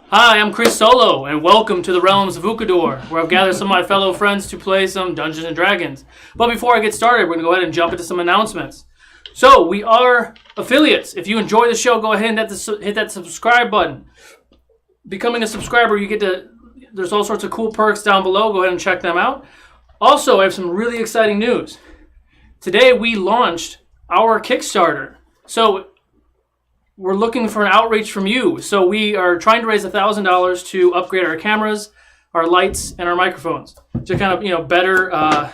Hi, I'm Chris Solo, and welcome to the realms of Ukodor, where I've gathered some of my fellow friends to play some Dungeons & Dragons. But before I get started, we're going to go ahead and jump into some announcements. So, we are affiliates. If you enjoy the show, go ahead and hit that subscribe button. Becoming a subscriber, there's all sorts of cool perks down below. Go ahead and check them out. Also, I have some really exciting news. Today, we launched our Kickstarter. So, we're looking for an outreach from you. So we are trying to raise $1,000 to upgrade our cameras, our lights, and our microphones to kind of, better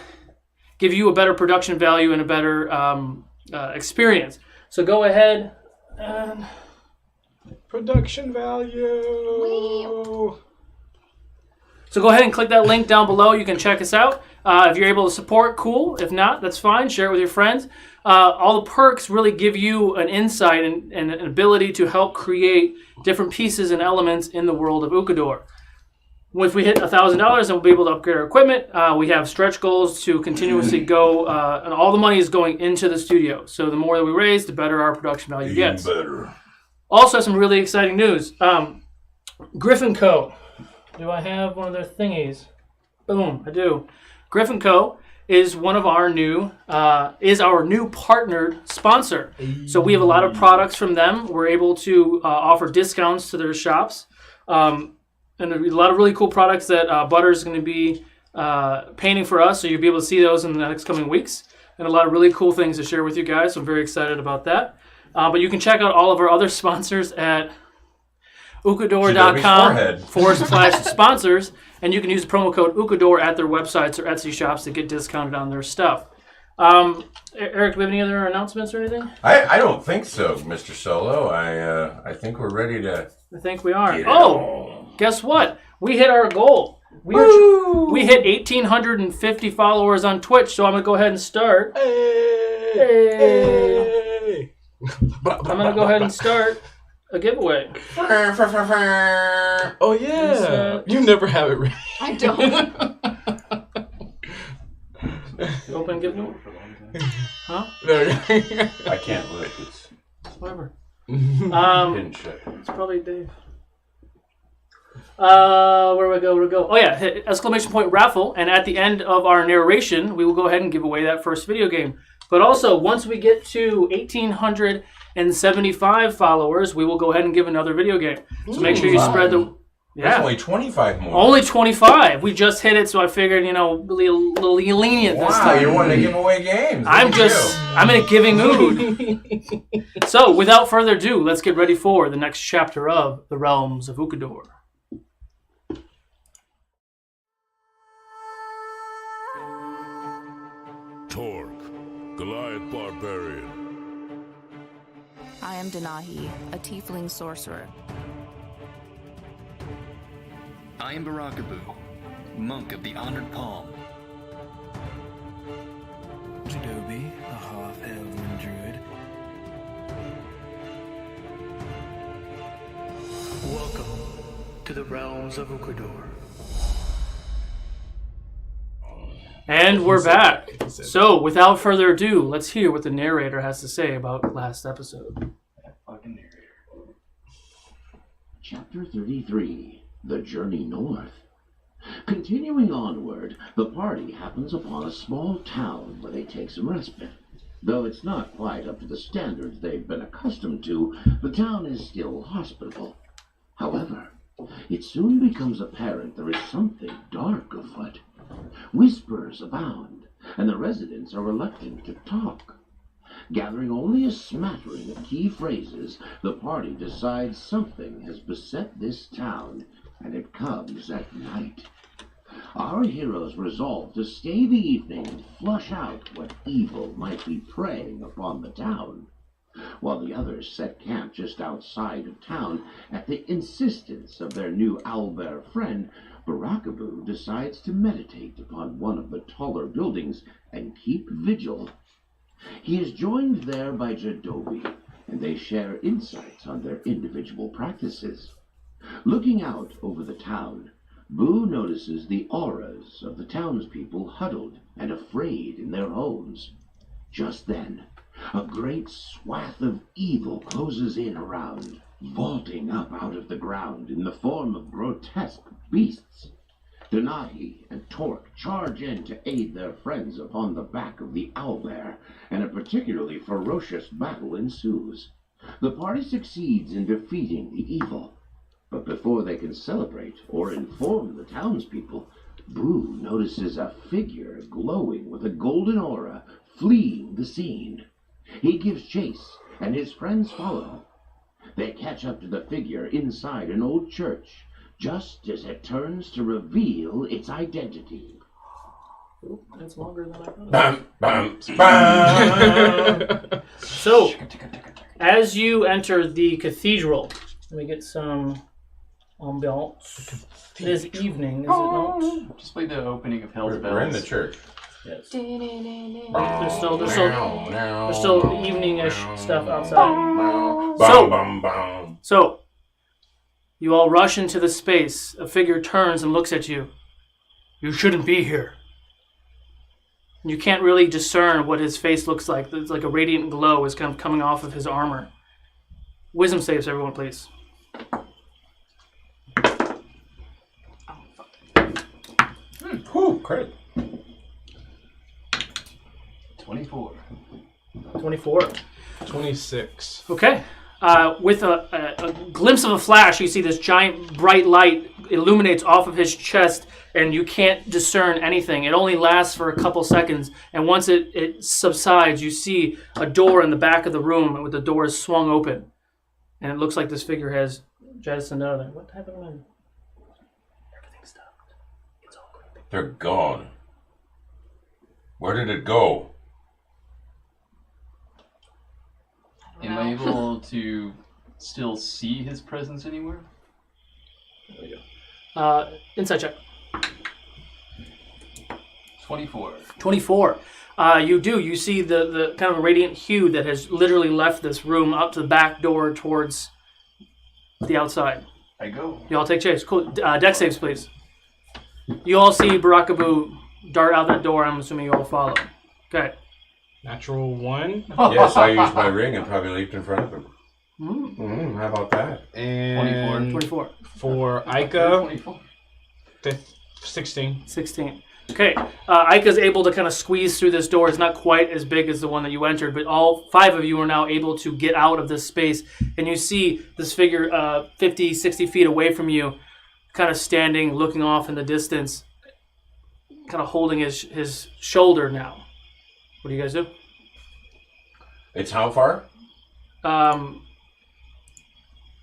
give you a better production value and a better experience. So go ahead and production value. So go ahead and click that link down below. You can check us out. If you're able to support, cool. If not, that's fine. Share it with your friends. All the perks really give you an insight and an ability to help create different pieces and elements in the world of Ukodor. Once we hit $1,000, then we'll be able to upgrade our equipment. We have stretch goals to continuously go, and all the money is going into the studio. So the more that we raise, the better our production value gets. Better. Also, some really exciting news. Griffin Co. Do I have one of their thingies? Boom, I do. Griffin Co. is one of our new partnered sponsor. So we have a lot of products from them. We're able to offer discounts to their shops, and a lot of really cool products that Butter is going to be painting for us. So you'll be able to see those in the next coming weeks, and a lot of really cool things to share with you guys. So I'm very excited about that. But you can check out all of our other sponsors at Ukodor.com/sponsors, and you can use the promo code Ukodor at their websites or Etsy shops to get discounted on their stuff. Eric, do we have any other announcements or anything? I don't think so, Mr. Solo. I think we're ready to. I think we are. Guess what? We hit our goal. We hit 1,850 followers on Twitch, so I'm going to go ahead and start. Hey. I'm going to go ahead and start a giveaway. Oh yeah, you never have it ready. I don't. Open giveaway? Huh? I can't look. It's Whatever. hidden shit. It's probably Dave. Where do we go? Oh yeah, hit exclamation point raffle, and at the end of our narration, we will go ahead and give away that first video game. But also, once we get to 1,875 followers, we will go ahead and give another video game. So make sure you spread the... There's only 25 more. Only 25. We just hit it, so I figured, a little lenient this Wow, time. you're wanting to give away games. I'm in a giving mood. So, without further ado, let's get ready for the next chapter of The Realms of Ukodor. Goliath Barbarian. I am Denahi, a tiefling sorcerer. I am Barakabu, monk of the Honored Palm. Jeidobii, a half-elven druid. Welcome to the realms of Ukodor. And we're back. So, without further ado, let's hear what the narrator has to say about last episode. Fucking narrator. Chapter 33, The Journey North. Continuing onward, the party happens upon a small town where they take some respite. Though it's not quite up to the standards they've been accustomed to, the town is still hospitable. However, it soon becomes apparent there is something dark afoot. Whispers abound, and the residents are reluctant to talk. Gathering only a smattering of key phrases, the party decides something has beset this town, and it comes at night. Our heroes resolve to stay the evening and flush out what evil might be preying upon the town, while the others set camp just outside of town at the insistence of their new owlbear friend. Barakabu decides to meditate upon one of the taller buildings and keep vigil. He is joined there by Jeidobii, and they share insights on their individual practices. Looking out over the town, Boo notices the auras of the townspeople huddled and afraid in their homes. Just then, a great swath of evil closes in around. vaulting up out of the ground in the form of grotesque beasts. Donahi and Torque charge in to aid their friends upon the back of the owlbear, and a particularly ferocious battle ensues. The party succeeds in defeating the evil, but before they can celebrate or inform the townspeople, Boo notices a figure glowing with a golden aura fleeing the scene. He gives chase, and his friends follow. They catch up to the figure inside an old church, just as it turns to reveal its identity. Oop, that's longer than I thought. Bam, bam, bam. So, as you enter the cathedral, let me get some ambiance. It is evening, is it not? Just play the opening of Hell's Bells. We're in the church. Yes. There's still evening-ish stuff outside. So, you all rush into the space. A figure turns and looks at you. You shouldn't be here. You can't really discern what his face looks like. It's like a radiant glow is kind of coming off of his armor. Wisdom saves, everyone, please. Whew, credit. 24. 24. 26. Okay. With a glimpse of a flash, you see this giant bright light illuminates off of his chest, and you can't discern anything. It only lasts for a couple seconds, and once it subsides, you see a door in the back of the room with the doors swung open. And it looks like this figure has jettisoned out of there. What happened to him? Everything stopped. It's all creepy. They're gone. Where did it go? Am I able to still see his presence anywhere? There we go. Insight check. 24. 24. You do. You see the kind of a radiant hue that has literally left this room up to the back door towards the outside. I go. You all take chase. Cool. Dex saves, please. You all see Barakabu dart out that door. I'm assuming you all follow. Okay. Natural 1. Yes, I used my ring and probably leaped in front of him. How about that? And 24. For Ica, 24. 16. 16. Okay. Ika's able to kind of squeeze through this door. It's not quite as big as the one that you entered, but all 5 of you are now able to get out of this space. And you see this figure 50, 60 feet away from you, kind of standing, looking off in the distance, kind of holding his shoulder now. What do you guys do? It's how far?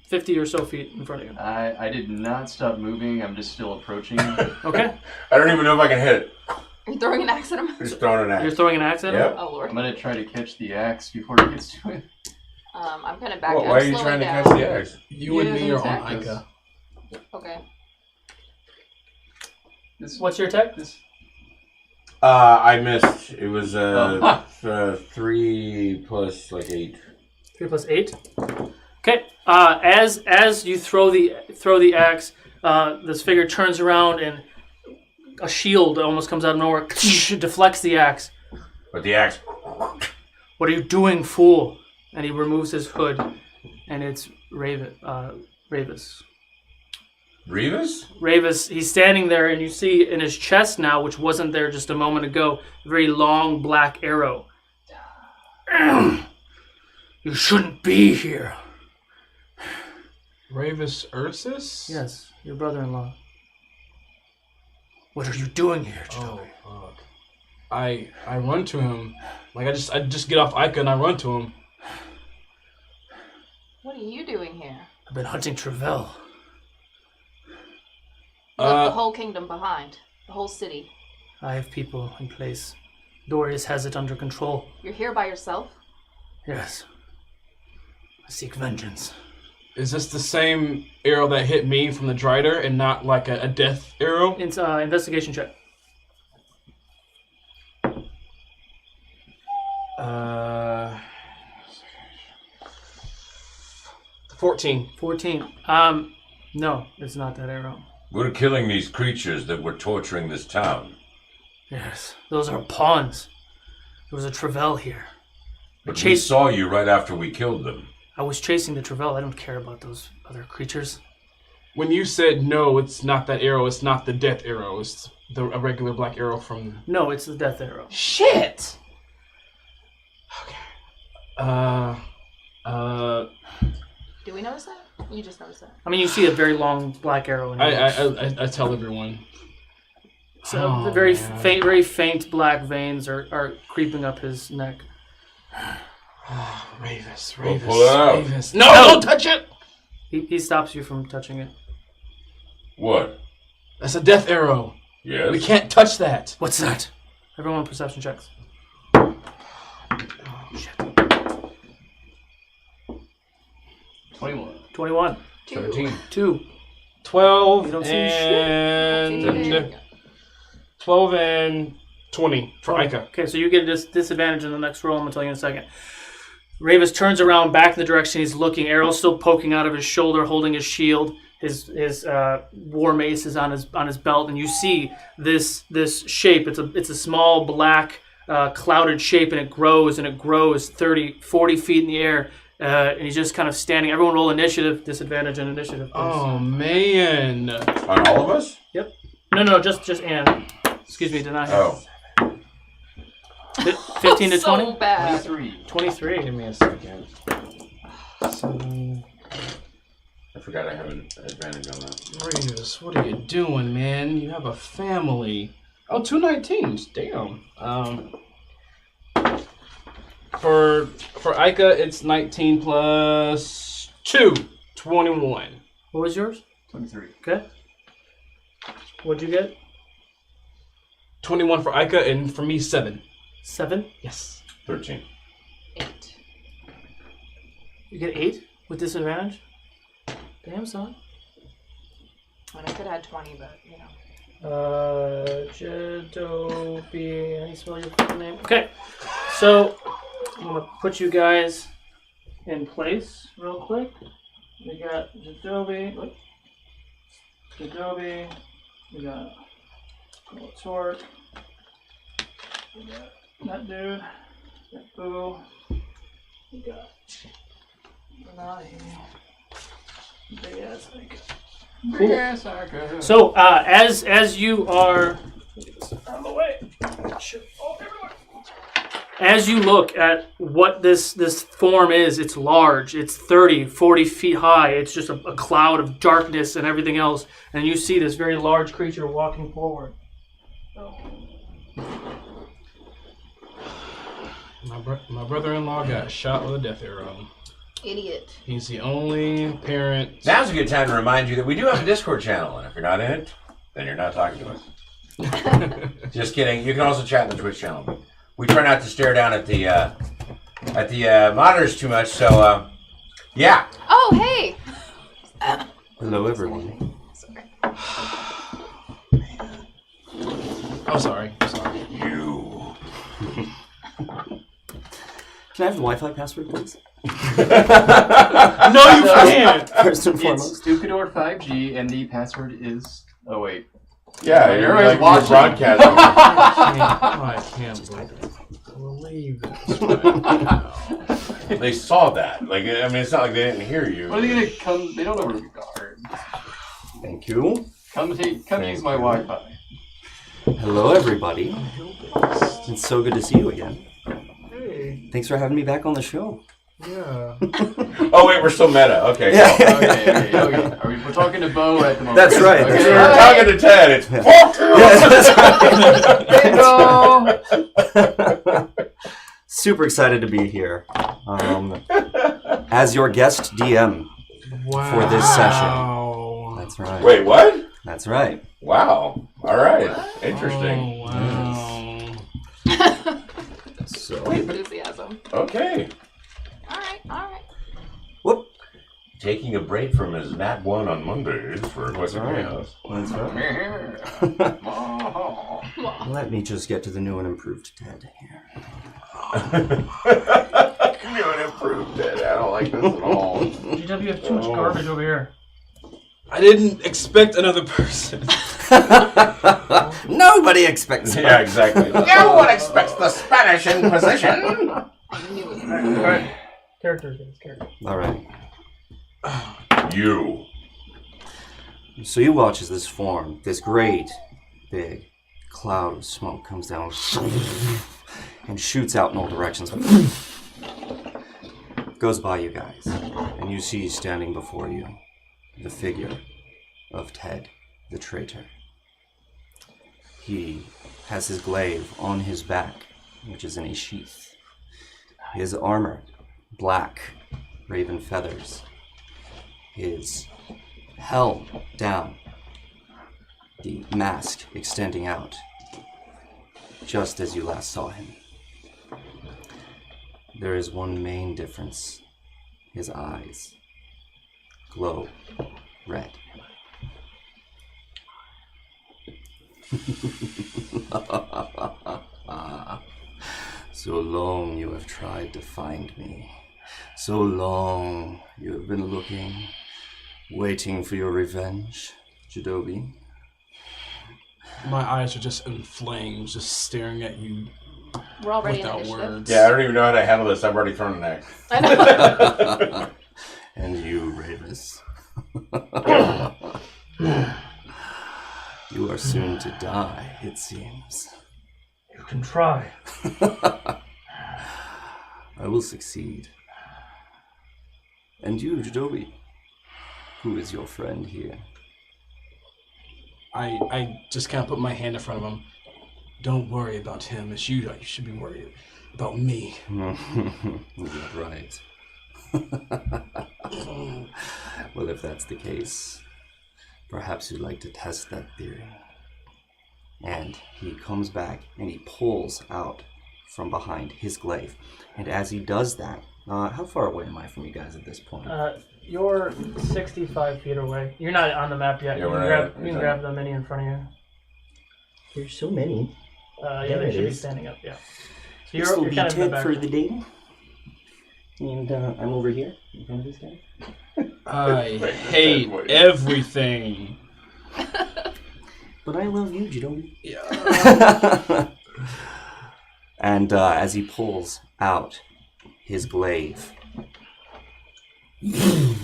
50 or so feet in front of you. I did not stop moving. I'm just still approaching him. Okay. I don't even know if I can hit it. Are you throwing an axe at him? Just throwing an axe. You're throwing an axe at him? Yep. Oh, Lord. I'm going to try to catch the axe before he gets to it. I'm kind of back. Why are you trying to catch the axe? You and me are on Ica. Okay. What's your attack? I missed. It was 3 plus like 8. 3 plus 8. Okay. As you throw the axe, this figure turns around and a shield almost comes out of nowhere, deflects the axe. But the axe. What are you doing, fool? And he removes his hood, and it's Ravis. Ravis, he's standing there, and you see in his chest now, which wasn't there just a moment ago, a very long black arrow. You shouldn't be here. Ravis Ursus? Yes, your brother-in-law. What are you doing here, Jeidobii? Oh, fuck. I run to him. Like, I just get off Ica and I run to him. What are you doing here? I've been hunting Travell. You left the whole kingdom behind. The whole city. I have people in place. Dorius has it under control. You're here by yourself? Yes. I seek vengeance. Is this the same arrow that hit me from the Drider and not like a death arrow? It's investigation check. 14. 14. No, it's not that arrow. We're killing these creatures that were torturing this town. Yes, those are pawns. There was a Travell here. But we saw you right after we killed them. I was chasing the Travell. I don't care about those other creatures. When you said no, it's not that arrow. It's not the death arrow. It's a regular black arrow from... No, it's the death arrow. Shit! Do we notice that? You just noticed that. I mean, you see a very long black arrow in it. I tell everyone. So the very faint black veins are creeping up his neck. Ravis. Pull it out. Ravis. No, don't touch it! He stops you from touching it. What? That's a death arrow. Yes. We can't touch that. What's that? Everyone perception checks. 21. 17. 2. 12 You don't see and... 12 and 20 for Ica. Okay, so you get a disadvantage in the next roll. I'm going to tell you in a second. Ravis turns around back in the direction he's looking. Arrow's still poking out of his shoulder, holding his shield. His war mace is on his belt, and you see this shape. It's a small black clouded shape, and it grows 30, 40 feet in the air. And he's just kind of standing. Everyone roll initiative. Disadvantage and initiative, please. Oh, man. On all of us? Yep. No, just Anne. Excuse me, deny. Oh. 15 to 20? So bad. 23. Give me a second. I forgot I have an advantage on that. Ravis, what are you doing, man? You have a family. Oh, 2 19s. Damn. For Ica, it's 19 plus 2. 21. What was yours? 23. Okay. What'd you get? 21 for Ica, and for me, 7. 7? Yes. 13. 8. You get 8 with disadvantage? Damn, son. And I could have had 20, but, you know. Jeidobii. How do you spell your fucking name? Okay. So, I'm going to put you guys in place real quick. We got Jeidobii. We got Torque. We got that dude. We got Boo. We got Benahi. Big ass Ica. Cool. So, as you are out of the way, as you look at what this form is, it's large. It's 30, 40 feet high. It's just a cloud of darkness and everything else. And you see this very large creature walking forward. My brother-in-law got shot with a death arrow. Idiot. He's the only parent. Now's a good time to remind you that we do have a Discord channel, and if you're not in it, then you're not talking to us. Just kidding. You can also chat in the Twitch channel. We try not to stare down at the monitors too much, so yeah. Oh, hey! Hello, everyone. Sorry. I'm sorry. You. Can I have the Wi-Fi password, please? No, you can't. First and It's foremost. Ukodor 5G, and the password is... Oh, wait. Yeah, You're you're always like watching. broadcasting. I can't believe this right now. They saw that. Like, I mean, it's not like they didn't hear you. What are they gonna come? They don't know where we are. Thank you. Come use my Wi-Fi. Hello, everybody. It's so good to see you again. Hey. Thanks for having me back on the show. Yeah. Oh wait, we're still meta. Okay. Yeah. Cool. Okay. We're talking to Bo at the moment. That's right. Okay. We're talking to Ted. It's That's right. Super excited to be here as your guest DM for this session. That's right. Wait, what? That's right. Wow. All right. Interesting. Oh, wow. So, Enthusiasm. Okay. Alright. whoop. Taking a break from his Nat 1 on Mondays for What's in right. Chaos. That's right. Let me just get to the new and improved Ted here. New and improved it. I don't like this at all. GW, you have too much garbage over here. I didn't expect another person. Nobody expects that. Yeah, exactly. No one expects the Spanish Inquisition. I knew it. Alright. Characters, guys. Characters. All right. You. So you watch as this form, this great, big cloud of smoke comes down and shoots out in all directions. Goes by you guys, and you see standing before you the figure of Ted, the traitor. He has his glaive on his back, which is in a sheath. His armor, black, raven feathers. His helm down, the mask extending out, just as you last saw him. There is one main difference. His eyes glow red. So long you have tried to find me. So long you have been looking, waiting for your revenge, Jeidobii. My eyes are just in flames, just staring at you. We're already without in initiative. words. Yeah, I don't even know how to handle this. I've already thrown an axe. I know. And you, Ravis. You are soon to die, it seems. You can try. I will succeed. And you, Jeidobii, who is your friend here? I just kind of put my hand in front of him. Don't worry about him. It's you. You should be worried about me. You're right. Well, if that's the case, perhaps you'd like to test that theory. And he comes back and he pulls out from behind his glaive. And as he does that, how far away am I from you guys at this point? You're 65 feet away. You're not on the map yet. Yeah, You can grab the mini in front of you. There's so many. Yeah, There they it should be is. standing up, yeah. So This will you're be kind of in the Ted back. for the day. And I'm over here in front of this guy. I hate everything. But I love you, Jeidobii. Yeah. And as he pulls out his glaive, in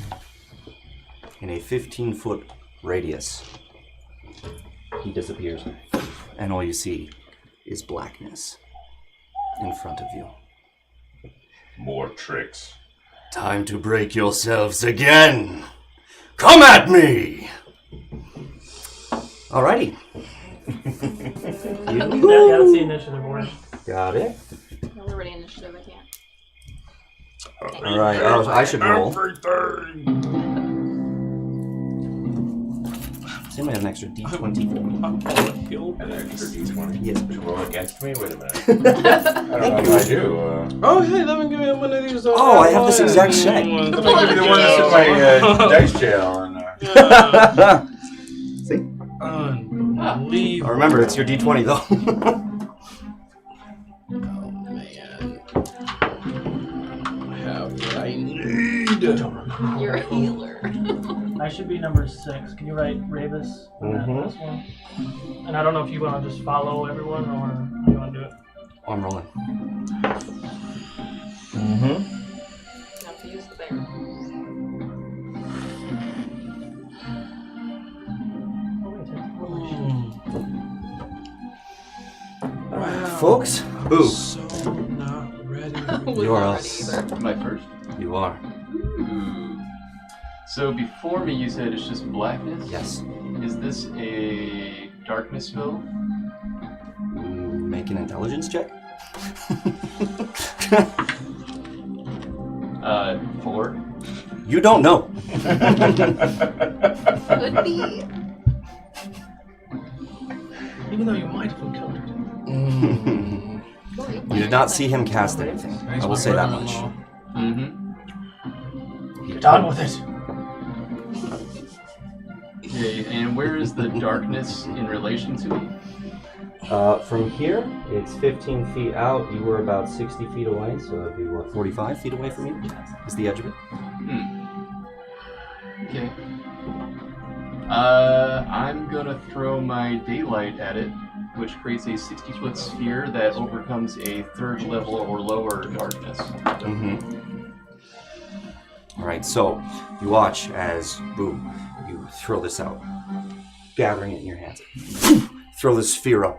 a 15-foot radius, he disappears. And all you see is blackness in front of you. More tricks. Time to break yourselves again! Come at me! Alrighty. Yeah, that's the initiative order. Got it. No, we're already in initiative. I can't. Alright, I should roll. See, I have an extra D20 for me. An extra D20? Yes. To roll against me? Wait a minute. I don't know if I do. Oh, hey, let me give me one of these. Oh, I have this exact set. Let me give you the one that's in my dice jail. And, See? Unbelievable. Remember, it's your D20 though. Oh, man. I have what I need. You're a healer. I should be number 6. Can you write Ravis on that last one? And I don't know if you want to just follow everyone or how you want to do it. I'm rolling. You have to use the bear. Folks, boo. So not ready. You are us. Am I first? You are. Ooh. So before me, you said it's just blackness? Yes. Is this a darkness spell? Make an intelligence check. 4. You don't know. Could be. Even though you might have encountered it. You did not see him cast anything. I will say that much. Mm-hmm. Get on with it. Okay, and where is the darkness in relation to me? From here, it's 15 feet out. You were about 60 feet away, so it'd be, 45 feet away from you? Is the edge of it? Okay. I'm gonna throw my daylight at it, which creates a 60-foot sphere that overcomes a 3rd level or lower darkness. Alright, so you watch as, Boo, you throw this out, gathering it in your hands. Throw the sphere up.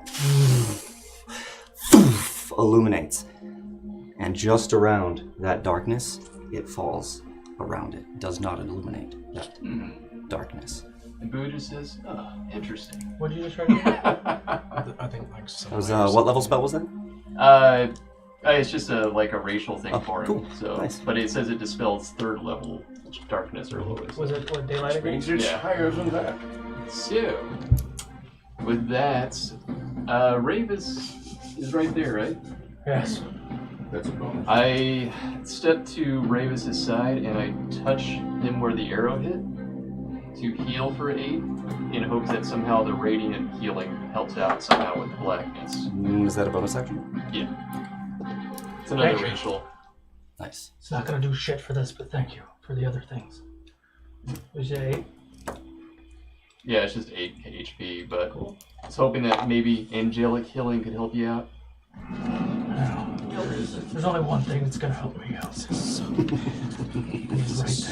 Illuminates. And just around that darkness, it falls around it. It does not illuminate that darkness. And Boo just says, oh, interesting. What did you just try to do? I think like That was, what level spell was that? It's just a racial thing for him. Cool. So, Nice. but it says it dispels 3rd level darkness or lowest. Was it what, daylight again? Means it's higher than that. So, with that, Ravis is right there, right? Yes. That's a bonus. I step to Ravis's side and I touch him where the arrow hit to heal for 8 in hopes that somehow the radiant healing helps out somehow with blackness. Is that a bonus action? Yeah. It's another Thank you. racial. Nice. It's not gonna do shit for this, but thank you for the other things. Was it 8? Yeah, it's just 8 HP, but I was hoping that maybe angelic healing could help you out. There's only one thing that's gonna help me out. He's right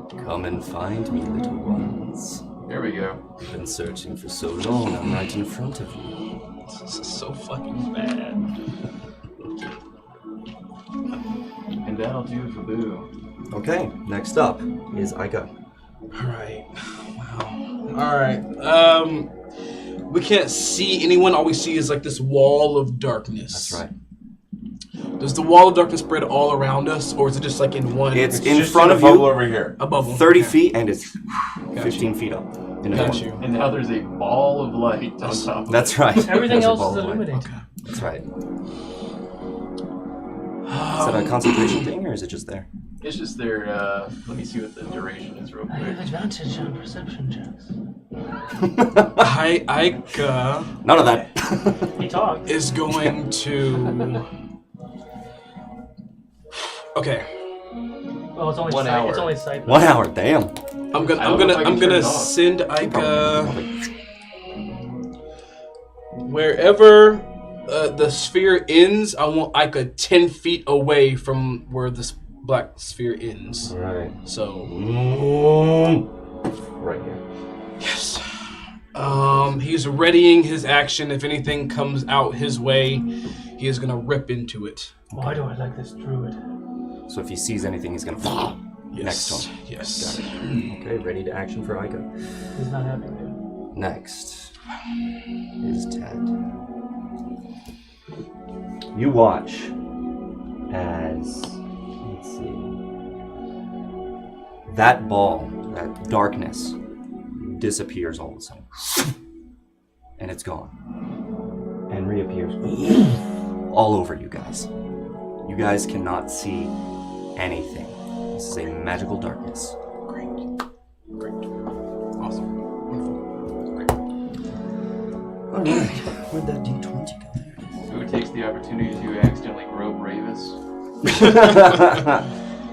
there. Come and find me, little ones. There we go. I've been searching for so long, I'm right in front of you. This is so fucking bad. And that'll do it for Boo. Okay, next up is Ica. Alright. Wow. Alright. We can't see anyone. All we see is like this wall of darkness. That's right. Does the wall of darkness spread all around us, or is it just like in one? It's in front of you, over here. Above them. 30 feet, and it's 15 feet up. In a Got corner. you. And now there's a ball of light on top. That's right. Everything There's a else ball is of light. illuminated. Okay. That's right. Is that a concentration thing, or is it just there? It's just their, let me see what the duration is real I have quick. advantage on perception checks. Ica None of that. He talked. is going to. Okay. Well, it's only 1 sight. hour. It's only sight. 1 hour, damn. I'm I don't know if I can turn it off. send Ica wherever the sphere ends. I want Ica 10 feet away from where this black sphere ends. Right. So Right here. yes, he's readying his action. If anything comes out his way, he is gonna rip into it. Why do I like this druid? So if he sees anything, he's gonna fall. Yes. Next one. Yes. Got it. Okay, ready to action for Ica. He's not happy, dude. Next is Ted. You watch as, let's see, that ball, that darkness, disappears all of a sudden. And it's gone. And reappears all over you guys. You guys cannot see anything. This is a magical darkness. Great. Awesome. Wonderful. Great. Alright, where'd that D20 go? Boo takes the opportunity to accidentally grope Ravis.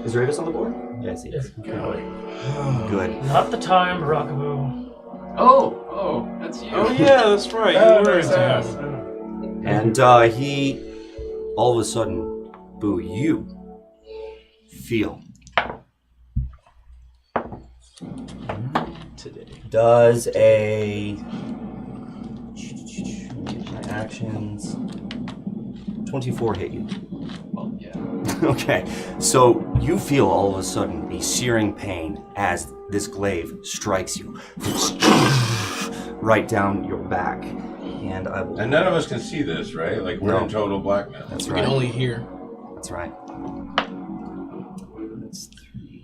Is Ravis on the board? Yes, he is. Good. Not the time, Rockaboo. Oh, that's you. Oh yeah, that's right. Oh, You were nice ass. And he, all of a sudden, Boo, you feel today. does a my actions 24 hit you? Well, yeah. Okay, so you feel all of a sudden a searing pain as this glaive strikes you right down your back, and I will. And none of us can see this, right? Like, we're in total blackness. That's We right. can only hear. That's right. That's 3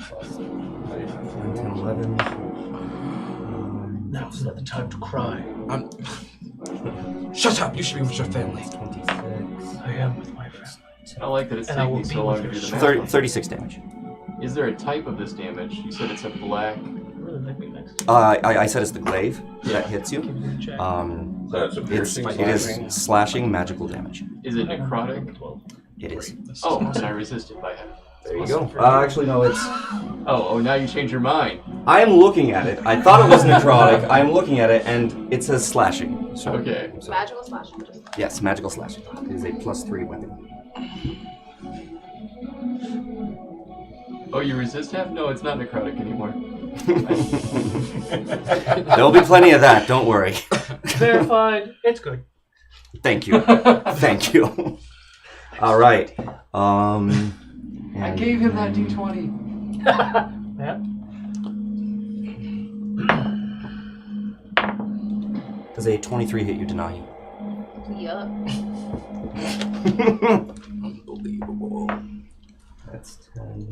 plus 10, 11. Now is not the time to cry. Shut up! You should be with your family. 26. I am with my family. I like that it's And I taking will so be long with to do your the son. math. 36 damage. Is there a type of this damage? You said it's a black. Really like me next. I said it's the glaive that hits you. Give me a check. So it's a piercing, It is slashing magical damage. Is it necrotic? It is. Oh, and I resist it by half. There you go. Actually, no, it's. Oh, now you change your mind. I am looking at it. I thought it was necrotic. I am looking at it, and it says slashing. So, Okay. Magical slash. yes, magical slashing. It is a +3 weapon. Oh, you resist half? No, it's not necrotic anymore. There'll be plenty of that, don't worry. Verified. It's good. Thank you. Thank you. All right. I gave him that D20. Yeah. Does a 23 hit you, Denahi? Yup. Unbelievable. That's 10,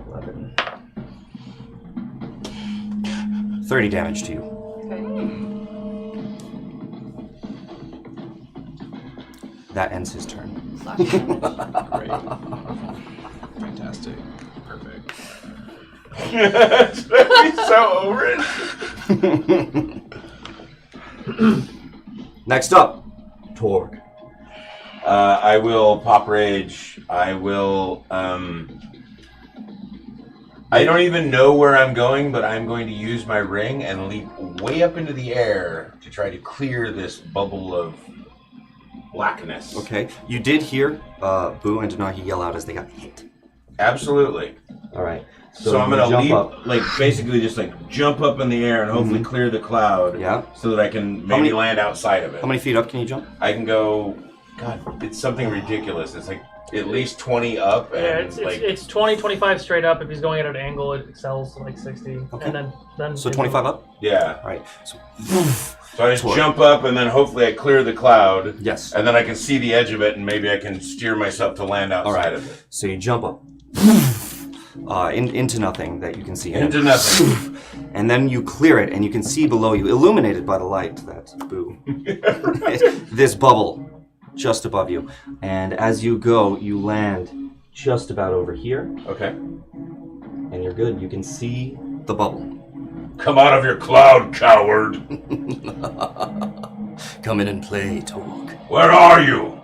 11. 30 damage to you. Okay. That ends his turn. Slash damage. Great. Fantastic. Perfect. He's so over it. Next up, Torg. I will pop rage. I will. I don't even know where I'm going, but I'm going to use my ring and leap way up into the air to try to clear this bubble of blackness. Okay, you did hear Boo and Denahi yell out as they got hit. Absolutely. All right. So I'm you gonna jump leap, up. like basically just like jump up in the air and hopefully clear the cloud. Yeah. So that I can maybe land outside of it. How many feet up can you jump? I can go. God, it's something ridiculous. It's like at least 20 up. And Yeah, it's 20, 25 straight up. If he's going at an angle, it excels to like 60. Okay. And then So 25 up? Yeah. All right. So, So I just jump up and then hopefully I clear the cloud. Yes. And then I can see the edge of it and maybe I can steer myself to land outside of it. So you jump up. Into nothing that you can see. Into nothing. And then you clear it, and you can see below you, illuminated by the light, that Boo. This bubble just above you. And as you go, you land just about over here. Okay. And you're good. You can see the bubble. Come out of your cloud, coward. Come in and play, Torg. Where are you?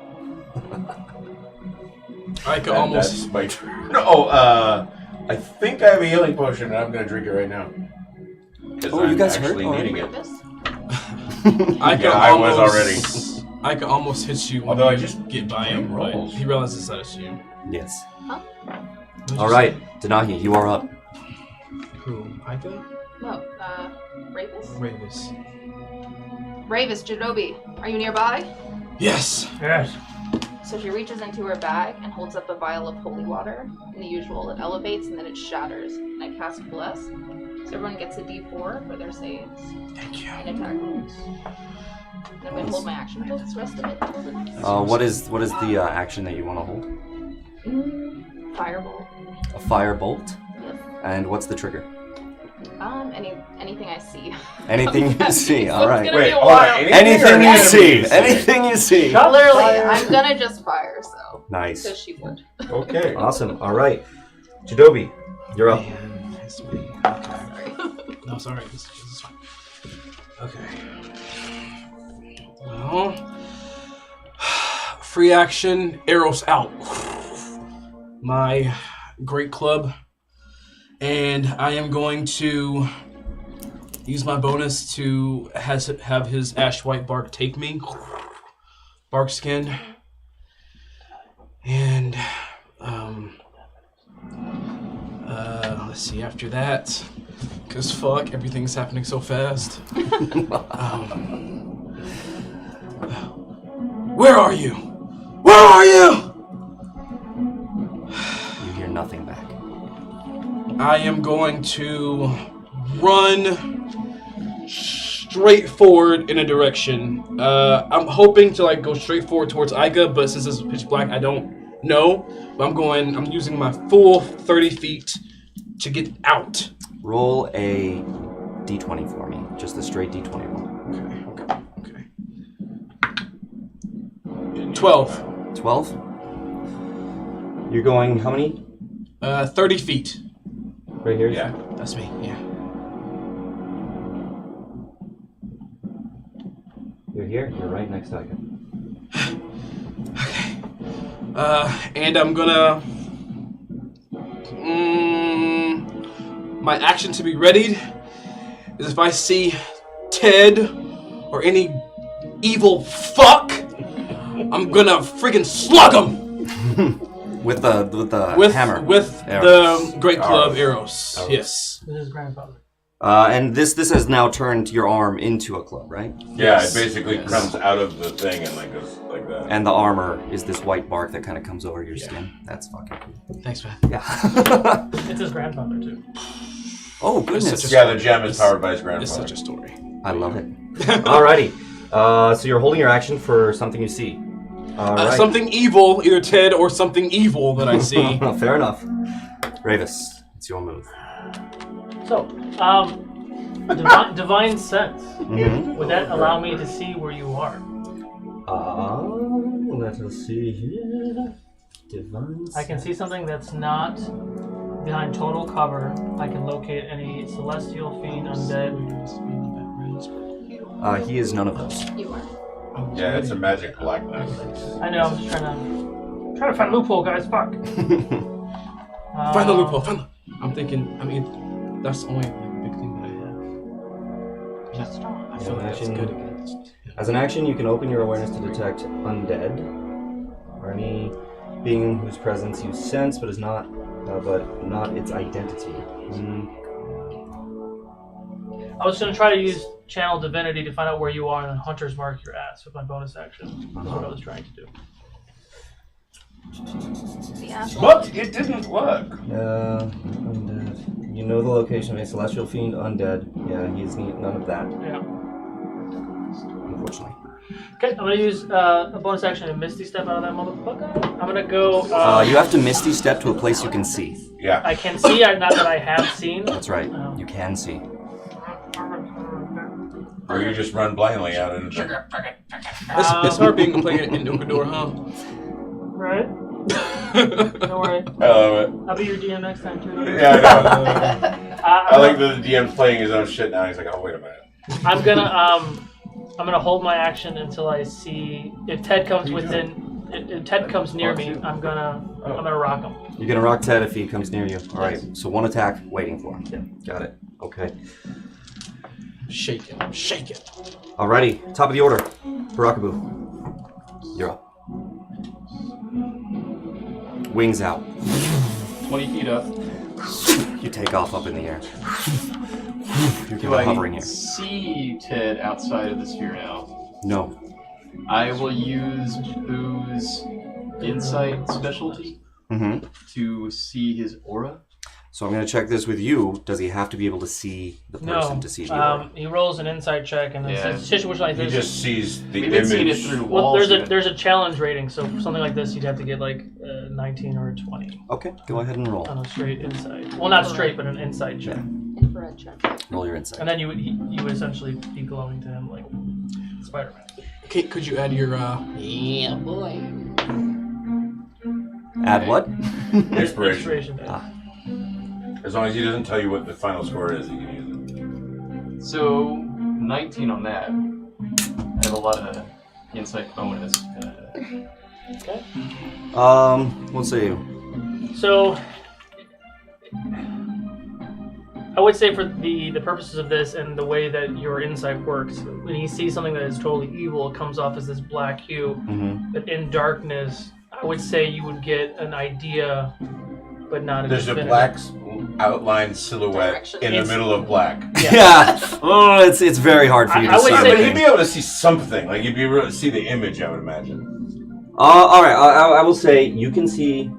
I could almost. That's my turn. No, I think I have a healing potion and I'm going to drink it right now. Oh, you guys actually hurt? needing it. I was already. I could almost hit you. Although I you just get by him, but rolls. he realizes that it's you. Yes. Huh? All right, Denahi, you are up. Who? Ika? No, Ravis? Ravis. Ravis, Jeidobii, are you nearby? Yes. Yes. So she reaches into her bag and holds up a vial of holy water. In the usual, it elevates and then it shatters. And I cast Bless. So everyone gets a D4 for their saves. Thank you. And attack rolls. And I'm going to hold my action for the rest of it until the next. What is the action that you want to hold? Firebolt. A firebolt? Yes. And what's the trigger? Anything I see. Anything you see, all right. Wait, hold on. Anything you see. Anything you see. Literally, I'm going to just fire, so. Nice. Because she would. Okay. Awesome. All right. Jeidobii, you're up. Man, it's me. Sorry. No, sorry. This is fine. Okay. Well, free action, arrows out. My great club. And I am going to use my bonus to have his ash white bark take me. Bark skin. And let's see after that. Cause fuck, everything's happening so fast. Where are you? Where are you? You hear nothing back. I am going to run straight forward in a direction. I'm hoping to like go straight forward towards Iga, but since it's pitch black, I don't know. But I'm using my full 30 feet to get out. Roll a d20 for me. Just a straight d20 roll. Okay. 12. 12? You're going how many? 30 feet. Right here? Yeah. That's me, yeah. You're here? You're right next to Iga. Okay. And I'm gonna... my action to be readied is if I see Ted or any evil fuck, I'm gonna freaking slug him! With the hammer. With arrows. the great club arrows. Yes. This is grandfather. And this has now turned your arm into a club, right? Yeah, it basically comes out of the thing and like goes like that. And the armor is this white bark that kind of comes over your skin. That's fucking cool. Thanks, man. Yeah. It's his grandfather too. Oh goodness. Yeah, the gem is powered by his grandfather. It's such a story. I love it. Alrighty. So you're holding your action for something you see. Right. Something evil, either Ted or something evil that I see. Fair enough. Ravis, it's your move. So, divine sense. Would that allow me to see where you are? Let us see here. Divine sense. I can see something that's not behind total cover. I can locate any celestial, fiend, undead. He is none of those. You are. Yeah, it's a magic blackness. I know. I'm just trying to find a loophole, guys. Fuck. Find the loophole. I'm thinking. I mean, that's the only big thing that I have. I feel like that's good against. As an action, you can open your awareness to detect undead or any being whose presence you sense, but but not its identity. I was going to try to use Channel Divinity to find out where you are and then Hunter's Mark your ass with my bonus action. That's what I was trying to do. But it didn't work. Undead. You know the location of a celestial fiend, undead. Yeah, he's none of that. Yeah. Unfortunately. Okay, I'm going to use a bonus action and Misty Step out of that motherfucker. I'm going to go... you have to Misty Step to a place you can see. Yeah. I can see, not that I have seen. That's right. You can see. Or you just run blindly out into It's hard being a player in Ukodor, huh? Right? Don't worry. I love it. I'll be your DM next time, too. Yeah, I know. I like that the DM's playing his own shit now. He's like, oh, wait a minute. I'm gonna hold my action until I see if Ted comes within. If Ted comes near me, I'm gonna rock him. You're gonna rock Ted if he comes near you. All right. So one attack, waiting for him. Yeah. Got it. Okay. Shake it. Shake it. Alrighty. Top of the order. Barakaboo. You're up. Wings out. 20 feet up. You take off up in the air. You're Do kind of hovering I here. see Ted outside of the sphere now? No. I will use Boo's insight specialty to see his aura. So I'm going to check this with you. Does he have to be able to see the person to see the aura? He rolls an insight check, and it's a situation like this. He just sees the We've image. been seeing it through Well, walls. there's a challenge rating, so for something like this, you'd have to get like 19 or a 20 Okay, go ahead and roll. on a straight insight. Well, not straight, but an insight check. Infrared check. Roll your insight. And then you would essentially be glowing to him like Spider-Man. Okay, could you add your Yeah, boy. Add what? Inspiration. Ah. As long as he doesn't tell you what the final score is, you can use it. So, 19 on that. I have a lot of insight bonus. Okay. Let's see. So, I would say for the purposes of this and the way that your insight works, when you see something that is totally evil, it comes off as this black hue. But in darkness, I would say you would get an idea, but not a There's a definitive. black outlined silhouette in the middle of black. Yeah. Oh, it's very hard for you to I see. would say- But he'd be able to see something. Like, you'd be able to see the image, I would imagine. All right. I will say you can see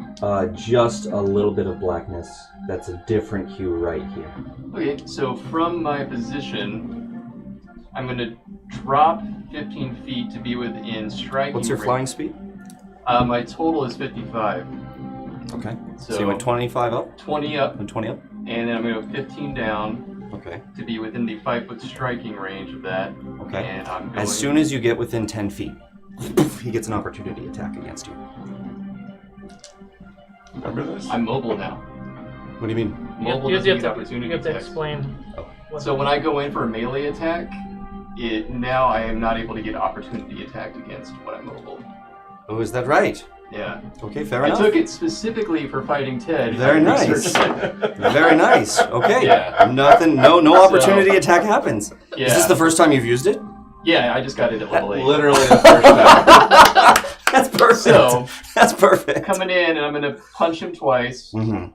just a little bit of blackness. That's a different hue right here. Okay, so from my position, I'm going to drop 15 feet to be within striking What's your range. flying speed? My total is 55. Okay. So you went 25 up 20 up, and 20 up. and then I'm going to go 15 down Okay. to be within the 5-foot striking range of that. Okay. And I'm going... As soon as you get within 10 feet, he gets an opportunity attack against you. Remember this? I'm mobile now. What do you mean? Mobile You doesn't have use to opportunity explain. attacks. So when I go in for a melee attack, now I am not able to get opportunity attacked against when I'm mobile. Oh, is that right? Yeah. Okay, fair I enough. took it specifically for fighting Ted. Very I nice. researched it. Very nice. Okay. Yeah. Nothing. No opportunity attack happens. Yeah. Is this the first time you've used it? Yeah, I just got it at level 8. Literally the first time. That's perfect. So, that's perfect. Coming in, and I'm going to punch him twice. Mm-hmm.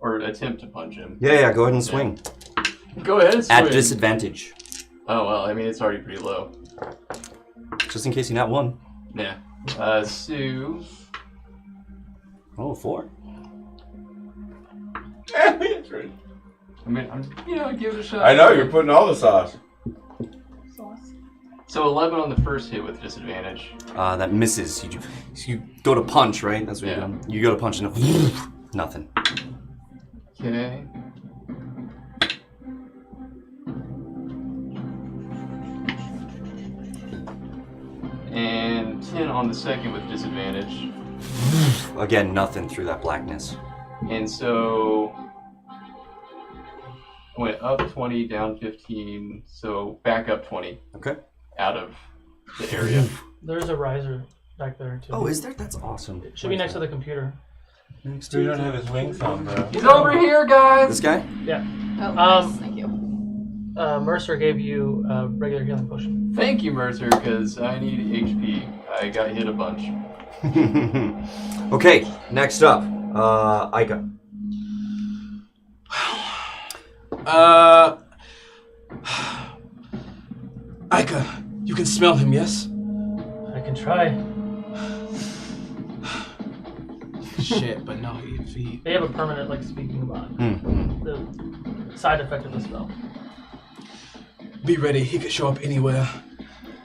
Or attempt to punch him. Yeah, go ahead and swing. Go ahead and swing. At disadvantage. Oh, well, I mean, it's already pretty low. Just in case you not one. Yeah. So... Oh, 4. That's right. I mean, give it a shot. I know, you're putting all the sauce. So 11 on the first hit with disadvantage. That misses. You go to punch, right? That's what you're doing. You go to punch and nothing. Okay. And 10 on the second with disadvantage. Again, nothing through that blackness. And so went up 20, down 15, so back up 20. Okay. Out of the area. There's a riser back there too. Oh, is there? That's awesome. It should be next to the computer. Next We don't have his wings on, bro. He's over here, guys! This guy? Yeah. Oh, nice. Thank you. Mercer gave you a regular healing potion. Thank you, Mercer, because I need HP. I got hit a bunch. Okay, next up, Ica. Ica, you can smell him, yes? I can try. Shit, but no, he... They have a permanent, speaking bond. The side effect of the spell. Be ready, he could show up anywhere.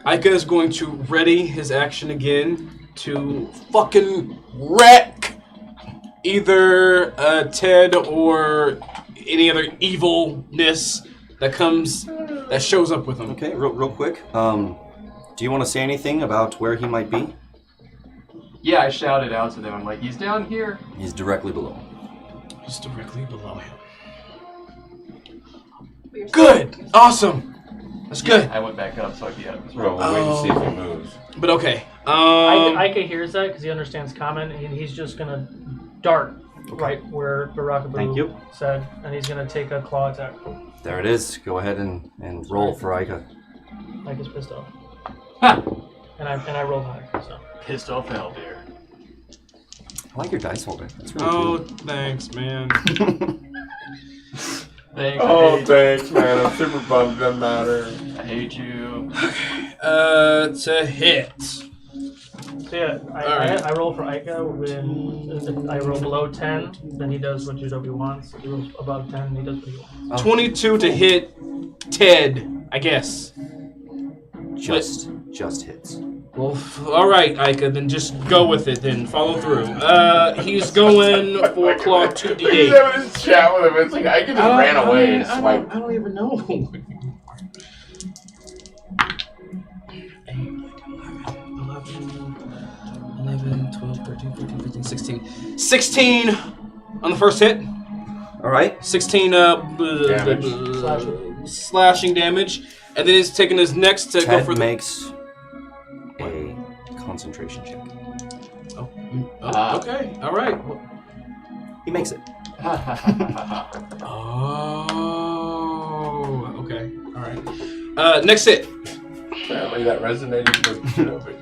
Ica is going to ready his action again to fucking wreck either Ted or any other evilness that shows up with him. Okay, real quick. Do you want to say anything about where he might be? Yeah, I shouted out to them. I'm like, he's down here. He's directly below. He's directly below him. Good! Awesome! That's good. I went back up so I could get Bro, we'll wait and see if he moves. But okay. Ica hears that because he understands common, and he's just gonna dart right where Barakaboo said, and he's gonna take a claw attack. There it is. Go ahead and roll for Ica. Ica's pissed off. Ha! And I rolled high, so. Pissed off Owlbear. I like your dice holder. That's really cool. Thanks, man. Thanks, man. I'm super bummed. Doesn't matter. I hate you. To hit. So yeah, I roll for Ica when I roll below 10, then he does what Jeidobii wants. If he rolls above 10, he does what he wants. 22 to hit Ted, I guess. Just hits. Well, all right, Ica, then just go with it. Then follow through. He's going for claw 2d8. He's having his chat with him. It's like I just ran away and swiped. I don't even know. 11, 12, 13, 14, 15, 16. 16 on the first hit. All right. 16 slashing damage. And then he's taking his next to Ted go for makes a concentration check. Okay. All right. He makes it. Oh. Okay. All right. Next hit. Apparently that resonated with Jeidobii.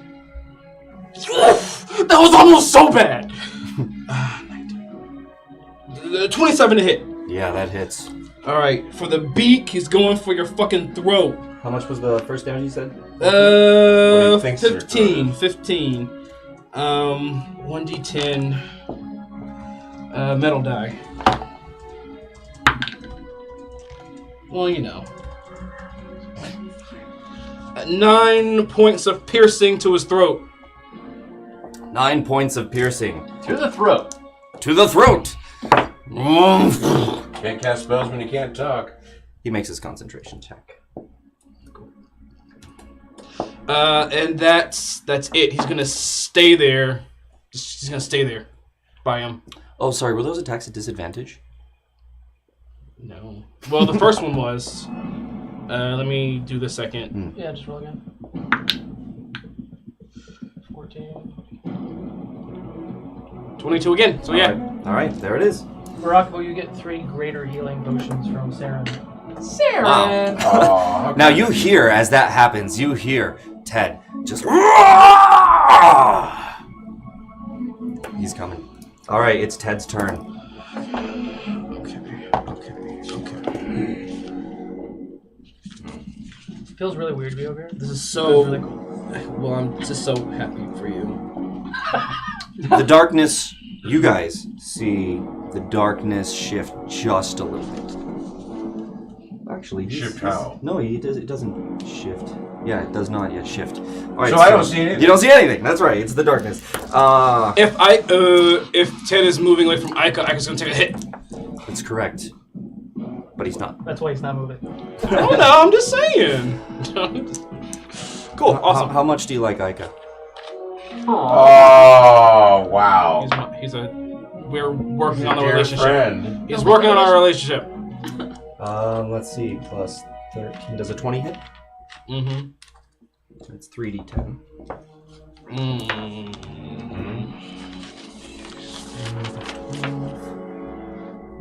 That was almost so bad. 27 to hit. Yeah, that hits. All right. For the beak, he's going for your fucking throat. How much was the first damage you said? 15. 15. 1d10 metal die. Well, you know. 9 points of piercing to his throat. 9 points of piercing. To the throat. To the throat! Can't cast spells when you can't talk. He makes his concentration check. And that's it. He's gonna stay there. He's gonna stay there by him. Oh, sorry. Were those attacks at disadvantage? No. Well, the first one was. Let me do the second. Yeah, just roll again. 14. 22 again. So yeah. All right. There it is. Barakabo, you get 3 greater healing potions from Saren. Saren! Wow. Now you hear, as that happens, you hear Ted just He's coming. All right, it's Ted's turn. Okay. Feels really weird to be over here. This is so. Feels really cool. Well, I'm just so happy for you. The darkness, you guys see the darkness shift just a little bit. Actually, Shift how? No, it doesn't shift. Yeah, it does not yet shift. All right, So I don't see anything. You don't see anything. That's right. It's the darkness. If Ted is moving away from Ica, Ica's gonna take a hit. That's correct. But he's not. That's why he's not moving. I don't know. I'm just saying. Cool. Awesome. How much do you like Ica? Oh, wow. We're working on the Dear relationship. friend. He's working on our relationship. Let's see. Plus 13. Does a 20 hit? Mm-hmm. It's 3d10.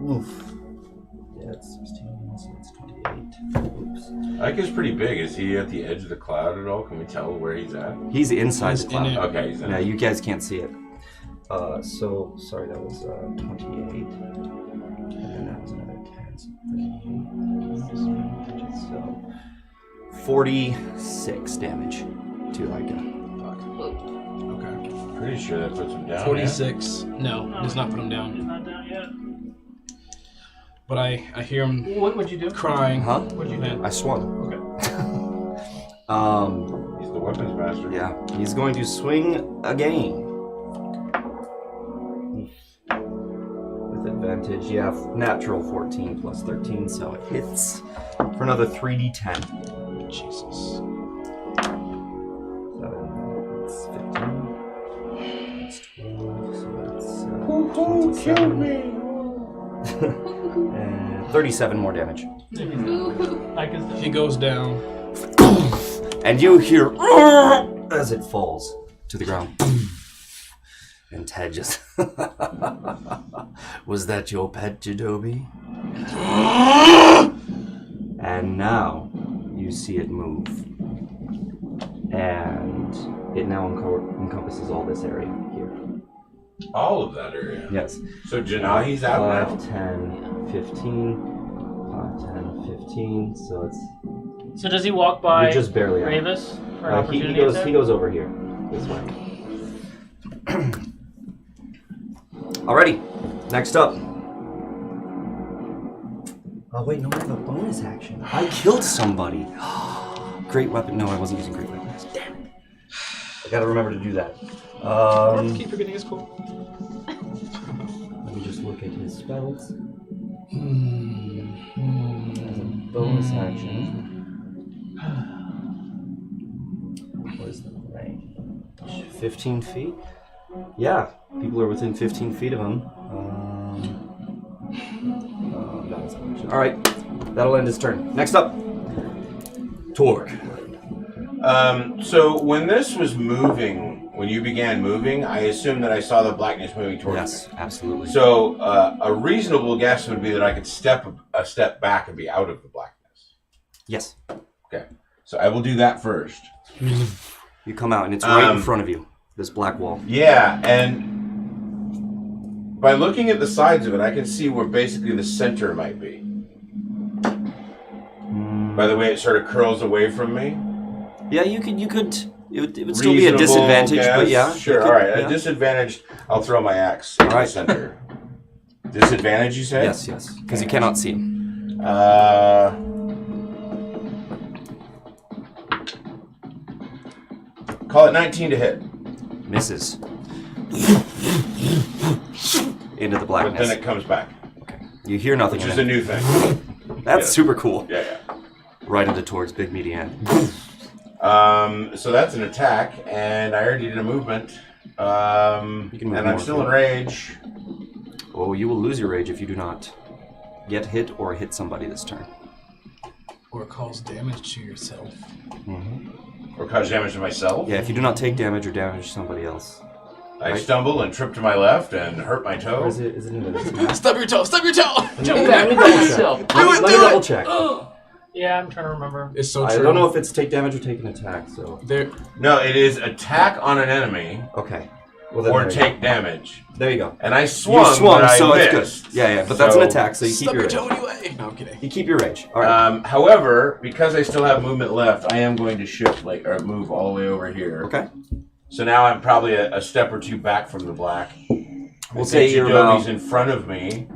Oof. Yeah, it's 16, so it's 28. Oops. Ike's pretty big. Is he at the edge of the cloud at all? Can we tell where he's at? He's inside the cloud. Okay, he's in Yeah, it. you guys can't see it. So, sorry, that was 28. And then that was another 10. So 46 damage to Ica. Okay. Pretty sure that puts him down. 46. No, does not put him down. He's not down yet. But I hear him What'd you do? crying. Huh? What'd you do? I swung. Okay. He's the weapons master. Yeah, he's going to swing again. With advantage, yeah, natural 14 plus 13, so it hits for another 3d10. Jesus. So it's 15. It's 12, so that's 27. And 37 more damage. He goes down. And you hear as it falls to the ground. And Ted just... Was that your pet, Jeidobii? And now you see it move. And it now encompasses all this area here. All of that area? Yes. So Janahi's out 5, 10, 15. 5, 10, 15. So it's... So does he walk by You're just barely out. Ravis for an He opportunity? he goes over here. This way. Alrighty. Next up. Oh wait, no, I have a bonus action. I killed somebody. Great weapon. No, I wasn't using great weapons. Damn it. I gotta remember to do that. Keep forgetting his cool. Let me just look at his spells. As a bonus action. What is the range? 15 feet? Yeah, people are within 15 feet of him. Alright, that'll end his turn. Next up, Torg. So when this was moving, when you began moving, I assumed that I saw the blackness moving towards me. Yes, absolutely. So a reasonable guess would be that I could step a step back and be out of the blackness. Yes. Okay. So I will do that first. You come out and it's right in front of you, this black wall. Yeah, and by looking at the sides of it, I can see where basically the center might be. By the way, it sort of curls away from me. Yeah, you could. It would still be a disadvantage, guess. but yeah. Sure. Could, all right. yeah. A disadvantage. I'll throw my axe in the center. Disadvantage, you say? Yes, yes. Because you cannot see him. Call it 19 to hit. Misses. Into the blackness. But then it comes back. Okay. You hear nothing. Which is a new thing. That's super cool. Yeah. Right into Torg's big meaty hand. So that's an attack, and I already did a movement. And I'm still in rage. Oh, you will lose your rage if you do not get hit or hit somebody this turn. Or cause damage to yourself. Mm-hmm. Or cause damage to myself? Yeah, if you do not take damage or damage somebody else. I stumble and trip to my left and hurt my toe. Or is it in the Stub your toe! Stub your toe! Jump back! Let me double check. Yeah, I'm trying to remember. It's so true. I don't know if it's take damage or take an attack, so... No, it is attack on an enemy. Okay. Well, or take damage. There you go. And I swung, You swung, but so I it's missed. good. Yeah, but that's an attack, so you keep your range. No, I'm kidding. You keep your range. All right. However, because I still have movement left, I am going to shift, or move all the way over here. Okay. So now I'm probably a step or two back from the black. We'll say you're Jaidobie's in front of me.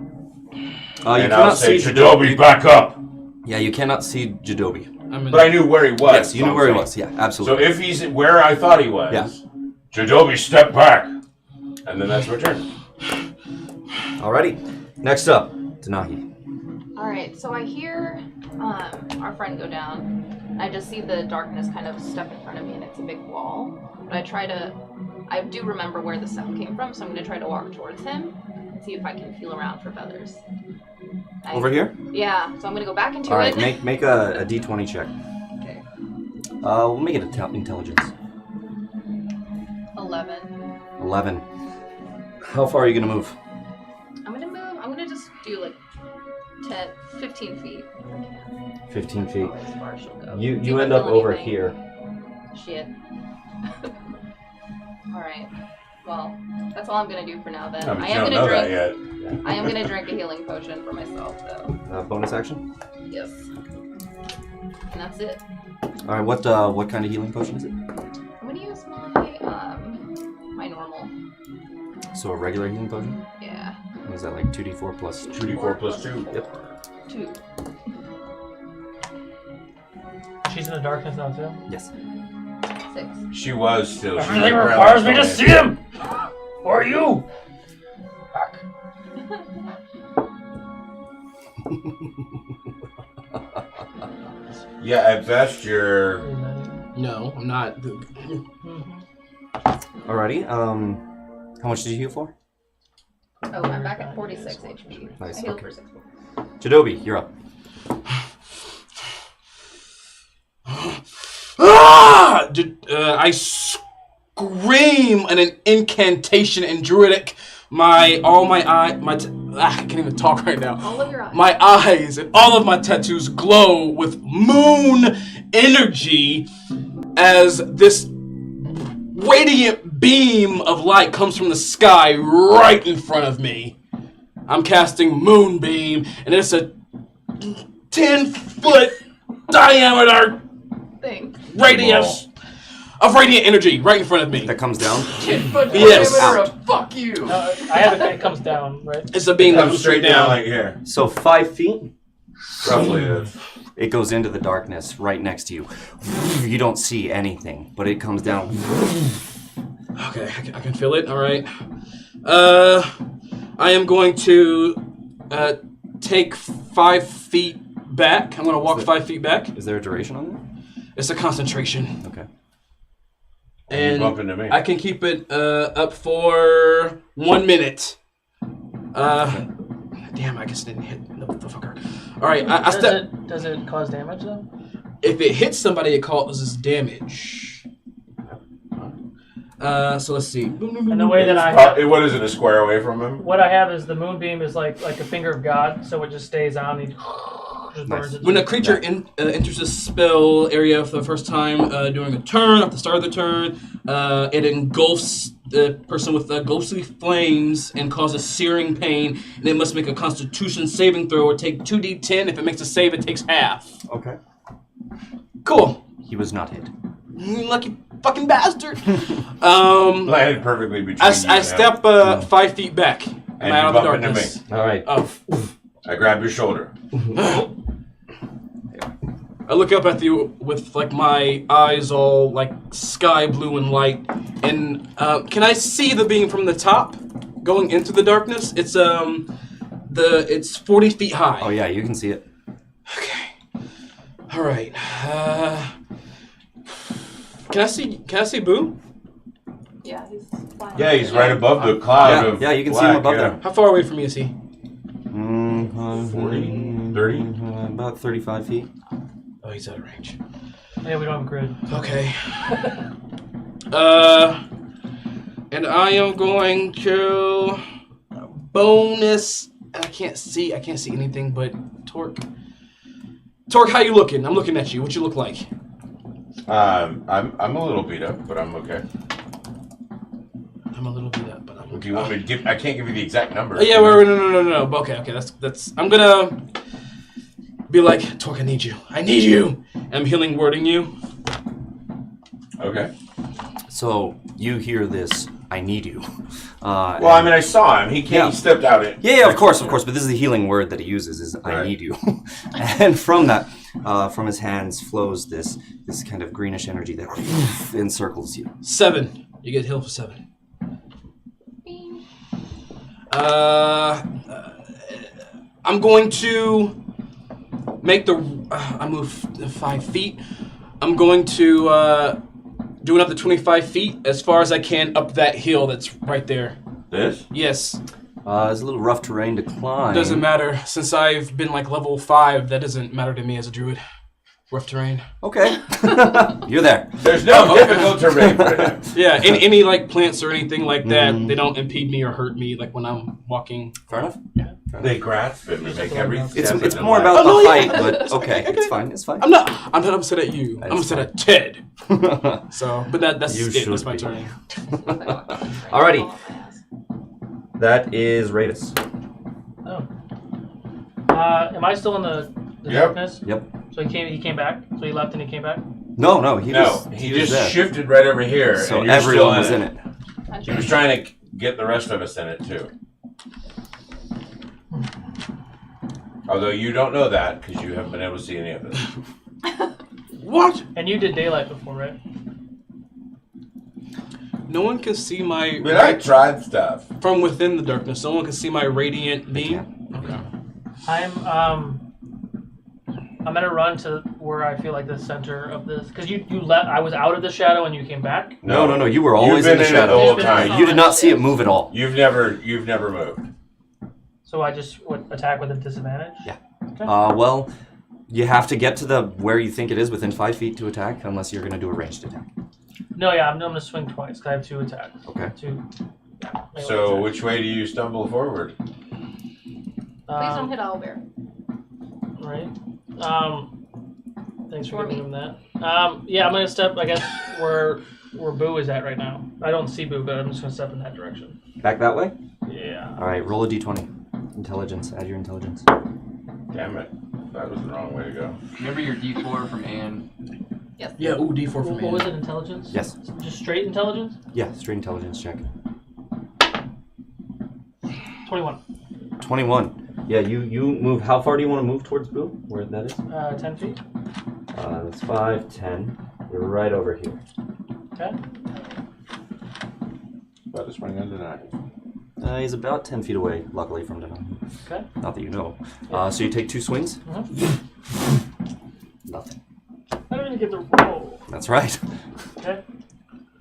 You and cannot I'll say, see Jeidobii, back up! Yeah, you cannot see Jeidobii. But I knew where he was. Yes, you knew where he was. Yeah, absolutely. So if he's where I thought he was, Jeidobii, step back. And then that's my turn. Alrighty. Next up, Tanahi. Alright, so I hear our friend go down. I just see the darkness kind of step in front of me, and it's a big wall. But I do remember where the sound came from, so I'm going to try to walk towards him and see if I can feel around for feathers. Over here? Yeah, so I'm going to go back into it. Alright, make a d20 check. Okay. We'll make it intelligence. 11. 11. How far are you going to move? I'm going to just do like 15 feet. 15 feet. As far as she'll go. You end up over here. Shit. Alright. Well, that's all I'm going to do for now then. I am going to drink. I am going to drink a healing potion for myself though. Bonus action? Yes. And that's it. Alright, what kind of healing potion is it? I'm going to use my normal. So a regular healing potion? Yeah. Is that like 2d4 plus 2d4 plus 2? Yep. 2. She's in the darkness now too? Yes. 6. She was still. Everything requires me to see him! Or you! Fuck. Yeah, at best you're... No, I'm not. Alrighty, how much did you heal for? Oh, I'm back at 46 HP. Nice, I healed okay. for 6. Jeidobii, you're up. I scream an incantation in Druidic. I can't even talk right now. All of your eyes. My eyes and all of my tattoos glow with moon energy as this radiant beam of light comes from the sky right in front of me. I'm casting Moonbeam, and it's a 10-foot diameter radius of radiant energy right in front of me. That comes down? 10-foot Yes. diameter of fuck you. I have it. It comes down, right? It's a beam that comes straight down like here. So 5 feet? Roughly. It goes into the darkness right next to you. You don't see anything, but it comes down. Okay, I can feel it. All right. I am going to take 5 feet back. I'm going to walk 5 feet back. Is there a duration on that? It's a concentration. Okay. And you bump into me. I can keep it up for 1 minute. Damn, I guess it didn't hit the fucker. All right, I step. Does it cause damage though? If it hits somebody, it causes damage. So let's see. And the way that I have, what is it? A square away from him? what I have is the moonbeam is like a finger of God, so it just stays on. And just burns it. When a creature enters the spell area for the first time during a turn, at the start of the turn, it engulfs the person with ghostly flames and causes searing pain, and it must make a Constitution saving throw or take 2d10. If it makes a save, it takes half. Okay. Cool. He was not hit. Lucky fucking bastard. Landed perfectly between I step 5 feet back. And out you of the bump into darkness. me. All right. I grab your shoulder. I look up at you with like my eyes all like sky blue and light, and can I see the beam from the top going into the darkness? It's it's 40 feet high. Oh yeah, you can see it. Okay. All right. Can I see Boo? Yeah, he's flying. Yeah, he's right above the cloud of Yeah, you can see black, him above there. How far away from me is he? 40? 30? About 35 feet. Oh, he's out of range. Yeah, we don't have a grid. Okay. And I am going to bonus. I can't see anything but Torque. Torque, how you looking? I'm looking at you. What you look like? I'm a little beat up, but I'm okay. I'm a little beat up, but I'm. Do you want me to give? I can't give you the exact number. Oh, yeah, no. But okay. That's. I'm gonna be like, Torque, I need you. I'm healing wording you. Okay. So you hear this, I need you. Well, I mean, I saw him. He stepped out. Yeah, of course. But this is the healing word that he uses, is I need you. And from that, from his hands flows this kind of greenish energy that encircles you. 7. You get healed for 7. I'm going to make I move 5 feet. I'm going to do another 25 feet as far as I can up that hill that's right there. This? Yes. It's a little rough terrain to climb. Doesn't matter. Since I've been like level 5, that doesn't matter to me as a druid. Rough terrain. Okay. You're there. There's no difficult terrain for him. Yeah, any like plants or anything like that, they don't impede me or hurt me like when I'm walking. Fair enough. Yeah. They grasp him and make every step. It's more about the height, but okay, it's fine. I'm not upset at you. I'm upset at Ted. So, but that's it. That's my turn. Alrighty. That is Ravis. Oh. Am I still in the darkness? Yep. So he came back? So he left and he came back? No, he just shifted right over here. So and you're everyone was still in it. He was trying to get the rest of us in it too. Although you don't know that because you haven't been able to see any of it. What? And you did daylight before, right? No one can see my. But I tried stuff from within the darkness. No one can see my radiant beam. Okay. I'm gonna run to where I feel like the center of this, because you left. I was out of the shadow and you came back. No. You were always in the shadow the whole time. You did not see it move at all. You've never moved. So I just would attack with a disadvantage. Yeah. Okay. Well, you have to get to where you think it is within 5 feet to attack, unless you're gonna do a ranged attack. No, yeah, I'm gonna swing twice because I have 2 attacks. Okay. 2. Yeah, so which way do you stumble forward? Please don't hit Owlbear. Right. Thanks for giving him that. Yeah, I'm gonna step, I guess, where Boo is at right now. I don't see Boo, but I'm just gonna step in that direction. Back that way? Yeah. All right, roll a d20. Intelligence. Add your intelligence. Damn it. That was the wrong way to go. Remember your d4 from Anne? Yes. Yeah, D4 from What was it, intelligence? Yes. Just straight intelligence? Yeah, straight intelligence check. 21. 21. Yeah, you move. How far do you want to move towards Boo? Where that is? 10 feet. That's 5, 10. You're right over here. Okay. About to swing under that. He's about 10 feet away, luckily, from Denali. Okay. Not that you know. So you take 2 swings? Nothing. I don't even get the roll. That's right. Okay.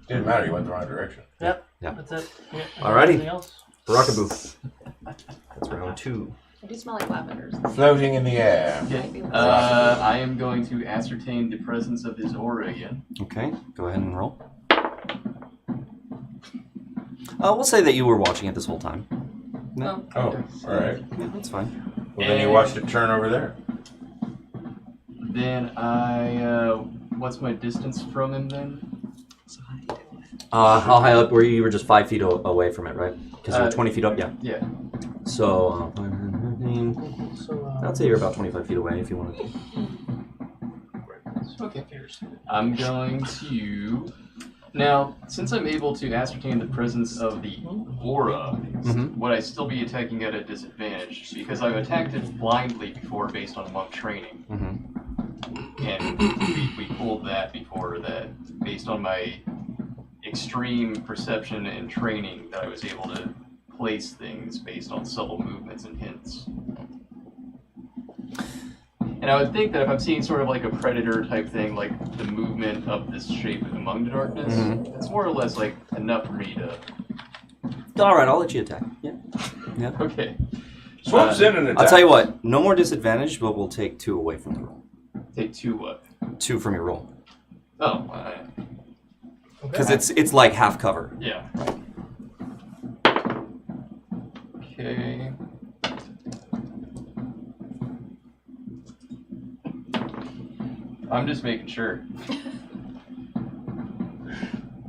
Didn't matter, you went the wrong direction. Yep. Yeah. That's it. Yeah. Alrighty. Anything else? Rockaboo. That's round 2. I do smell like lavenders. Floating in the air. Okay. I am going to ascertain the presence of his aura again. Okay, go ahead and roll. We'll say that you were watching it this whole time. No? Oh, alright. Yeah, that's fine. Well, then you watched it turn over there. Then what's my distance from him then? How high up were you? You were just 5 feet away from it, right? Because you're 20 feet up, yeah. Yeah. So, I'd say you're about 25 feet away if you wanted to. Okay. I'm going to... Now, since I'm able to ascertain the presence of the aura, would I still be attacking at a disadvantage? Because I've attacked it blindly before based on monk training. And we pulled that before, that based on my extreme perception and training, that I was able to place things based on subtle movements and hints. And I would think that if I'm seeing sort of like a predator type thing, like the movement of this shape among the darkness, it's more or less like enough for me to... Alright, I'll let you attack. Yeah. Okay. Swoops in and attack. I'll tell you what, no more disadvantage, but we'll take 2 away from the roll. Take 2 what? 2 from your roll. Oh, because it's like half cover. Yeah. Okay. I'm just making sure.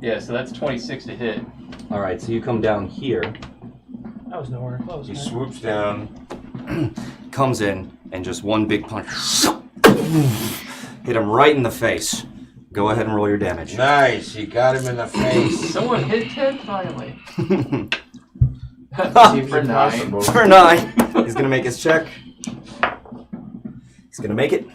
Yeah, so that's 26 to hit. Alright, so you come down here. That was nowhere close. He man. swoops down. Comes in, and just one big punch. Hit him right in the face. Go ahead and roll your damage. Nice, he got him in the face. Someone hit Ted finally. For 9. For 9. He's gonna make his check. He's gonna make it.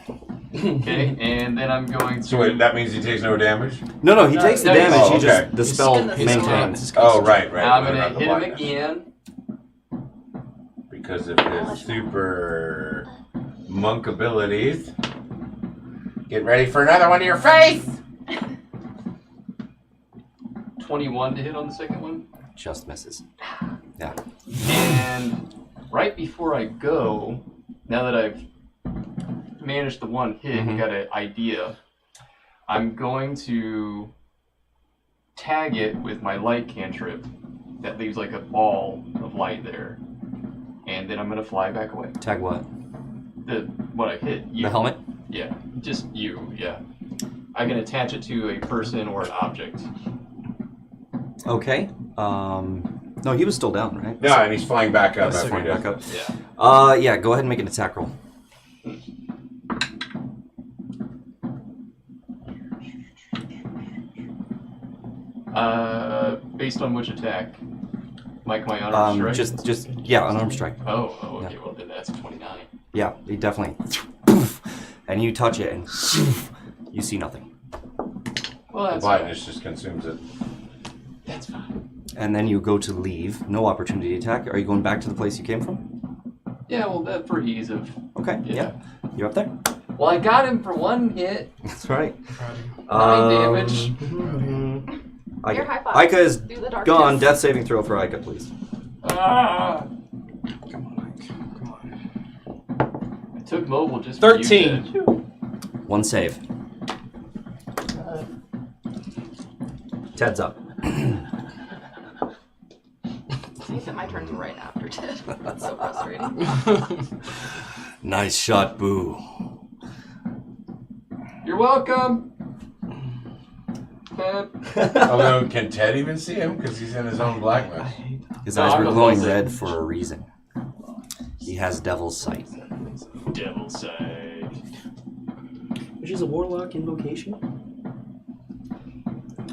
Okay, and then I'm going to... So wait, that means he takes no damage? No, he takes the damage. Oh, He just okay. the spell in the maintains. Oh, right. I'm right, going not to the hit him blindness. again. Because of his super monk abilities. Get ready for another one to your face! 21 to hit on the second one. Just misses. Yeah. And right before I go, now that I've managed the one hit and got an idea, I'm going to tag it with my light cantrip that leaves like a ball of light there. And then I'm going to fly back away. Tag what? What I hit. You. The helmet? Yeah, just you, yeah. I can attach it to a person or an object. Okay. No, he was still down, right? No, and he's flying back up. Flying After he back does. up. Yeah. Yeah. Go ahead and make an attack roll. Based on which attack? Like my unarmed strike? Just unarmed strike. Oh, okay. Yeah. Well, then that's 29. Yeah, he definitely. And you touch it, and you see nothing. Well, The that's blindness just consumes it. That's fine. And then you go to leave. No opportunity attack. Are you going back to the place you came from? Yeah, well, that for ease of... Okay. Yeah. You're up there. Well, I got him for one hit. That's right. 9 damage. Your high five. Ica is Through the darkness. gone. Death saving throw for Ica, please. Ah! Come on, Mike. Come on. I took mobile just 13. for you, Ted. One save. Ted's up. I think my turn's right after Ted. That's so frustrating. Nice shot, Boo. You're welcome. Ted. Although, can Ted even see him? Because he's in his own blackness. His No, eyes I'm were a glowing buzzard. red for a reason. He has devil's sight. Devil side. Which is a warlock invocation?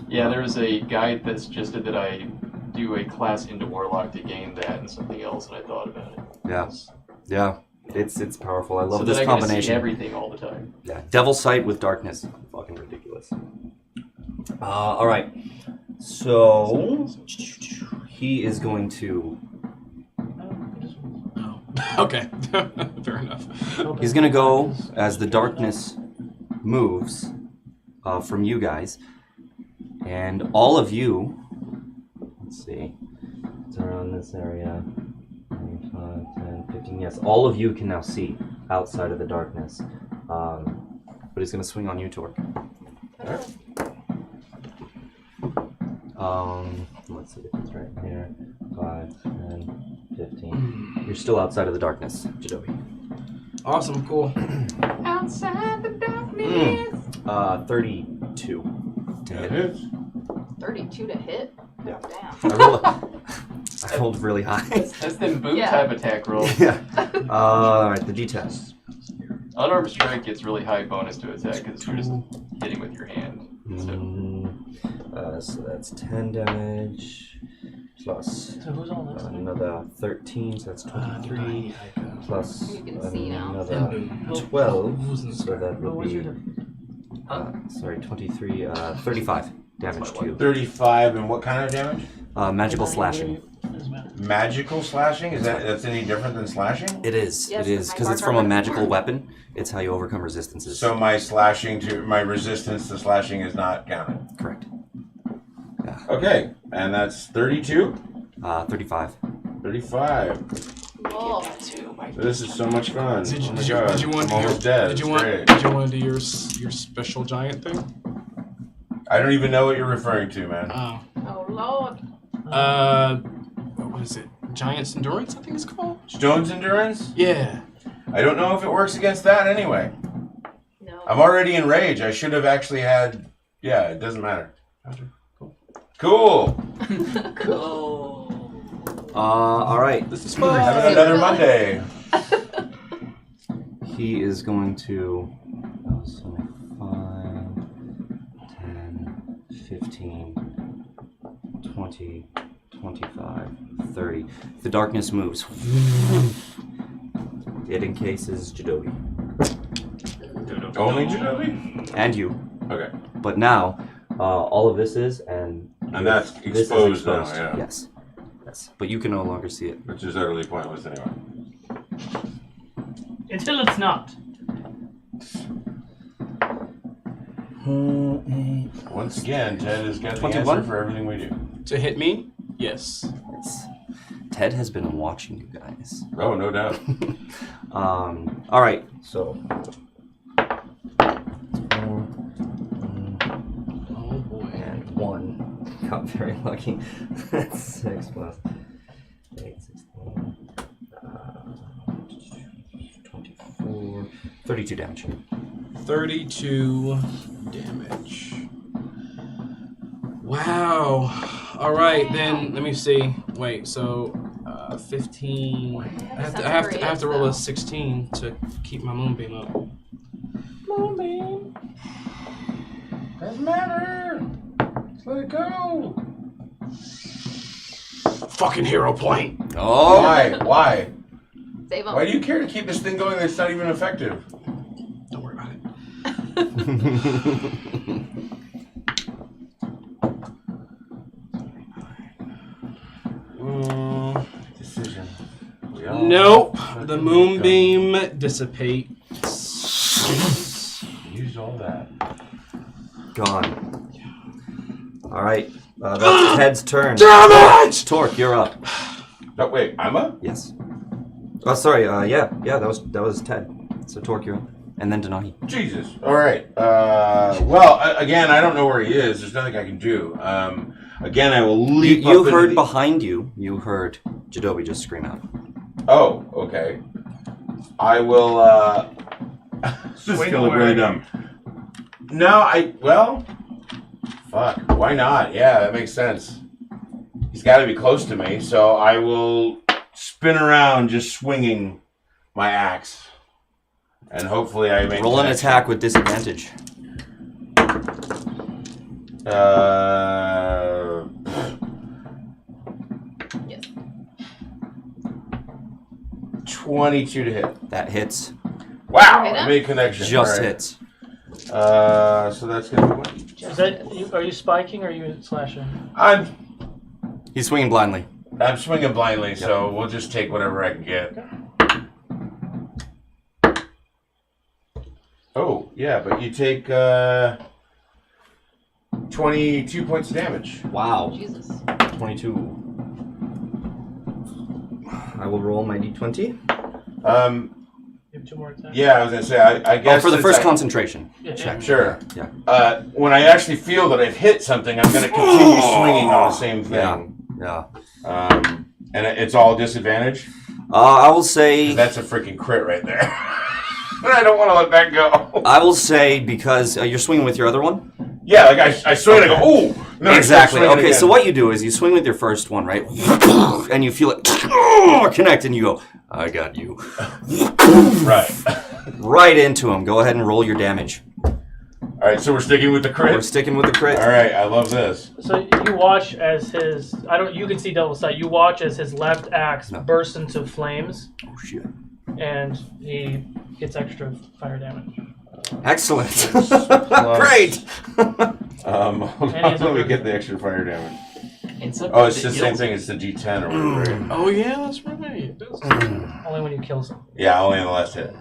Yeah, there's a guide that suggested that I do a class into Warlock to gain that and something else, and I thought about it. Yeah. Yeah. It's powerful. I love So this that I get to see combination. everything all the time. Yeah. Devil's sight with darkness. Fucking ridiculous. Alright. So he is going to Okay. Fair enough. He's gonna go as the darkness moves from you guys, and all of you. Let's see, it's around this area. 5, 10, 15. Yes, all of you can now see outside of the darkness. But he's gonna swing on you, Torque. Let's see if it's right here. 5, 10, 15. You're still outside of the darkness, Jeidobii. Awesome, cool. Outside the darkness. 32 to hit. 32 to hit? Yeah. Damn. I rolled really high. That's them boot Yeah. type attack rolls. Yeah. Alright, the D10. Unarmed strike gets really high bonus to attack because you're just hitting with your hand. So that's 10 damage plus So who's on this? another 13, so that's 23 plus You can see now. another 12, Who's so that Oh, would what's your be 23, 35 damage to you. 35, and what kind of damage? Magical slashing. Magical slashing? That's any different than slashing? It is. Yes, it is my because it's mark from a on the magical board. weapon. It's how you overcome resistances. So my resistance to slashing is not counted. Correct. Okay, and that's 32? 35. 35. Whoa. This is so much fun. Did you, Oh my did you, God. did you want I'm almost dead. Did you It's want? great. Did you want to do your special giant thing? I don't even know what you're referring to, man. Oh, Lord. What is it? Giant's endurance, I think it's called. Stone's endurance? Yeah. I don't know if it works against that anyway. No. I'm already in rage. I should have actually had. Yeah, it doesn't matter. Cool. All right. This is fun. Having another Monday. He is going to 5, 10, 15, 20, 25, 30. The darkness moves. It encases Jeidobii. Only Jeidobii? And you. Okay. But now, all of this is, and that's this is exposed now, yeah. Yes. Yes. But you can no longer see it. Which is utterly pointless anyway. Until it's not. Once again, Ted has got the 21? answer for everything we do. To hit me? Yes. Yes. Ted has been watching you guys. Oh, no doubt. All right, so. Oh boy. And 1. Got very lucky. That's 6 plus 8, 16, 24, 32 damage. 32 damage. Wow. All right, then let me see. Wait, so 15. I have to roll a 16 to keep my moonbeam up. Moonbeam. Doesn't matter. Just let it go. Fucking hero point. Oh. Why? Save him. Why do you care to keep this thing going that's not even effective? Don't worry about it. Decision. Nope. The moonbeam dissipates. Used all that. Gone. All right, that's Ted's turn. Damn it! Torque, you're up. No, wait, I'm up? Yes. Oh, sorry. Yeah. That was Ted. So Torque, you're up, and then Denahi. Jesus. All right. Well, again, I don't know where he is. There's nothing I can do. Again, I will leap You up heard into behind you. You heard Jeidobii just scream out. Oh, okay. I will. This is gonna look really dumb. No, well, fuck. Why not? Yeah, that makes sense. He's got to be close to me, so I will spin around, just swinging my axe, and hopefully I make. Roll an attack with disadvantage. 22 to hit. That hits. Wow, I made connection. Just All right. hits. So that's gonna be one. Is that? Are you spiking or are you slashing? He's swinging blindly. I'm swinging blindly, so we'll just take whatever I can get. Oh, yeah, but you take 22 points of damage. Wow. Jesus. 22. I will roll my d20. You have 2 more attacks. Yeah, I was gonna say. I guess for the first concentration. Yeah. Sure. Yeah. When I actually feel that I've hit something, I'm gonna continue swinging on the same thing. Yeah. And it's all disadvantage. I will say that's a freaking crit right there. I don't want to let that go. I will say because you're swinging with your other one. Yeah, like I swing and I go, ooh. Exactly. Okay, so what you do is you swing with your first one, right? And you feel it connect, and you go, I got you. Right. Right into him. Go ahead and roll your damage. All right, so we're sticking with the crit? We're sticking with the crit. All right, I love this. So you watch as his, you can see double sight. You watch as his left axe bursts into flames. Oh, shit. And he gets extra fire damage. Excellent. Great. Let me get the extra fire damage. It's the same thing. It's the D10 or whatever. Right? Oh yeah, that's right. Only when you kill someone. Yeah, only on the last hit.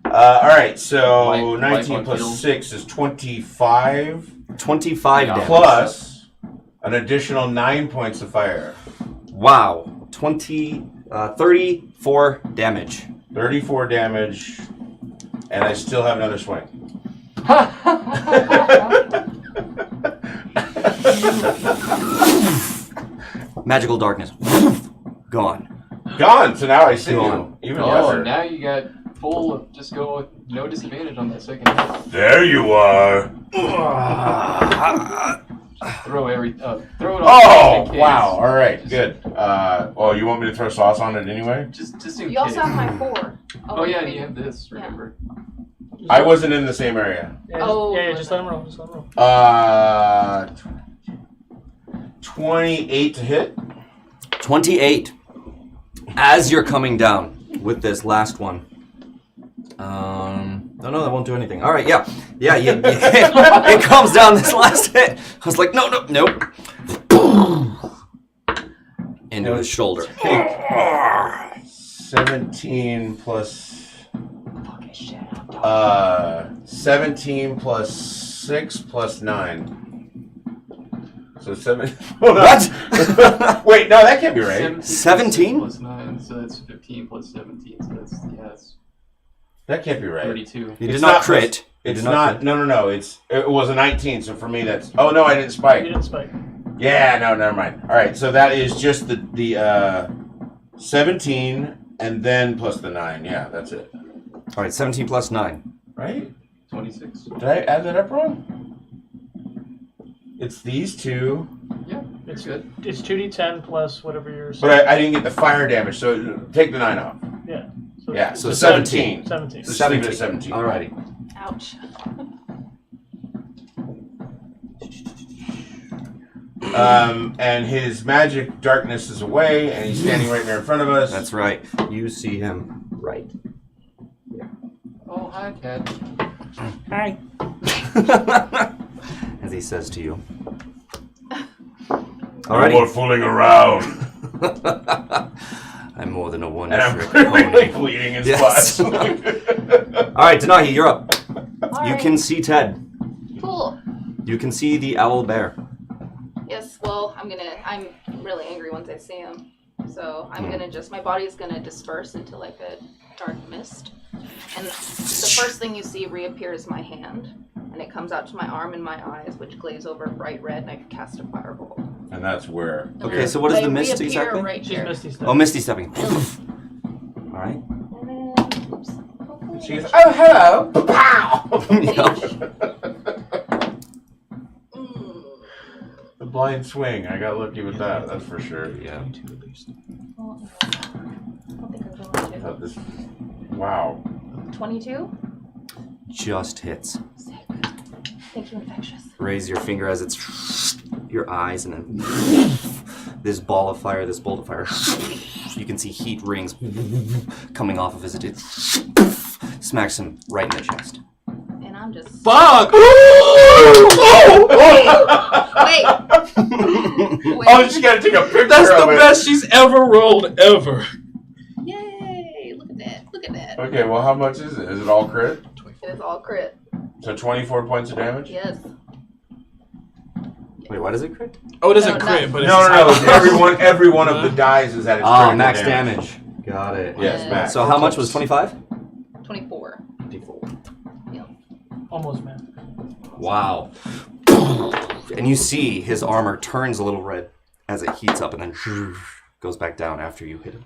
All right, so 19 plus 6 is 25. 25 damage. Plus an additional 9 points of fire. Wow. 34 damage. 34 damage, and I still have another swing. Magical darkness. Gone. Gone. So now I see you. Even better. Now you got full. Just go with no disadvantage on that second hit. There you are. Throw it on. Oh, wow. All right, good. Well, you want me to throw sauce on it anyway? Just in You case. also have my 4. Oh yeah, maybe. you have this. Remember? I wasn't in the same area. Yeah, just let him roll. Just let him roll. 28 to hit. 28. As you're coming down with this last one. No, that won't do anything. All right, yeah. It comes down this last hit. I was like, no. Into his shoulder. 17 plus... 17 plus 6 plus 9. So 7... What? Wait, no, that can't be right. 17 plus 9, so that's 15 plus 17, so that's That can't be right. 32. You did not crit. It's not. No. It was a 19. So for me, that's. Oh no, I didn't spike. You didn't spike. Yeah, no, never mind. All right, so that is just the 17 and then plus the 9. Yeah, that's it. All right, 17 plus 9. Right? 26. Did I add that up wrong? It's these two. Yeah, It's good. It's 2d10 plus whatever yours. But I didn't get the fire damage, so take the 9 off. Yeah. So 17. 17. Just leave it at 17. Alrighty. Ouch. And his magic darkness is away, and he's standing right there in front of us. That's right. You see him right. Oh, hi, Cat. Hi. As he says to you. No more fooling around. I'm more than a And one-trick I'm pony. really bleeding in spots. All right, Denahi, you're up. You can see Ted. Cool. You can see the owl bear. Yes, well, I'm really angry once I see him. So I'm gonna my body's gonna disperse into like a dark mist. And the first thing you see reappears my hand. And it comes out to my arm and my eyes, which glaze over bright red, and I can cast a fireball. And that's where. Okay, so what is the mist reappear exactly? Right here. Misty step. Oh, misty stepping. All right. And then, oops. Hopefully She goes, oh, hello. Pow! The blind swing. I got lucky with that, that's for sure. Yeah. Well, I don't think I'm going I thought this. Wow. to. 22? Just hits. Sick. Thank you, Infectious. Raise your finger as it's your eyes, and then this ball of fire, this bolt of fire. You can see heat rings coming off of his head. Smacks him right in the chest. And I'm just... Fuck! Wait! Oh, she gotta take a picture That's of the it. best she's ever rolled, ever. Yay! Look at that. Look at that. Okay, well, how much is it? Is it all crit? It is all crit. So 24 points of damage? Yes. Wait, why does it crit? Oh, it doesn't No, crit, not- but it's No. Every one of the dies is at its critical max damage. Got it. Yes, Yeah. max. So how much was 25? 24. 24. Yep. Almost, man. Wow. And you see his armor turns a little red as it heats up and then goes back down after you hit him.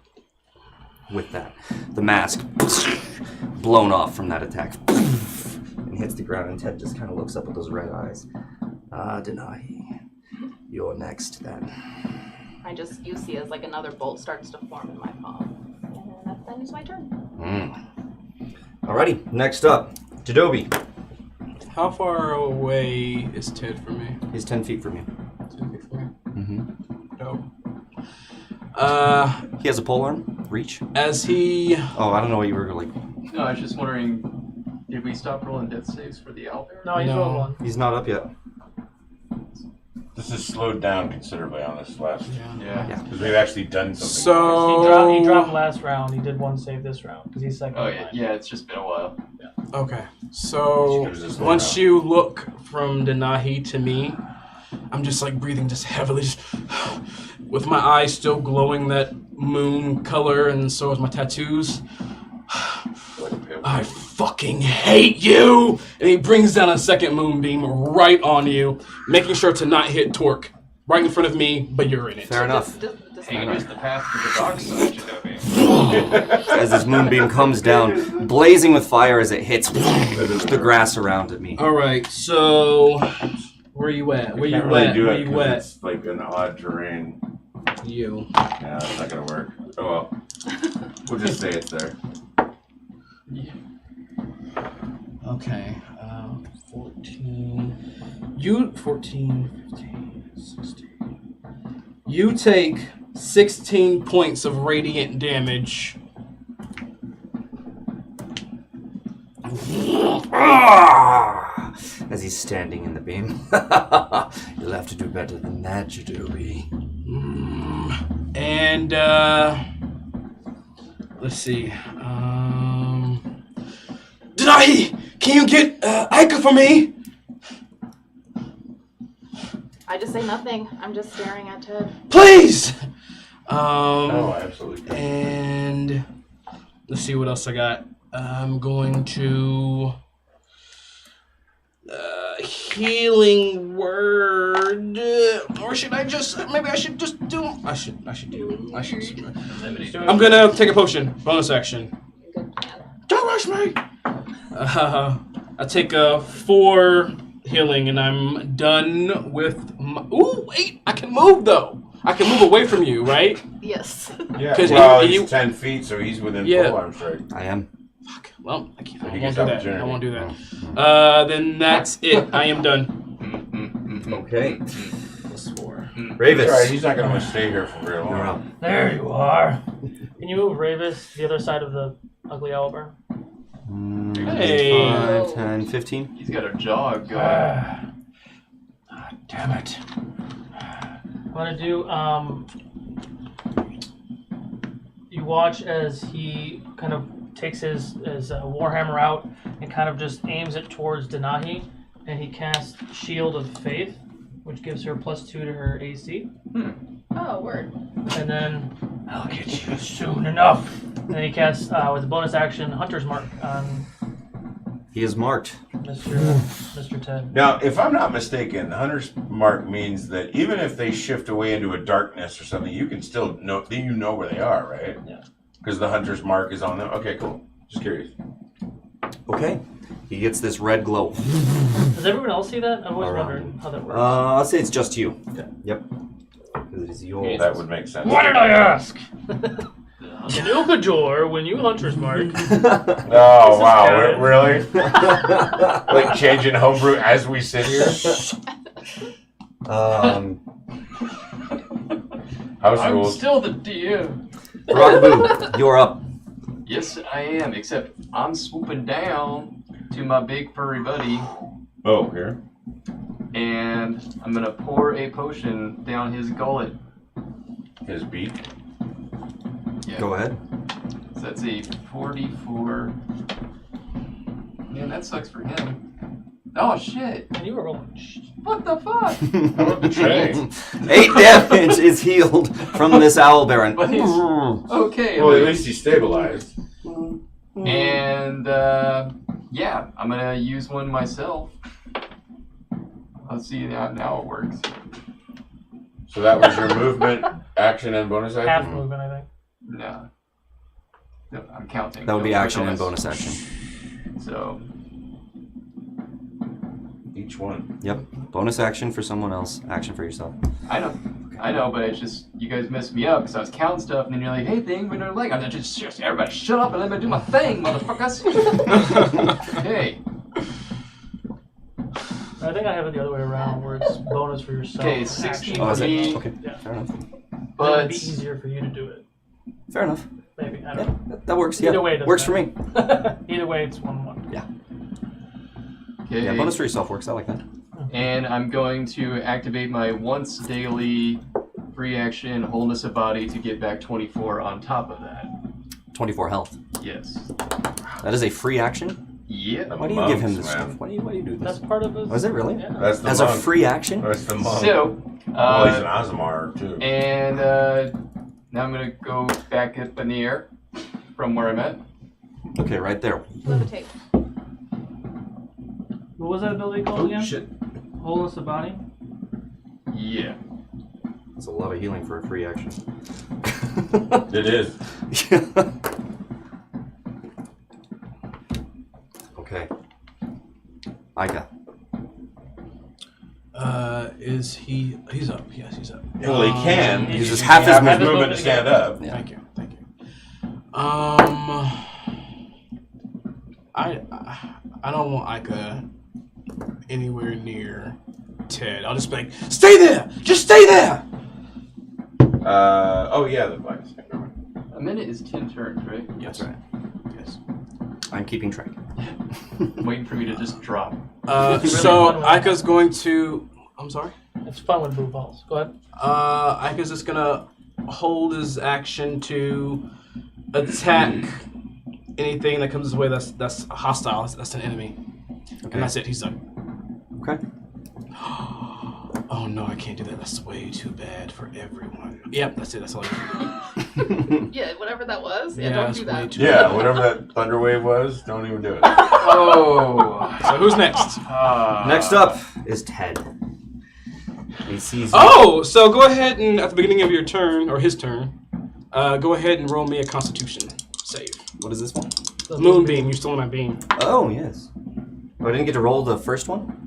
With that, the mask blown off from that attack and hits the ground, and Ted just kind of looks up with those red eyes. Denahi, you're next then. You see as like another bolt starts to form in my palm. And then it's my turn. Alrighty, next up, Jeidobii. How far away is Ted from me? He's 10 feet from you. 10 feet from me. Dope. He has a polearm, reach. As he... Oh, I don't know what you were like. No, I was just wondering, did we stop rolling death saves for the owlbear? No, he's rolled one. He's not up yet. This has slowed down considerably on this last. Yeah. Because we've actually done something. So... He dropped last round. He did one save this round because he's second. Oh, yeah, it's just been a while. Okay. So, once you look from Denahi to me, I'm just like breathing just heavily, just with my eyes still glowing that moon color, and so is my tattoos. I fucking hate you! And he brings down a second moonbeam right on you, making sure to not hit Torque. Right in front of me, but you're in it. Fair enough. Hate is the path to the dark side, Jeidobii. As this moonbeam comes down, blazing with fire as it hits the grass around at me. Alright, so... Where you at? Where I you can't really at? do Where it you 'cause at? it's like an odd terrain. You. Yeah, that's not gonna work. Oh well. We'll just say it's there. Yeah. Okay. 14. You 14, 15, 16. You take 16 points of radiant damage. As he's standing in the beam. You'll have to do better than that, Jeidobii. And let's see. Denahi, can you get Ica for me? I just say nothing. I'm just staring at Ted. Please. Oh, absolutely. And let's see what else I got. I'm going to healing word, or should I just? Maybe I should just do. I should. I'm gonna take a potion. Bonus action. Good plan. Don't rush me. I take a 4 healing, and I'm done with. Ooh, wait! I can move though. I can move away from you, right? Yes. Yeah. 'Cause Well, you- he's 10 feet, so he's within Yeah. full arm strike. I am. Fuck. Well, I can't. So I he won't gets do that. opportunity. I won't do that. Then that's it. I am done. Okay. Plus 4. Ravis. That's right, he's not going to stay here for very long. You're up. There you are. Can you move Ravis to the other side of the ugly owlbear? Hey. 5, 10, 15. He's got a jog going. Damn it. I'm gonna do. You watch as he kind of takes his warhammer out and kind of just aims it towards Denahi, and he casts Shield of Faith, which gives her +2 to her AC. Oh, word. And then I'll get you soon enough. And then he casts with a bonus action Hunter's Mark on He is marked. Mr. Ted. Now, if I'm not mistaken, the Hunter's Mark means that even if they shift away into a darkness or something, you can still know, you know where they are, right? Yeah. Because the Hunter's Mark is on them. Okay, cool. Just curious. Okay. He gets this red glow. Does everyone else see that? I've always Around. wondered how that works. I'll say it's just you. Yep. Because it is yours. That would make sense. What did I ask? In Ukodor, when you Hunter's Mark. Oh, wow. Really? Like changing homebrew as we sit here? How's the I'm rules? still the DM. Rockaboo, you're up. Yes, I am. Except I'm swooping down to my big furry buddy, Oh, here. and I'm gonna pour a potion down his gullet. His beak. Yeah. Go ahead. So that's a 44. Man, that sucks for him. Oh shit! And you were rolling. What the fuck? How about the train? 8 damage is healed from this owl baron. But he's okay. Well, at least he's stabilized. And yeah, I'm gonna use one myself. Let's see now it works. So that was your movement, action, and bonus action? Half movement, I think. No, I'm counting. That would be No, action and bonus action. So Each one. Yep. Bonus action for someone else. Action for yourself. I know, but it's just you guys messed me up because I was counting stuff, and then you're like, "Hey, thing, we're doing like," I'm just everybody shut up and let me do my thing, motherfuckers. Okay. I think I have it the other way around, where it's bonus for yourself. Okay, and 16 action. Oh, is it? me. Okay. Yeah. Fair enough. But It'd be easier for you to do it. Fair enough. Maybe. I Yeah, don't know. that works. Yeah. Either way, it doesn't Works for me. Either way, it's 1-1. Yeah. okay. Yeah, bonus for yourself works. I like that. And I'm going to activate my once daily free action wholeness of body to get back 24 on top of that. 24 health. Yes. That is a free action? Yeah. Why do you give him Monks, this man. stuff? Why do you do That's this? part of his. Oh, is it really? Yeah. That's the As monk. a free action? That's the monk. So, Well, he's an Ozmar, too. and now I'm going to go back up in the air from where I'm at. Okay, right there. Levitate. What was that ability called again? Shit. Wholeness of body? Yeah. That's a lot of healing for a free action. It is. Okay. Ica. Is he? He's up. Yes, he's up. Well, he can. He's just half his movement movement to to stand up. Yeah. Thank you. I don't want Ica anywhere near Ted. I'll just be like, stay there! Just stay there! Oh yeah, the black. A minute is 10 turns, right? Yes. That's right. Yes. I'm keeping track. I'm waiting for me to just drop. So Ica's going to. I'm sorry. It's fun with blue balls. Go ahead. Ica's just gonna hold his action to attack anything that comes his way that's hostile. That's an enemy. Okay. And that's it. He's done. Okay. Oh no, I can't do that. That's way too bad for everyone. Yep, that's it. That's all I can do. Yeah, whatever that was. Yeah, Yeah, don't that's do way that. too Yeah, whatever that thunder wave was, don't even do it. Oh. So who's next? Next up is Ted. He sees. Oh, so go ahead and at the beginning of your turn, or his turn, go ahead and roll me a Constitution save. What is this one? Moonbeam. You're still on my beam. Oh yes. Oh, I didn't get to roll the first one.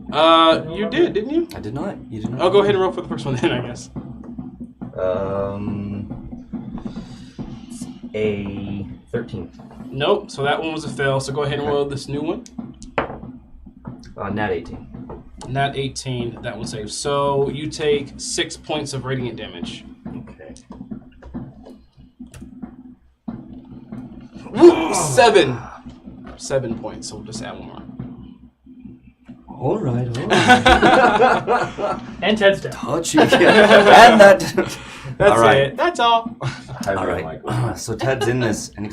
You did, didn't you? I did not. You did not. Oh, go ahead and roll for the first one then, I guess. It's a 13. Nope. So that one was a fail. So go ahead and roll this new one. Nat 18. Nat 18. That one saves. So you take 6 points of radiant damage. Okay. Woo, 7. 7 points. So we'll just add one more. All right. And Ted's dead. Touchy. And that. That's all right. it. That's all. All right. So Ted's in this, and he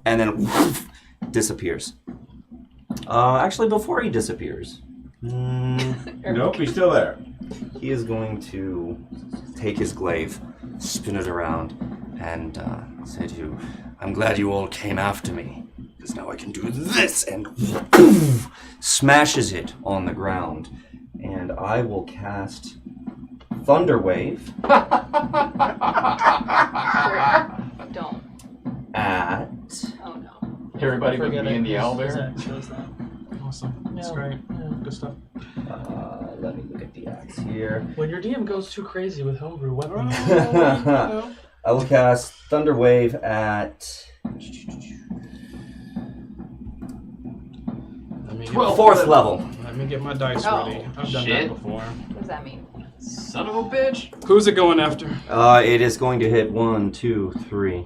and then disappears. Actually, before he disappears, Nope, he's still there. he is going to take his glaive, spin it around, and say to you, "I'm glad you all came after me, because now I can do this," and smashes it on the ground. And I will cast Thunder Wave Don't. at... Oh no. Everybody but me and the owlbear. Awesome. That's great. Yeah, good stuff. Let me look at the axe here. When your DM goes too crazy with homebrew weapons. I will cast Thunder Wave at... Fourth level. Let me get my dice Oh, ready. I've done shit. that before. What does that mean? Son of a bitch. Who's it going after? It is going to hit 1, 2, 3.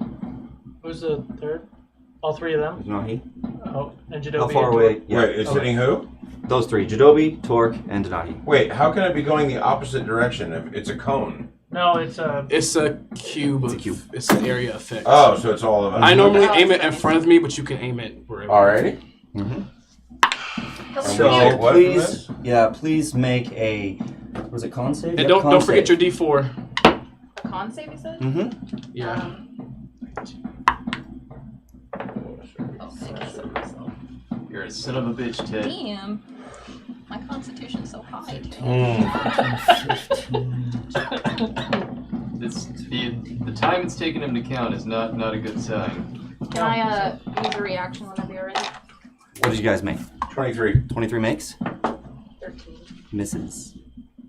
Who's the third? All three of them? No, he. Oh, and Jeidobii. How far and away? Torque. Yeah. Wait, it's hitting who? Those three. Jeidobii, Torque, and Denahi. Wait, how can it be going the opposite direction if it's a cone? No, it's a... It's a cube. It's a cube. It's an area effect. Oh, so it's all of us. I normally aim it in front of me, but you can aim it wherever. Alrighty. Mm-hmm. And So we take what from please, this? please make a... Was it con save? And Yep, don't con forget save. your D4. A con save, you said? Mm-hmm. Yeah. Oh, I guess it myself. You're a son of a bitch, Ted. Damn. My constitution's so high. The time it's taken him to count is not a good sign. Can I use a reaction whenever you're ready? What did you guys make? 23. 23 makes? 13. Misses.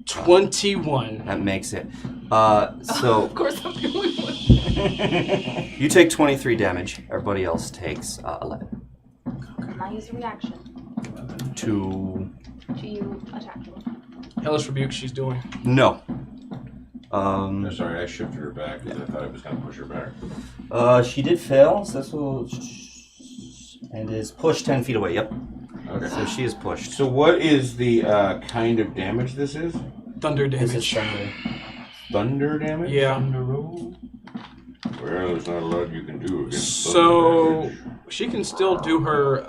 21. That makes it. So Of course I'm the only one. you take 23 damage. Everybody else takes 11. Can I use a reaction To... to you attacking? Hellish Rebuke she's doing. No. I'm sorry, I shifted her back because I thought I was going to push her back. She did fail, so that's what... And is pushed 10 feet away, yep. Okay. So she is pushed. So what is the kind of damage this is? Thunder This is damage. thunder. Thunder damage? Yeah. Well, there's not a lot you can do against thunder So damage. she can still do her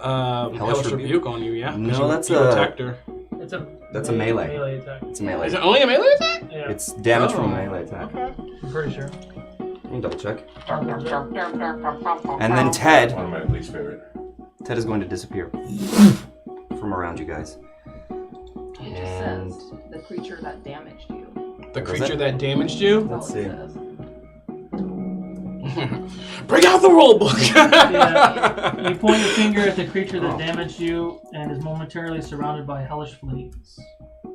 Hellish Rebuke on you, yeah? 'Cause No, you, that's you a- attacked her. It's a... That's a melee. Melee attack. It's a melee. Is it only a melee attack? Yeah. It's damage from Oh. a melee attack. I'm pretty sure. Let me double check. And And then Ted. One of my least favorite. Ted is going to disappear from around you guys. It just says the creature that damaged you. The Was creature it? that damaged you? Let's That's all see. it says. Bring out the roll book. Yeah, you point your finger at the creature that damaged you and is momentarily surrounded by hellish flames.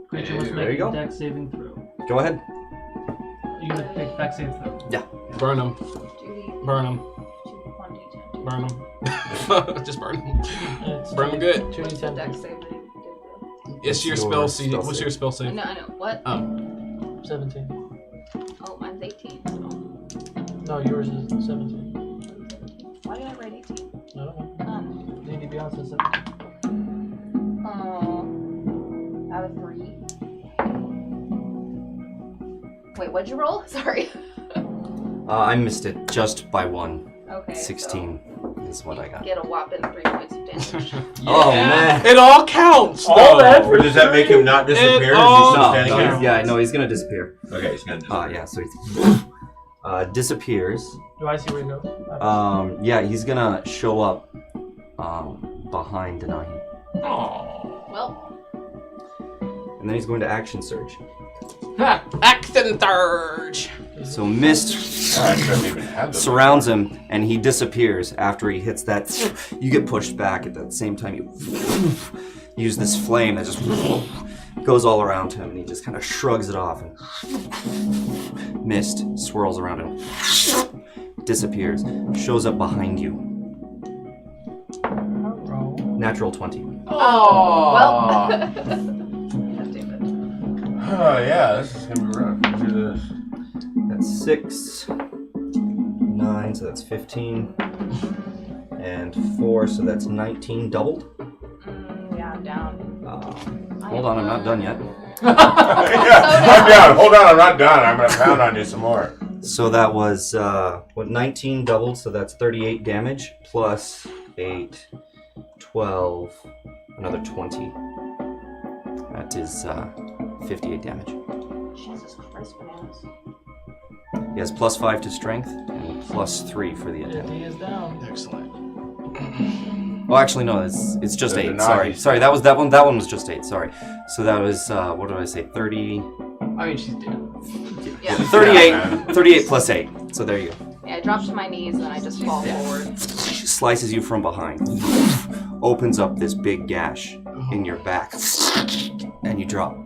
Creature must there make you a go. dex saving throw. Go ahead. You can make a dex saving throw. Yeah. Burn him. Burn him. 1d10. Burn him. Just burn him. Burn him good. 2d10 Dex save. It's your spell CD. What's your spell save? No, I know. What? 17. Oh, mine's 18. So. No, yours is 17. Why did I write 18? I don't know. Maybe Beyonce said 17. Out of 3. Wait, what'd you roll? Sorry. I missed it just by 1. Okay. 16 is what I got. Get a whopping 3 points of damage. Oh man! It all counts. All that. Or does that make him not disappear? Is he still standing No, there? yeah, no, he's gonna disappear. Okay, he's gonna disappear. Yeah, so he disappears. Do I see where he goes? Yeah, he's gonna show up behind Denahi. Well. And then he's going to action surge. Action surge. So Mist surrounds him, and he disappears after he hits that. You get pushed back at the same time. You use this flame that just goes all around him, and he just kind of shrugs it off. And Mist swirls around him, disappears, shows up behind you. Natural 20. Oh. Well. Oh yeah, this is gonna be rough. Let's do this. That's 6, 9, so that's 15, and 4, so that's 19 doubled. Yeah, I'm down. Hold on, I'm not done yet. Yeah, I'm down. Hold on, I'm not done. I'm gonna pound on you some more. So that was 19 doubled, so that's 38 damage plus 8, 12, another 20. That is 58 damage. Jesus Christ, bananas. He has plus 5 to strength and plus 3 for the attack. He is down. Excellent. Oh, actually, no, it's just 8. Sorry, that one was just 8. Sorry. So that was what did I say? 30. I mean, she's dead. Yeah. 38 plus 8. So there you go. Yeah, I drop to my knees and then I just fall forward. She slices you from behind, opens up this big gash in your back, and you drop.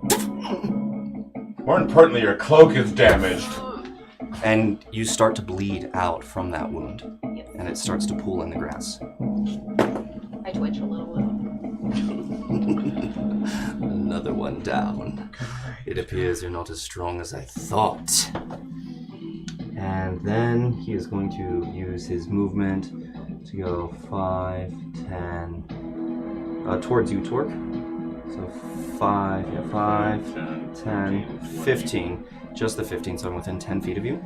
More importantly, your cloak is damaged. And you start to bleed out from that wound, and it starts to pool in the grass. I twitch a little bit. Another one down. It appears you're not as strong as I thought. And then he is going to use his movement to go 5, 10, towards you, Torque. So 5, 10, 15. Just the 15, so I'm within 10 feet of you.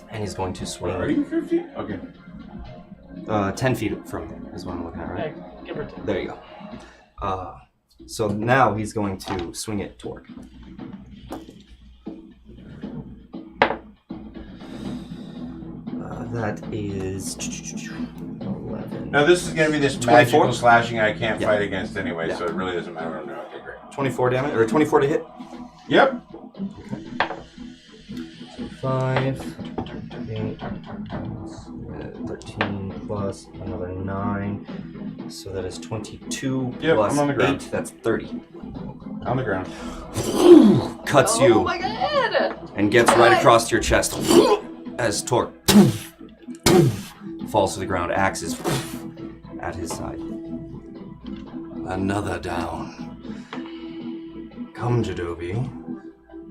And he's going to swing. Are you 15? Okay. 10 feet from him is what I'm looking at, right? Yeah, give or take. There you go. So now he's going to swing at Torque. That is 11. Now this is going to be this 24? magical slashing I can't Yeah. fight against anyway, Yeah. so it really doesn't matter. No, okay, great. 24 damage, or 24 to hit? Yep. 5, 8, 13 plus another 9. So that is 22 Yep, plus I'm on the ground. 8, that's 30. On the ground. Cuts Oh you my god! and gets right across your chest as Torque falls to the ground, axes at his side. Another down. Come, Jeidobii.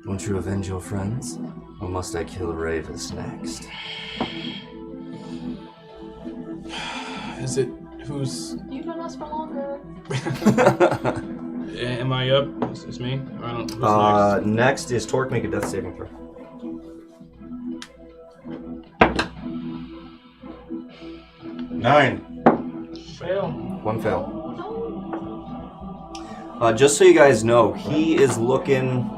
Won't you avenge your friends? Or must I kill Ravis next? Is it who's? You've done us for longer. Am I up? It's me. I don't. Who's Next is Torque. Make a death saving throw. Nine. Fail. One fail. Just so you guys know, he is looking.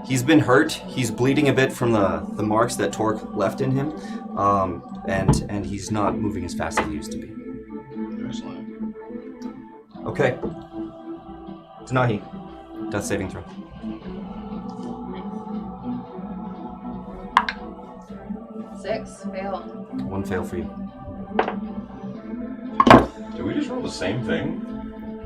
He's been hurt. He's bleeding a bit from the marks that Torque left in him, and he's not moving as fast as he used to be. Excellent. Okay. Denahi, death saving throw. Six, fail. One fail for you. Did we just roll the same thing?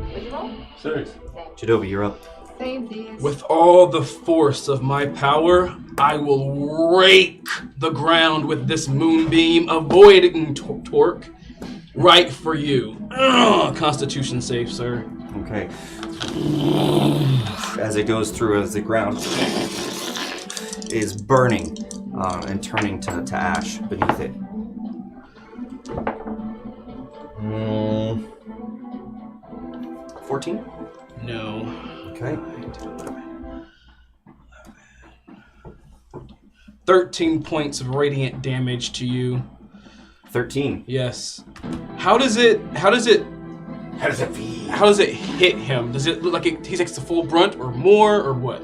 What'd you roll? 6. Jeidobii, you're up. Same these. With all the force of my power, I will rake the ground with this moonbeam, avoiding torque. Right for you. Constitution save, sir. Okay. As it goes through, as the ground is burning and turning to ash beneath it. 14? No. Okay. 13 points of radiant damage to you. 13. Yes. How does it feel? How does it hit him? Does it look like he takes the full brunt or more or what?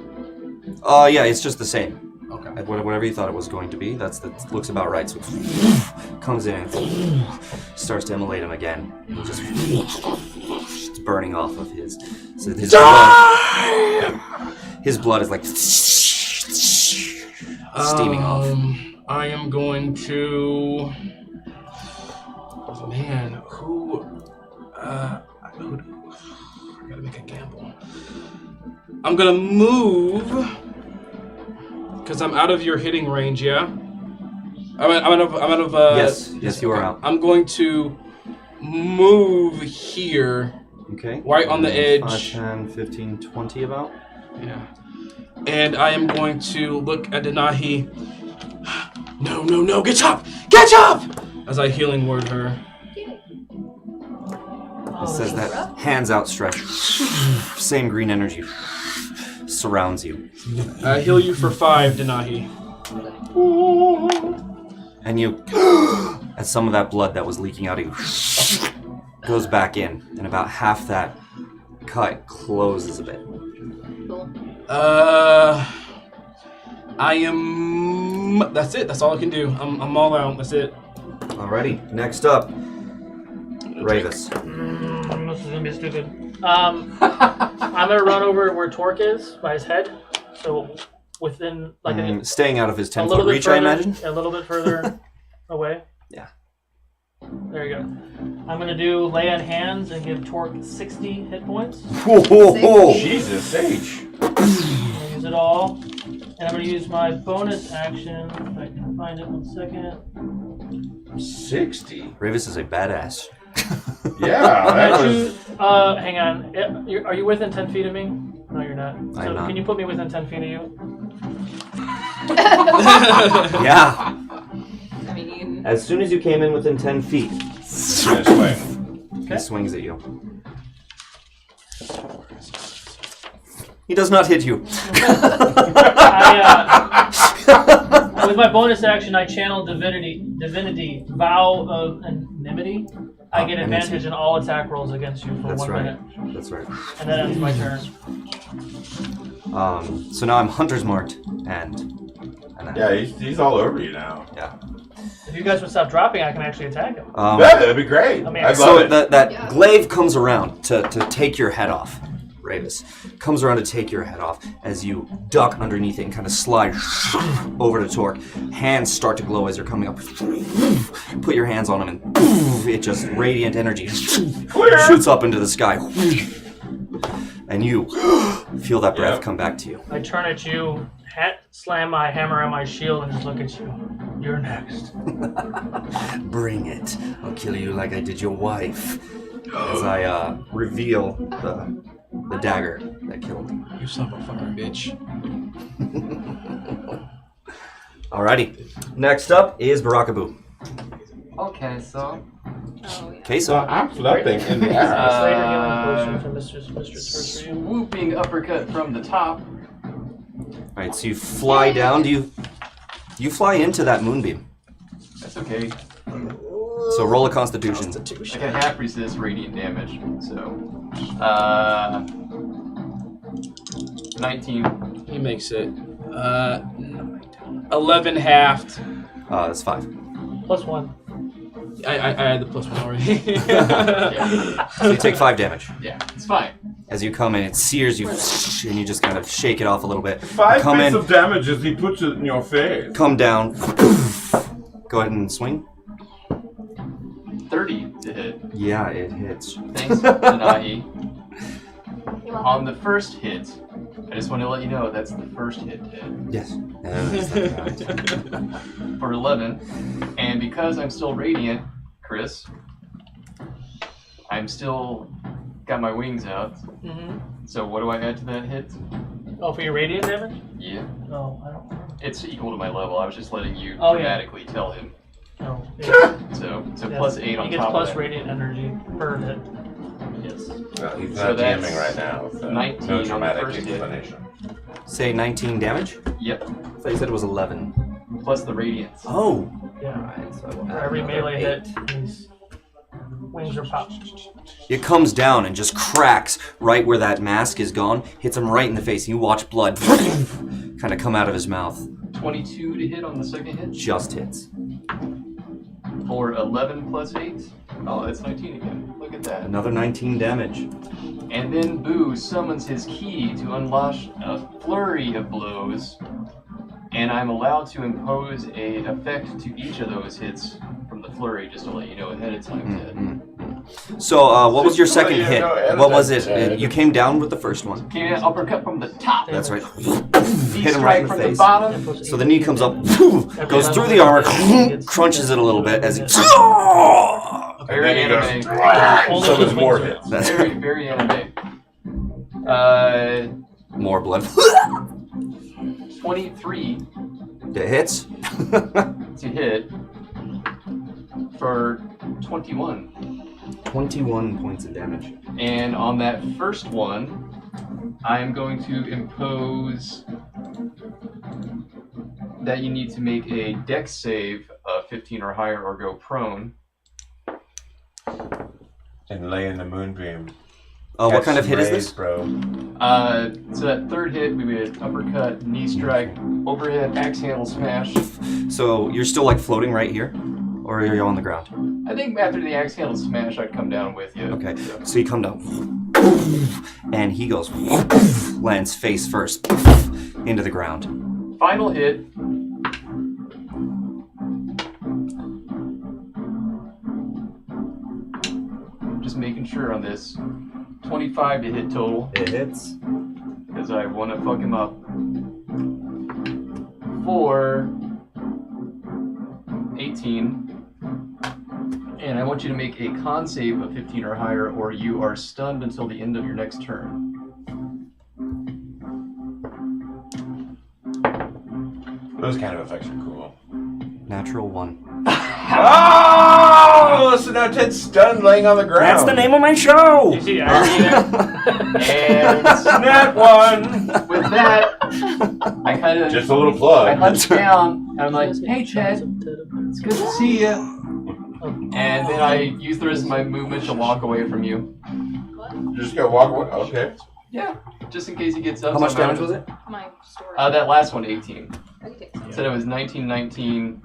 Yeah, it's just the same. Okay. Whatever you thought it was going to be, that looks about right. So it comes in and starts to immolate him again. He just it's burning off of his. So his blood is like steaming off. I am going to. Man, who? I gotta make a gamble. I'm gonna move because I'm out of your hitting range. Yeah. I'm out of. Yes, you are out. I'm going to move here. Okay. Right on the edge. 5, 10, 15, 20 about. Yeah. And I am going to look at Denahi. No, get up! As I healing word her. It says that hands outstretched. Same green energy surrounds you. I heal you for 5, Denahi. And you, as some of that blood that was leaking out of you goes back in, and about half that cut closes a bit. I am. That's it. That's all I can do. I'm all out. That's it. Alrighty. Next up, Ravis. This is gonna be stupid. I'm gonna run over where Torque is by his head, so within like staying out of his 10-foot little reach, bit further, I imagine. A little bit further away. Yeah. There you go. I'm gonna do lay on hands and give Torque 60 hit points. Whoa. Jesus H. I'm gonna use it all, and I'm gonna use my bonus action. If I can find it 1 second. 60. Ravis is a badass. Yeah. That was... Hang on. Are you within 10 feet of me? No, you're not. So I'm not. Can you put me within 10 feet of you? Yeah. I mean, As soon as you came in within 10 feet, he swings at you. He does not hit you. With my bonus action, I channel divinity, vow of enmity. I get advantage in all attack rolls against you for 1 minute. That's right. And that ends my turn. So now I'm hunter's marked, and yeah, he's all over you now. Yeah. If you guys would stop dropping, I can actually attack him. Yeah, that'd be great. I mean, I'd love it. That glaive comes around to take your head off. Ravis comes around to take your head off as you duck underneath it and kind of slide over to Torque. Hands start to glow as you're coming up. Put your hands on him and it just radiant energy shoots up into the sky. And you feel that breath come back to you. I turn at you, slam my hammer on my shield, and just look at you. You're next. Bring it. I'll kill you like I did your wife. As I reveal the dagger that killed him. You son of a fucking bitch. Alrighty. Next up is Barakaboo. Okay, so. Okay, so I'm flipping in the air. Swooping uppercut from the top. Alright, so you fly down. Do you fly into that moonbeam? That's okay. So roll a Constitution. I can half resist radiant damage, so 19. He makes it. 11 halved. That's 5. +1. I had the +1 already. So you take 5 damage. Yeah, it's fine. As you come in, it sears you, and you just kind of shake it off a little bit. 5 come bits in, of damage as he puts it in your face. come down. Go ahead and swing. 30 to hit. Yeah, it hits. Thanks, Denahi. You're welcome. On the first hit, I just want to let you know that's the first hit. Yes. For 11. And because I'm still radiant, Chris, I'm still got my wings out. Mm-hmm. So what do I add to that hit? Oh, for your radiant damage? Yeah. Oh, I don't know. It's equal to my level. I was just letting you Oh, yeah. dramatically tell him. Oh, yeah. So Yeah. plus 8 on He gets top plus of that. radiant energy per hit. Yes. Well, he's So not that's DMing right now. With, 19 no on the dramatic first hit. explanation. Say 19 damage? Yep. I thought you said it was 11. Plus the radiance. Oh. Yeah. Alright, so For every melee hit, his wings are popped. It comes down and just cracks right where that mask is gone, hits him right in the face, and you watch blood kind of come out of his mouth. 22 to hit on the second hit. Just hits. For 11 plus 8. Oh, that's 19 again. Look at that. Another 19 damage. And then Boo summons his key to unleash a flurry of blows. And I'm allowed to impose a effect to each of those hits from the flurry, just to let you know ahead of time, Ted. So, what was your second hit? What was it? Ted. You came down with the first one. Came in uppercut from the top. That's right. Knee Hit him right in strike the from the face. bottom. So the knee comes up, goes through the armor, crunches it a little bit as he. And then he goes, anime. so there's more hits. That's Very, very anime. more blood. 23 It hits. to hit for 21. 21 points of damage. And on that first one, I am going to impose that you need to make a dex save of 15 or higher or go prone. And lay in the moonbeam. Oh, what Catch kind of some hit is rays, this? bro? So that third hit, we would uppercut, knee strike, overhead, axe handle smash. So you're still like floating right here? Or are you on the ground? I think after the axe handle smash, I'd come down with you. Okay, so you come down. And he goes, lands face first into the ground. Final hit. Just making sure on this. 25 to hit total. It hits. Because I want to fuck him up. For 18. And I want you to make a con save of 15 or higher, or you are stunned until the end of your next turn. Those kind of effects are cool. Natural 1. Oh! So now Ted's stunned laying on the ground. That's the name of my show! You see, I And Snap one! with that, I kind of Just a little I plug. hunched down, and I'm like, hey, Ted, it's good to see you. And then I use the rest of my movement to walk away from you. You're just gonna walk away? Okay. Yeah, just in case he gets up. How much somehow. damage was it? My story. That last one, 18. I can take some. Said it was 19, 19,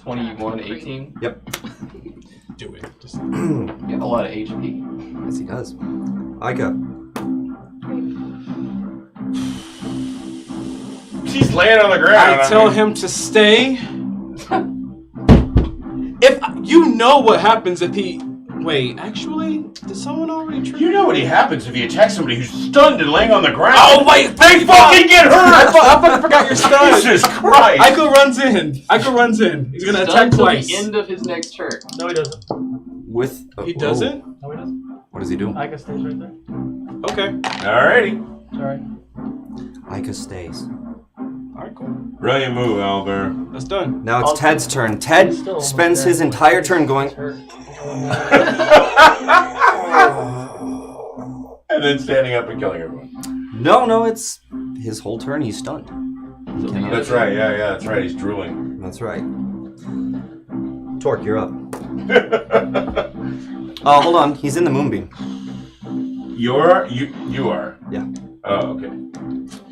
21, 18. Yep. Do it. Just... You have a lot of HP. Yes, he does. Aika. He's laying on the ground. I tell him to stay. If you know what happens if he... Wait, actually? Did someone already trigger? You know what happens if you attack somebody who's stunned and laying on the ground? Oh, wait! They fucking get hurt! I fucking forgot your stun! Jesus Christ! Aiko runs in. He's gonna attack Stunned till twice. the end of his next turn. No, he doesn't. With. He doesn't? No, he doesn't. What does he do? Ica stays right there. Okay. Alrighty. Sorry. Aika stays. Alright, cool. Brilliant move, Albert. That's done. Now it's Ted's turn. Ted Still almost spends there. his entire turn going. And then standing up and killing everyone. No, it's his whole turn. He's stunned. He cannot- That's right, yeah, that's right. He's drooling. That's right. Torque, you're up. Oh, hold on. He's in the moonbeam. You are? Yeah. Oh, okay.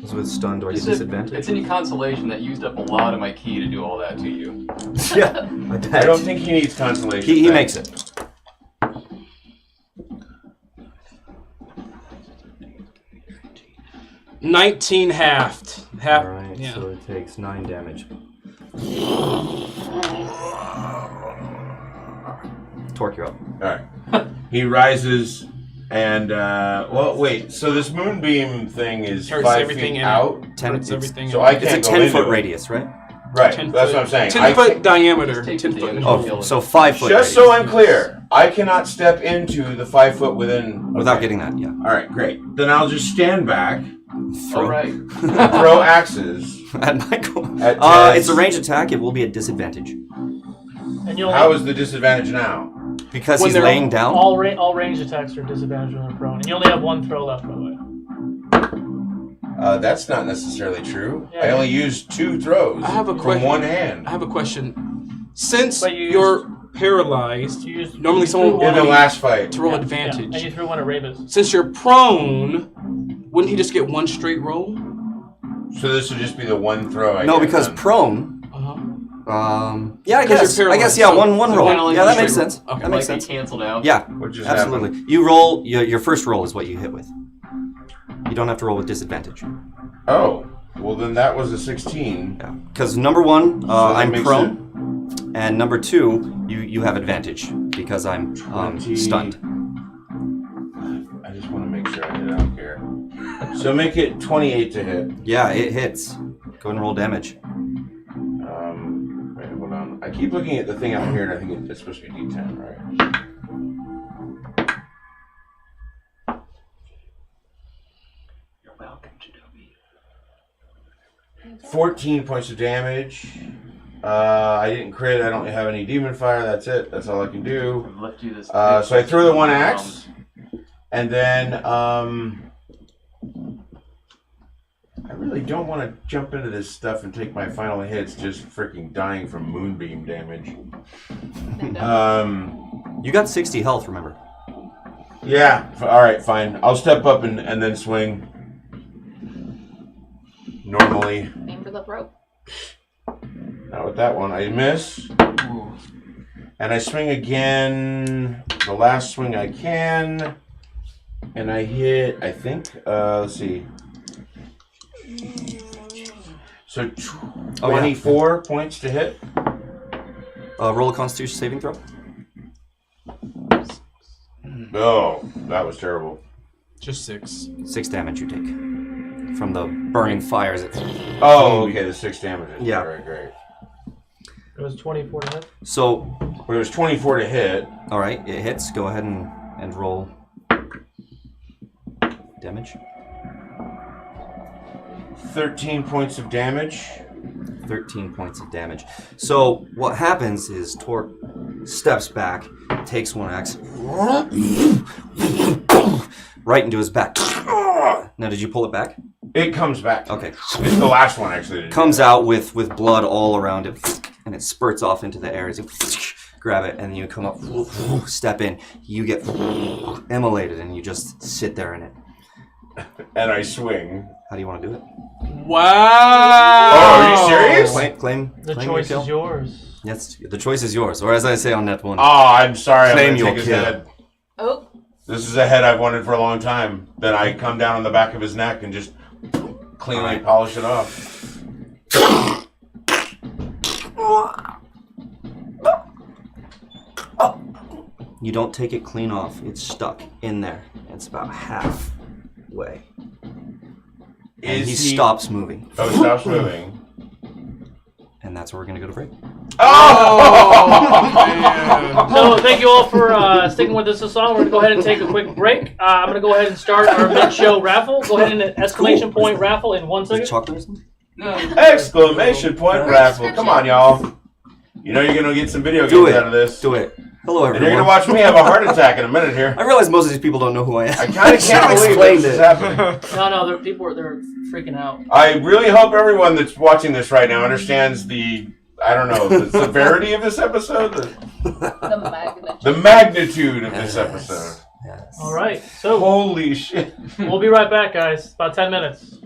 Is with stunned or It's disadvantage? any consolation that used up a lot of my key to do all that to you. Yeah. I don't think he needs consolation. He makes it. $19 halved. Half. Alright, Yeah. so it takes 9 damage. Torque, you're up. All right. He rises and well, wait. So this moonbeam thing is Hurts 5 everything feet in out. it. 10. Hurts everything So in I it. can't It's a go 10-foot into it. radius, right? Right. 10 That's foot- what I'm saying. 10-foot diameter. Just take 10 the foot. damage. Oh, so 5 foot. Just so I'm clear, I cannot step into the 5 foot within. Without okay. getting that, yeah. All right, great. Then I'll just stand back, All right. throw axes. At Michael. At Ted's. It's a ranged attack. It will be a disadvantage. And you'll How is the disadvantage now? Because When he's they're laying down? all ranged attacks are disadvantaged when they're prone. And you only have one throw left, by the way. That's not necessarily true. Yeah. I only used 2 throws I have a from question. one hand. I have a question. Since But you you're paralyzed, You used normally you someone threw would In the one- last fight. to roll Yeah, advantage. and you threw one at Ravis. Since you're prone, wouldn't he just get one straight roll? So this would just be the one throw I No, get because then. prone. Uh-huh. Yeah, I Because guess. you're I guess. paralyzed, Yeah, so- one so roll. kinda like Yeah, a that makes straight sense. roll. Okay. That makes Like sense. they canceled out. Yeah, What just absolutely. happened? You roll. Your first roll is what you hit with. You don't have to roll with disadvantage. Oh, well then that was a 16. Yeah, because number 1, that I'm makes prone, and number 2, you have advantage because I'm 20. stunned. I just want to make sure I hit. I don't care. So make it 28 to hit. Yeah, it hits. Go ahead and roll damage. Wait, hold on. I keep looking at the thing out here, and I think it's supposed to be D10, right? You're welcome, Jeidobii. 14 points of damage. I didn't crit. I don't have any demon fire. That's it. That's all I can do. We've left you this. So I throw the one axe, and then I really don't want to jump into this stuff and take my final hits, just freaking dying from moonbeam damage. You got 60 health, remember? Yeah. All right. Fine. I'll step up and then swing. Normally, Aim for the rope. not with that one. I miss, Ooh. and I swing again. The last swing I can, and I hit. I think. Let's see. So 24 points to hit. Roll a Constitution saving throw. Oh, that was terrible. Just 6. 6 damage you take from the burning fires. Oh, okay, the 6 damage. Yeah. All right, great. It was 24 to hit. So, But it was 24 to hit. all right, it hits. Go ahead and roll damage. 13 points of damage. 13 points of damage. So what happens is Torque steps back, takes one axe, right into his back. Now, did you pull it back? It comes back. Okay. It's the last one, actually. Comes out with blood all around it, and it spurts off into the air as you grab it, and then you come up, step in, you get immolated, and you just sit there in it. And I swing. How do you want to do it? Wow! Oh, are you serious? Claim The claim choice your is kill? yours. Yes, the choice is yours. Or as I say on Net 1. Oh, I'm sorry. I'm Claim going to your take his kill. head. Oh, This is a head I've wanted for a long time. Then I come down on the back of his neck and just cleanly Alright. polish it off. You don't take it clean off. It's stuck in there. It's about halfway. And Is he he- stops moving. Oh, it stops moving. And that's where we're going to go to break. Oh, So thank you all for sticking with us this long. We're going to go ahead and take a quick break. I'm going to go ahead and start our mid-show raffle. Go ahead and exclamation point raffle in 1 Is it second. chocolate or something? Exclamation point raffle. Come on, y'all. You know you're going to get some video Do games it. out of this. Do it. Hello, And everyone. you're going to watch me have a heart attack in a minute here. I realize most of these people don't know who I am. I kind of should have can't believe explained this is it. happening. No, they're freaking out. I really hope everyone that's watching this right now understands the severity of this episode, the magnitude of this episode. Yes. All right. So Holy shit. we'll be right back, guys. About 10 minutes.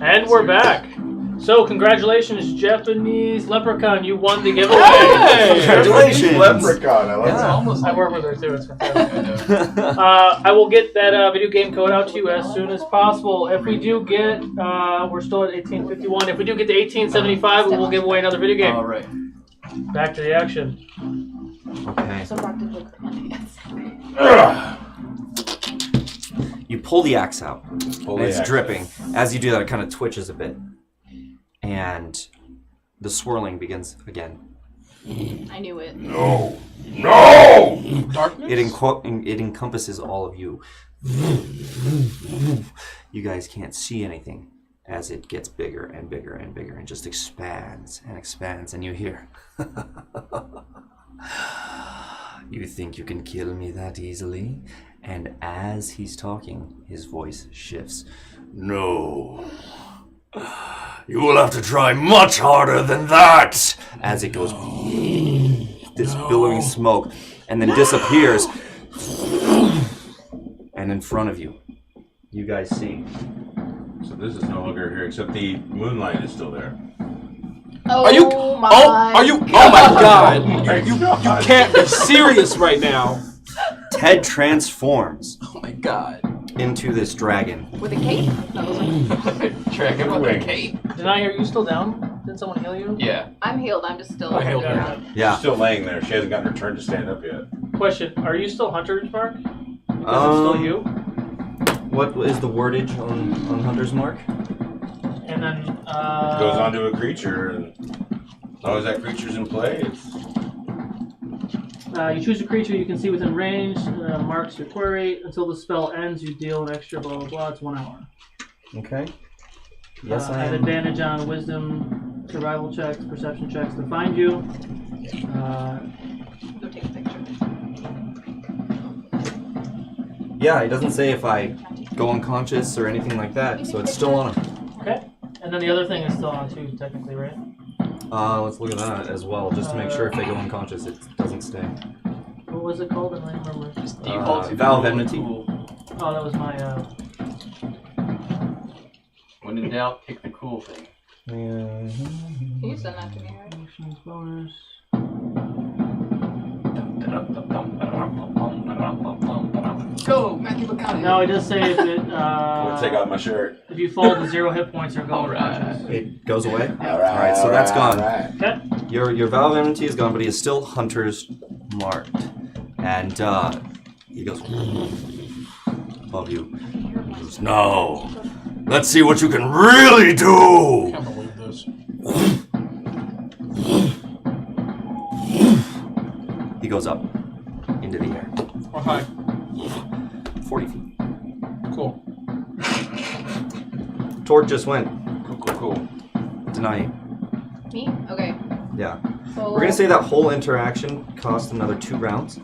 And we're back. So, congratulations, Japanese Leprechaun. You won the giveaway. Hey! Congratulations! Leprechaun. I love Yeah. that. Almost. I work with her too. It's fantastic. I will get that video game code out to you as soon as possible. If we do get, we're still at 1851. If we do get to 1875, we will give away another video game. All right. Back to the action. Okay. So practically criminal. You pull the axe out. Pull And the it's axe. dripping. As you do that, it kind of twitches a bit. And the swirling begins again. I knew it. No! No! Darkness? It encompasses all of you. You guys can't see anything as it gets bigger and bigger and bigger and just expands and expands. And you hear, you think you can kill me that easily? And as he's talking, his voice shifts. No. You will have to try much harder than that! As it goes, this billowing smoke, and then disappears. And in front of you, you guys see. So this is no longer here, except the moonlight is still there. Oh, Are you? my. Oh, are you? Oh my God! My You God. can't be serious right now. Ted transforms Oh my God! into this dragon. With a cape? No, those are... Dragon with a Wings. cape. Denai, are you still down? Did someone heal you? Yeah. I'm healed. I'm just still. I healed her. around. Yeah. She's still laying there. She hasn't gotten her turn to stand up yet. Question: are you still Hunter's Mark? Because it's still you. What is the wordage on Hunter's Mark? And then It goes on to a creature, and as long as that creature's in play, it's... you choose a creature you can see within range, marks your query. Until the spell ends, you deal an extra blah blah blah. It's 1 hour. Okay. Yes, I have am. advantage on wisdom, survival checks, perception checks to find you. Go take a picture. Yeah, it doesn't say if I go unconscious or anything like that, so it's still on him. Okay. And then the other thing is still on too, technically, right? Let's look at that as well, just to make sure if they go unconscious, it doesn't stay. What was it called? I don't remember. Just default to Vow of cool. Enmity. Oh, that was my. When in doubt, pick the cool thing. Can you send that to me, right? Actions bonus. Go, Matthew McConaughey. No, it does say if it. I'm gonna take off my shirt. If you fall to 0 hit points or go All right. unconscious. It goes away? Alright, Alright, so that's gone. Okay. Your Vow of Enmity is gone, but he is still Hunter's marked. And he goes above you. He goes, no. Let's see what you can really do! I can't believe this. He goes up into the air. Oh, hi. 40 feet. Cool. Torque just went. Cool. Deny. Me? Okay. Yeah. So We're gonna say that whole interaction cost another 2 rounds.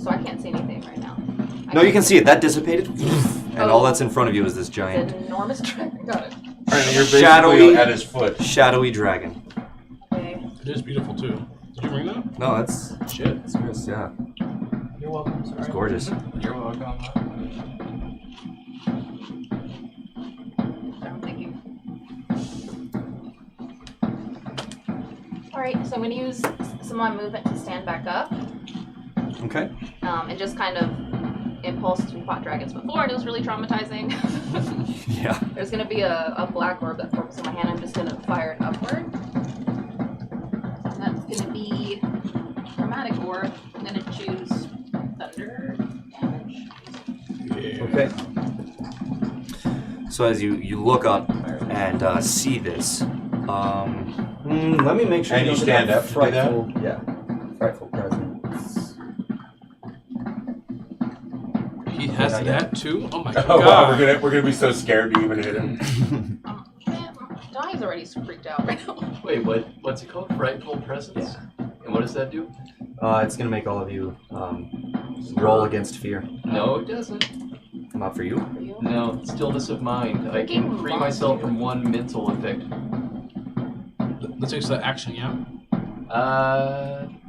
So I can't see anything right now. No, you can see it. That dissipated. And all that's in front of you is this It's giant an enormous dragon. Got it. Alright, you're basically Shadowy- at his foot. shadowy dragon. Okay. It is beautiful too. Did you bring that? No, that's Shit. it's Chris, yeah. You're welcome. Sorry. It's gorgeous. You're welcome. I'm thinking. Alright, so I'm going to use some of my movement to stand back up. Okay. And just kind of impulse. We fought dragons before and it was really traumatizing. Yeah. There's going to be a black orb that forms in my hand. I'm just going to fire it upward. And that's going to be chromatic orb. I'm going to choose thunder damage. Okay. So as you look up and see this, let me make sure And you don't stand have up to do that? frightful, yeah, frightful presence. He has that too? Oh my Oh wow, God. we're gonna be so scared to even hit him. Di's already freaked out right now. Wait, what's it called? Frightful Presence? Yeah. And what does that do? It's gonna make all of you roll against fear. No, it doesn't. Not for you. No, stillness of mind. I can free myself from one mental effect. That takes the action, yeah?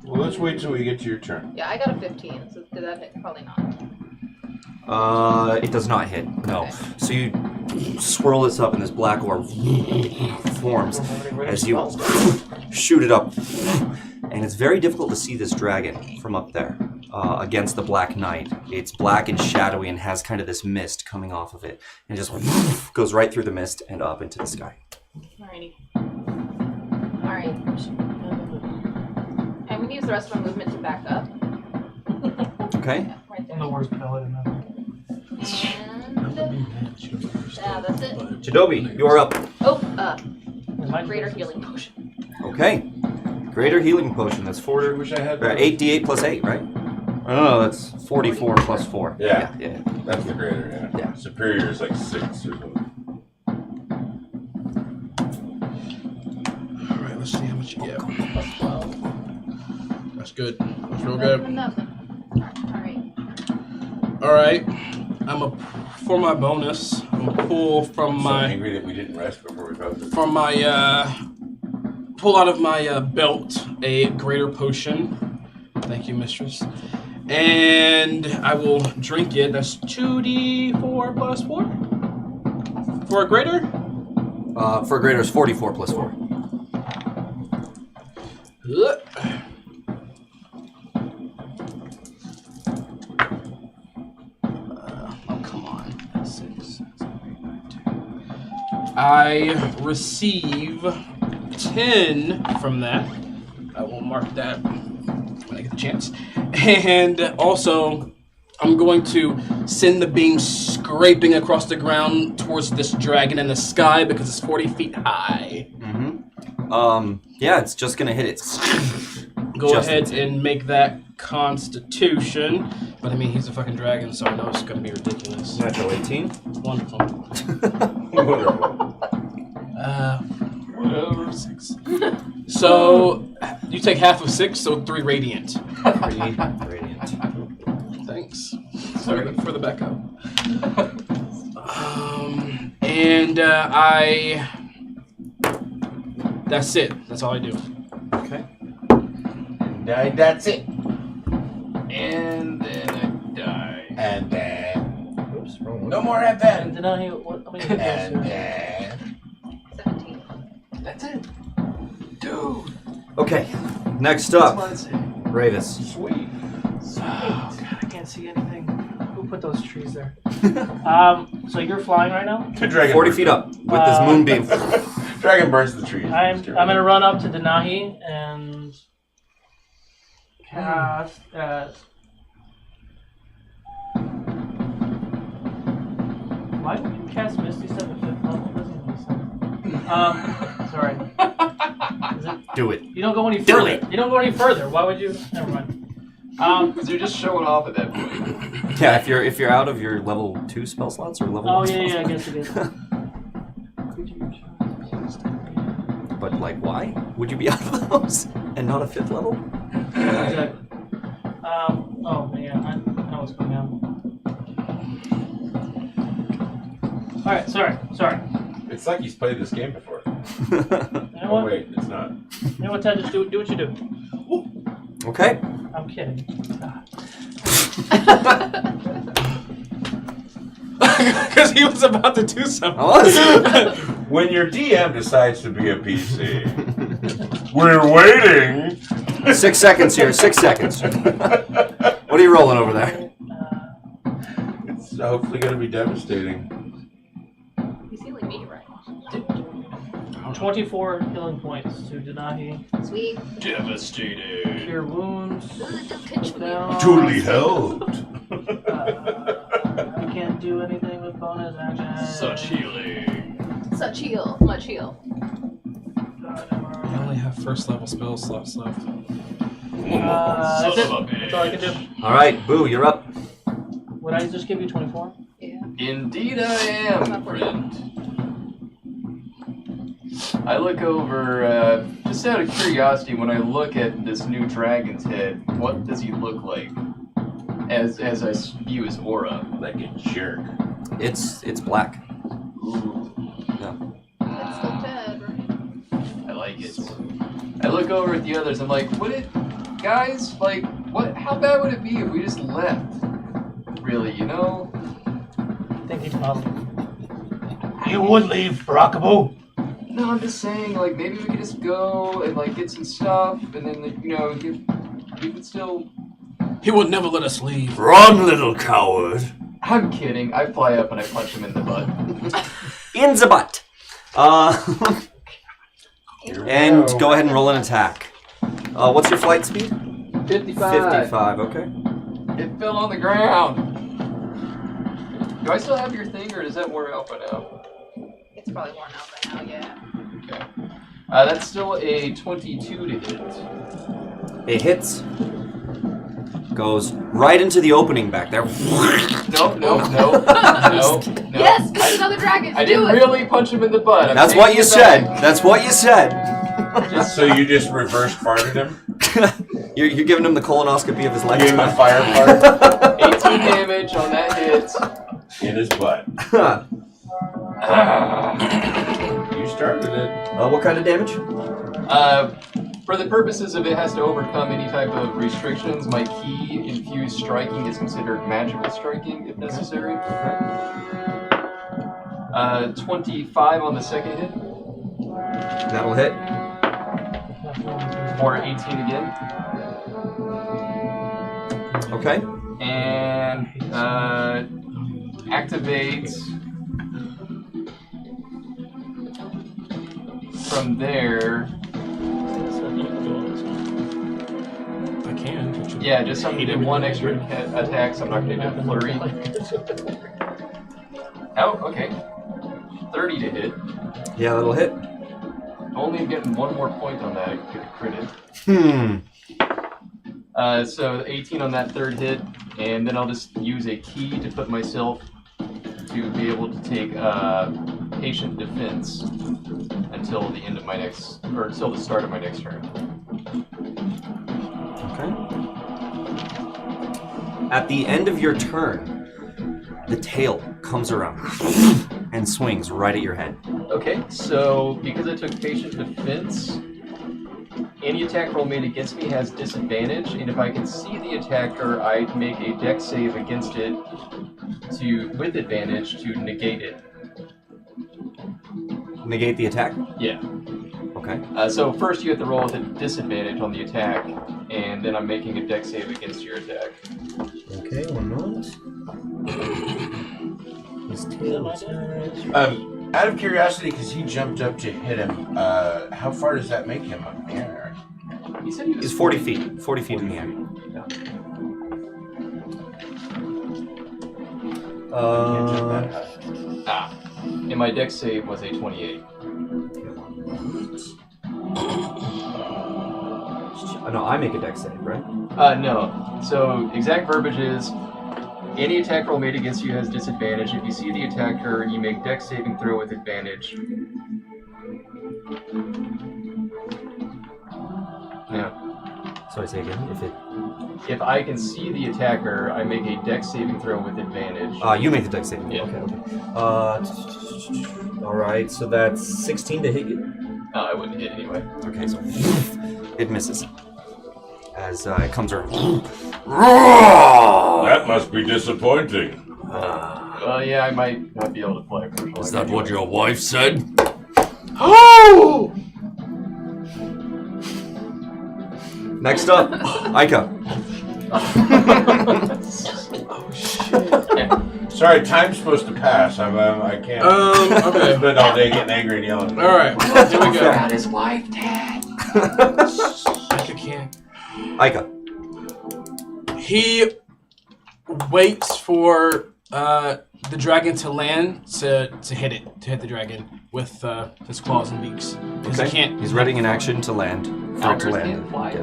Well, let's wait till we get to your turn. Yeah, I got a 15, so did that hit? Probably not. It does not hit, no. So you swirl this up and this black orb forms as you shoot it up. And it's very difficult to see this dragon from up there against the Black Knight. It's black and shadowy and has kind of this mist coming off of it. And just goes right through the mist and up into the sky. Alrighty. Alright. I'm going to use the rest of my movement to back up. Okay. Yeah, right there. I'm the worst pellet in that. And... yeah, that's it. Jeidobii, you're up. Oh, greater healing potion. Okay. Greater healing potion. That's 8d8 plus 8, right? Oh, that's 44 plus 4. Yeah. Yeah. That's the greater, yeah. Superior is like 6 or something. Alright, let's see how much you get. Plus 12. That's good. That's real good. Nothing. Alright. For my bonus, I'm gonna pull from I'm my... so angry that we didn't rest before we posted. From my, pull out of my belt a greater potion. Thank you, mistress. And I will drink it. That's 2d4 plus 4? For a greater? For a greater is 44 plus 4. I receive 10 from that. I will mark that when I get the chance. And also, I'm going to send the beam scraping across the ground towards this dragon in the sky because it's 40 feet high. Yeah, it's just gonna hit it. Go ahead and make that Constitution. But I mean, he's a fucking dragon, so I know it's gonna be ridiculous. Natural 18. Wonderful. Wonderful. Whatever, 6. So, you take half of 6, so 3 radiant. 3 radiant. Thanks. Sorry for the backup. And I... That's it. That's all I do. Okay. And that's it. And then I die. And then... Oops, wrong one. No more at that. And then I... What? How many hit And points? then... 17. That's it. Dude. Okay. Next up, That's what I Ravis. Sweet. Oh, God, I can't see anything. Who put those trees there? So you're flying right now? The dragon 40 burns feet the- up with this moonbeam. Dragon burns the trees. I'm gonna run up to Denahi and cast why would you cast Misty Step at 5th level? Doesn't make sense. Sorry. Is it, Do it. you don't go any Do further. it. You don't go any further. Why would you? Never mind. Because you're just showing off at that point. Yeah, if you're out of your level 2 spell slots or level 1 Oh spell yeah, I slots. guess it is. But like, why would you be out of those and not a 5th level? Exactly. Oh man, I know what's going on. All right, sorry. It's like he's played this game before. You know Oh what? wait, it's not. You know what, Ted? Just do what you do. Okay. I'm kidding. Because he was about to do something. I was. When your DM decides to be a PC, we're waiting. 6 seconds here. 6 seconds. What are you rolling over there? It's hopefully going to be devastating. He's healing me right now. 24 healing points to Denahi. Sweet. Devastating. Cure wounds. Just pinch me. Down. Totally helped. I can't do anything with bonus action. Such healing. Such heal. Much heal. I only have first level spell slots left. That's Son it. of a bitch. That's all I can do. All right, Boo, you're up. Would I just give you 24? Yeah. Indeed I am, friend. I look over, just out of curiosity, when I look at this new dragon's head, what does he look like? As I view his aura. Like a jerk. It's black. Ooh, Yeah. That's the bed, right? I like it. I look over at the others, I'm like, guys, like, how bad would it be if we just left? really, you know. I think he's probably. You would leave, Barakabu. No, I'm just saying, like, maybe we could just go and, like, get some stuff, and then, like, you know, we could still... He would never let us leave. Run, little coward. I'm kidding. I fly up and I punch him in the butt. In the butt. And go ahead and roll an attack. What's your flight speed? 55. 55, okay. It fell on the ground. Do I still have your thing, or does that wear out by now? It's probably worn out by now, yeah. Okay. That's still a 22 to hit. It hits. Goes right into the opening back there. No. Yes, because another dragon. I didn't really punch him in the butt. That's what you said. That's what you said. So you just reverse farted him? You're giving him the colonoscopy of his life. Give him a fire fart 18 damage on that hit. in his butt. You started it. What kind of damage? For the purposes of it has to overcome any type of restrictions, my key infused striking is considered magical striking if necessary. 25 on the second hit. That'll hit. For 18 again. Okay. And activate from there. I can. Yeah, just something to do one extra attack, so I'm not going to do a flurry. Oh, okay. 30 to hit. Yeah, that'll hit. Only getting one more point on that. I could have critted. So 18 on that third hit, and then I'll just use a key to put myself to be able to take patient defense until the end of my next, or until the start of my next turn. Okay. At the end of your turn, the tail comes around and swings right at your head. Okay, so because I took patient defense, any attack roll made against me has disadvantage, and if I can see the attacker, I make a dex save against it with advantage to negate it. Negate the attack? Yeah. Okay. So first you have to roll with a disadvantage on the attack, and then I'm making a dex save against your attack. Okay, 1 moment. His tail Out of curiosity, because he jumped up to hit him, how far does that make him up in the air? He said he was He's 40 feet. 40 feet in the air. Yeah. Can't jump that high. And my dex save was a 28. No, I make a dex save, right? No. So exact verbiage is, any attack roll made against you has disadvantage. If you see the attacker, you make dex saving throw with advantage. Yeah. Sorry, say again. If I can see the attacker, I make a dex saving throw with advantage. You make the dex saving. Yeah. Okay. All right. So that's 16 to hit you. I wouldn't hit anyway. Okay, so it misses as it comes around. That must be disappointing. Yeah, I might not be able to play. Is that what your wife said? Oh! Next up, Aika. Oh shit. Sorry, time's supposed to pass. I can't. Okay. Spend all day getting angry and yelling. All right. Here we go. His wife, Dad. I can't. Aika. He waits for the dragon to land to hit the dragon with his claws and beaks. Okay. He can't. He's readying an action to land. For it to land. Can't fly.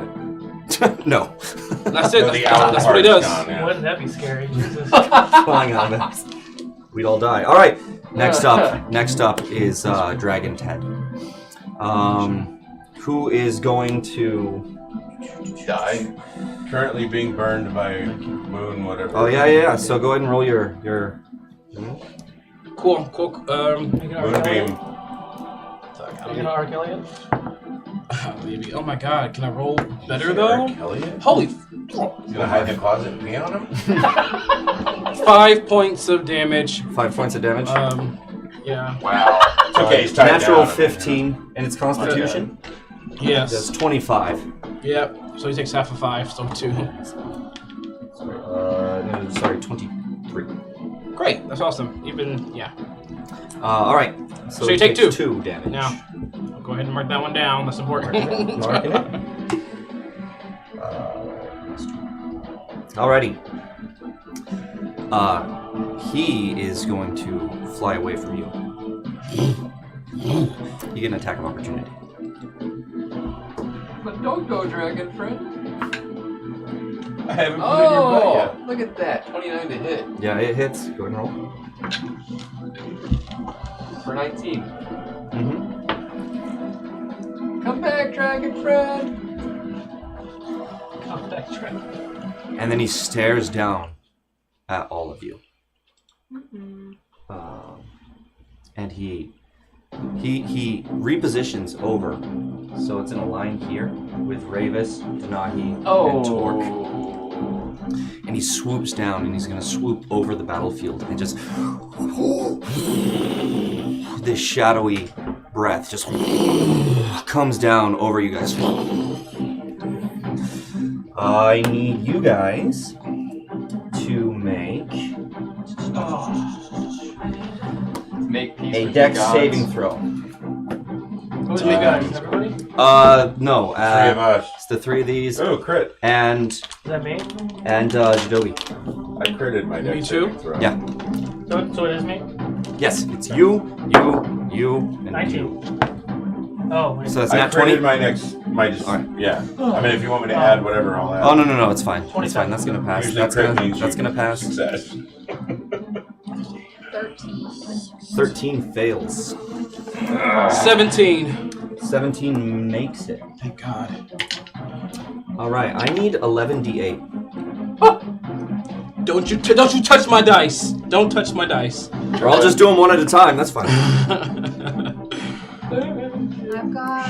No. That's it. That's what he does. Wouldn't that be scary? Jesus. Flying on it. We'd all die. All right. Next up is Dragon Ted. Who is going to Die. Currently being burned by moon, whatever. Oh yeah. So go ahead and roll your. Cool. Moonbeam. Are you gonna Archelion? Maybe. Oh my god, can I roll better Is it though? Archelion? Holy He's gonna hide in the closet and pee on him? 5 points of damage. 5 points of damage. Yeah. Wow. It's okay, he's tied Natural down. 15, and it's Constitution? Yes. That's 25. Yep. So he takes half of 5, so 2. Sorry, 23. Great. That's awesome. Even, yeah. Alright. So you take 2. 2 damage. Now, I'll go ahead and mark that one down. That's important. Marking it. Alrighty. He is going to fly away from you. You get an attack of opportunity. But don't go, dragon friend. I haven't put in your butt yet. Look at that. 29 to hit. Yeah, it hits. Go ahead and roll. For 19. Mm-hmm. Come back, dragon friend. Come back, dragon. And then he stares down at all of you. And he repositions over, so it's in a line here with Ravis, Denahi, and Torque. And he swoops down, and he's going to swoop over the battlefield and just this shadowy breath just comes down over you guys. I need you guys to make peace a with dex the gods. saving throw. Who's you guys? Everybody? No. 3 of us. It's the 3 of these. Oh, crit. And Is that me? Jeidobii. I critted my dex saving throw. Yeah. So it is me? Yes, it's you, and 19. you. Oh, wait. So that's I not 20. critted yeah. I mean, if you want me to add whatever, I'll add. Oh no, it's fine. It's fine. That's gonna pass. Usually That's crit gonna means pass. Success. 13 fails. 17. 17 makes it. Thank God. All right, I need 11d8. Don't you touch my dice. Don't touch my dice. Or I'll just do them one at a time. That's fine. I've got.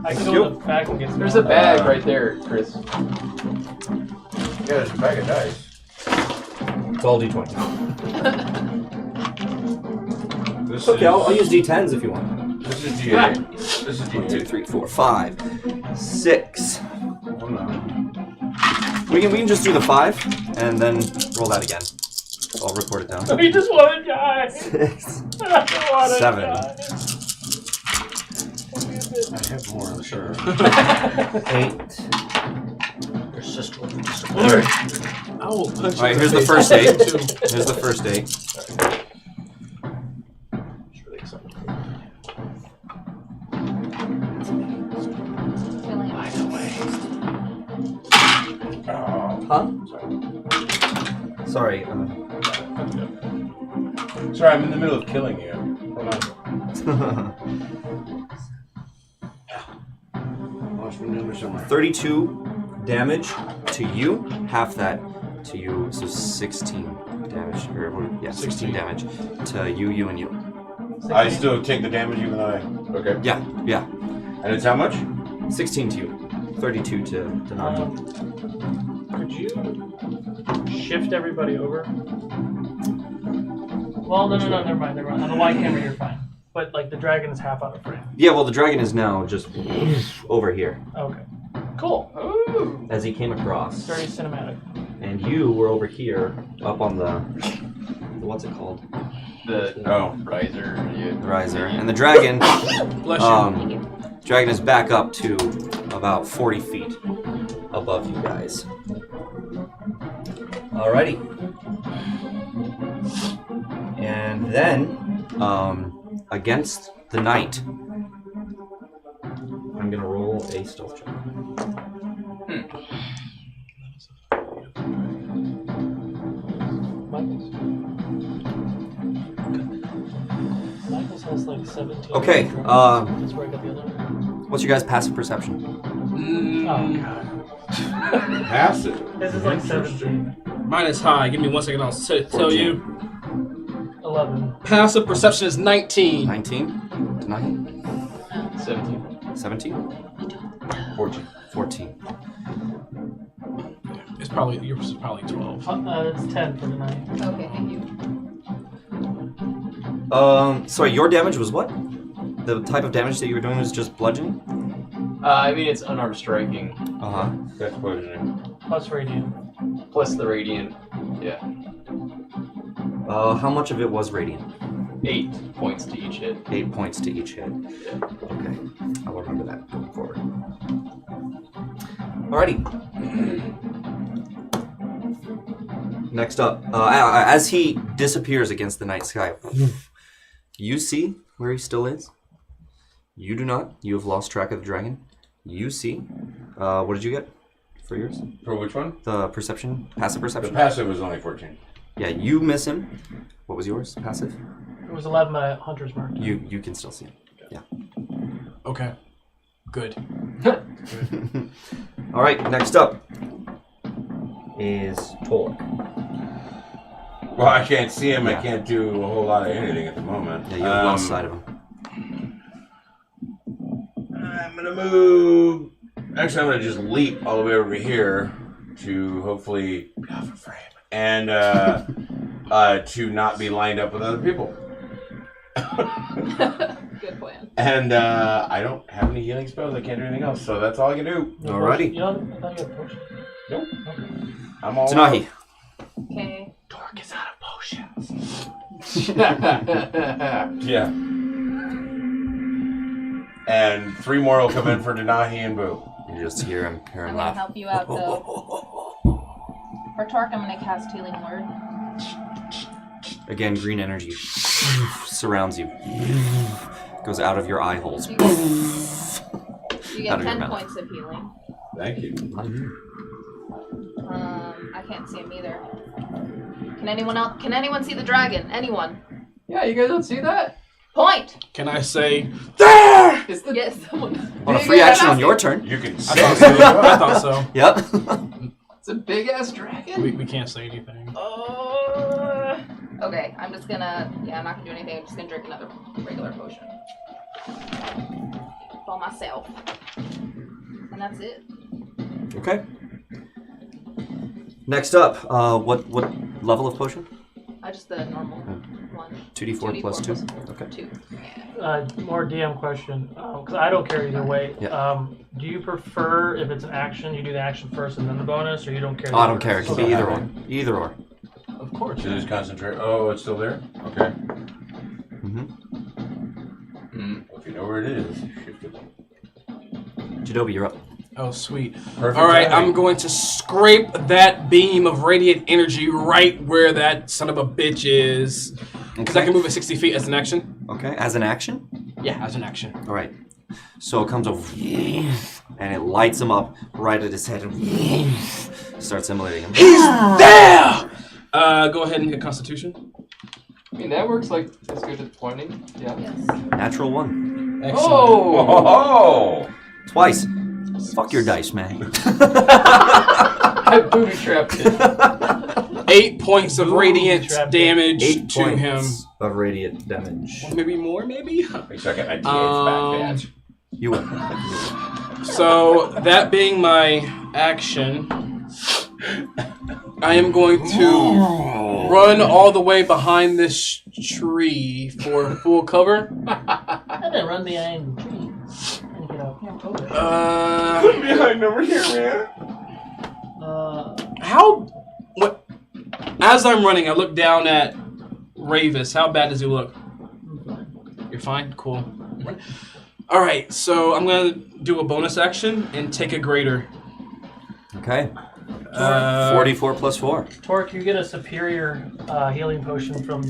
I can go in the back and get some. There's a bag right there, Chris. Yeah, there's a bag of dice. It's all d20. This Okay, is, I'll use d10s if you want. This is D8. This is 1, 2, D8. 3, 4, 5, 6. Oh, no. We can just do the 5 and then roll that again. I'll record it down. We just want to die. 6, I don't want to 7. die. I have more, I'm sure. 8. Your sister will be I will punch All right, you here's in the first 8. face. Here's the first 8. Huh? Sorry. Sorry, I'm in the middle of killing you. Hold on. Lost my number somewhere. 32 damage to you, half that to you, so 16 damage, or yeah, 16 damage to you, and you. I still take the damage even though I... Okay. Yeah. And it's how much? 16 to you, 32 to Nagi. Could you shift everybody over? Well, no, never mind. On the wide camera, you're fine. But, like, the dragon is half out of frame. Yeah, well, the dragon is now just over here. Okay. Cool. Ooh. As he came across. Very cinematic. And you were over here, up on the what's it called? The riser. Yeah. The riser. And the dragon, Bless you. dragon is back up to about 40 feet above you guys. Alrighty. And then, against the knight, I'm gonna roll a stealth check. Michael's has like 17. Okay, That's where I got the other one. what's your guys' passive perception? Oh, God. Passive. This is like 17. Mine is high. Give me 1 second. I'll tell you. 11. Passive perception is 19. 19? 9? 17. 17? 14. 14. It's probably yours is probably 12. It's 10 for tonight. Okay, thank you. Sorry, your damage was what? The type of damage that you were doing was just bludgeoning? I mean, it's unarmed striking. Uh-huh. That's bludgeoning. Plus radiant. Plus the radiant. Yeah. How much of it was radiant? 8 points to each hit. 8 points to each hit. Yeah. Okay. I'll remember that going forward. Alrighty. Next up, as he disappears against the night sky, you see where he still is. You do not. You have lost track of the dragon. You see. What did you get for yours? For which one? The perception, passive perception. The passive was only 14. Yeah, you miss him. What was yours? Passive. It was 11 by Hunter's Mark. You can still see him. Yeah. Okay. Good. All right. Next up is Torque. Well, I can't see him. Yeah. I can't do a whole lot of anything at the moment. Yeah, you have lost sight of him. I'm gonna move. Actually, I'm gonna just leap all the way over here to hopefully be off of frame and to not be lined up with other people. Good plan. And I don't have any healing spells. I can't do anything else, so that's all I can do. Alrighty. You know, I thought you had potion. Nope. I'm all Tanahi. Okay. Torque is out of potions. Yeah. And 3 more will come in for Denahi and Boo. You just hear him I'm gonna laugh. help you out though. For Torque, I'm gonna cast Healing Word. Again, green energy surrounds you. Goes out of your eye holes. You Out get of your 10 mouth. points of healing. Thank you. I can't see him either. Can anyone see the dragon? Anyone? Yeah, you guys don't see that? Point! Can I say there? It's the Yes, someone. On a free action on your turn. You can I say thought so. I thought so. Yep. It's a big ass dragon. We can't say anything. Okay, I'm just gonna. Yeah, I'm not gonna do anything. I'm just gonna drink another regular potion. For myself. And that's it. Okay. Next up, what level of potion? Just the normal one. 2d4 plus 2? Okay. 2. More DM question, because I don't care either way. Yeah. Do you prefer, if it's an action, you do the action first and then the bonus, or you don't care? Oh, I don't care. It can be either or. Either or. Of course. So just concentrate. Oh, it's still there? Okay. Mm-hmm. Well, if you know where it is, shift it. Jeidobii, you're up. Oh, sweet. Perfect All right, timing. I'm going to scrape that beam of radiant energy right where that son of a bitch is. Because I can move at 60 feet as an action. Okay, as an action? Yeah, as an action. All right. So it comes over, and it lights him up right at his head and starts immolating him. He's there! Go ahead and hit Constitution. I mean, that works like as good as pointing. Yeah. Yes. Natural 1. Excellent. Oh! Twice. Fuck your dice, man. I booby trapped it. 8 points of radiant trapped damage 8 to points him. of radiant damage. Maybe more, maybe? Wait a second, I back badge. You win. So, that being my action, I am going to run all the way behind this tree for full cover. I didn't run behind the tree. Get out. Behind over here, man. What? As I'm running, I look down at Ravis. How bad does he look? You're fine? Cool. Alright, so I'm going to do a bonus action and take a greater. Okay. 44 plus 4. Torque, you get a superior healing potion from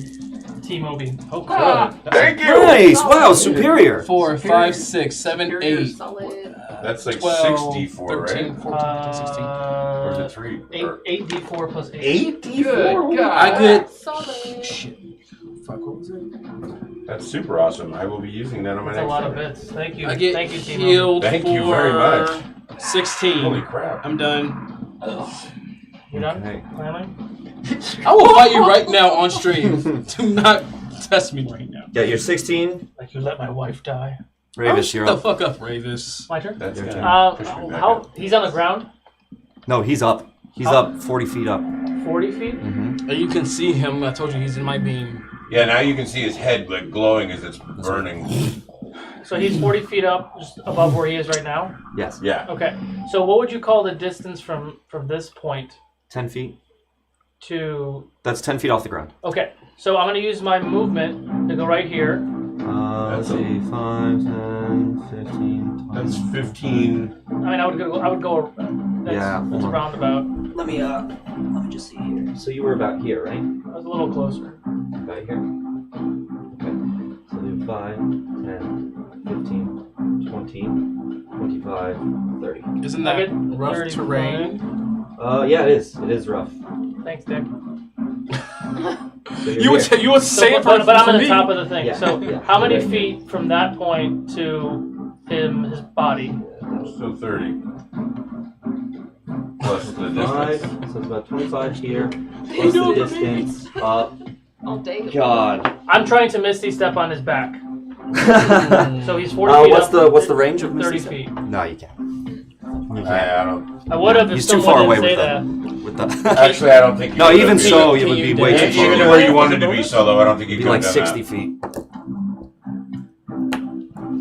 T-Mobi. Oh, cool. Thank you! Nice! Wow, superior! 4, 5, 6, 7, 8. Solid. That's like 12, 64, 13, right? 14, 15, 16. Or is it 3? 8d4 plus 8. 8d4? Good God. I get... Solid. Shit. Fuck, what was it? That's super awesome. I will be using that on my That's a next lot of turn. bits. Thank you. I get Thank you, T-Mobi. healed Thank you for very much. 16. Holy crap. I'm done. You done? Okay. Planning? I will fight you right now on stream. Do not test me right now. Yeah, you're 16. Like you let my wife die. Ravis, you're Shut up. the fuck up, Ravis. My turn? That's Your turn. How? He's on the ground? No, he's up. He's up 40 feet up. 40 feet? Mm-hmm. You can see him. I told you he's in my beam. Yeah, now you can see his head like glowing as it's burning. So he's 40 feet up, just above where he is right now? Yes. Yeah. Okay. So what would you call the distance from this point 10 feet. to... That's 10 feet off the ground. Okay. So I'm going to use my movement to go right here. Let's see, 5, 10, 15, 20. That's 15. I mean, I would go. That's hold on. roundabout. Let me just see here. So you were about here, right? I was a little closer. About here. Okay. So do 5, 10, 15, 20, 25, 30. Isn't I that get rough 35. terrain? Yeah, it is. It is rough. Thanks, Dick. So You would say it but I'm for at the me. top of the thing. Yeah, So yeah. how many Right. feet from that point to his body? So 30. Plus the distance. 5, so it's about 25 here. Plus the distance up. All day. God. I'm trying to Misty Step on his back. So he's 40 feet what's up. what's the range of 30 Misty Step? feet. No, you can't. You can't. I don't. I would have if He's too someone far didn't away say with that. that. Actually, I don't think. You No, could even have so, been- it would be Can way you too dance? far Even away. where you wanted to be solo, I don't think you It'd be could like have done 60 that. feet.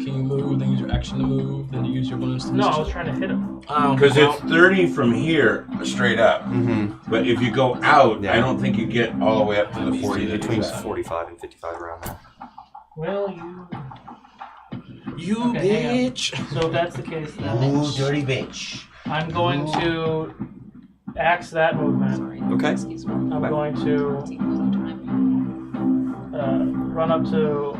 Can you move, then use your action to move, then you use your bonus to No, I was trying to hit him. Because it's 30 from here straight up. Mm-hmm. But if you go out, Yeah. I don't think you get all the way up to the 40 that Between he's at. 45 and 55 around there. Well, You Okay, hang on. bitch. so if that's the case, then Ooh, dirty bitch. I'm going to axe that movement. Okay. Excuse me. I'm going to run up to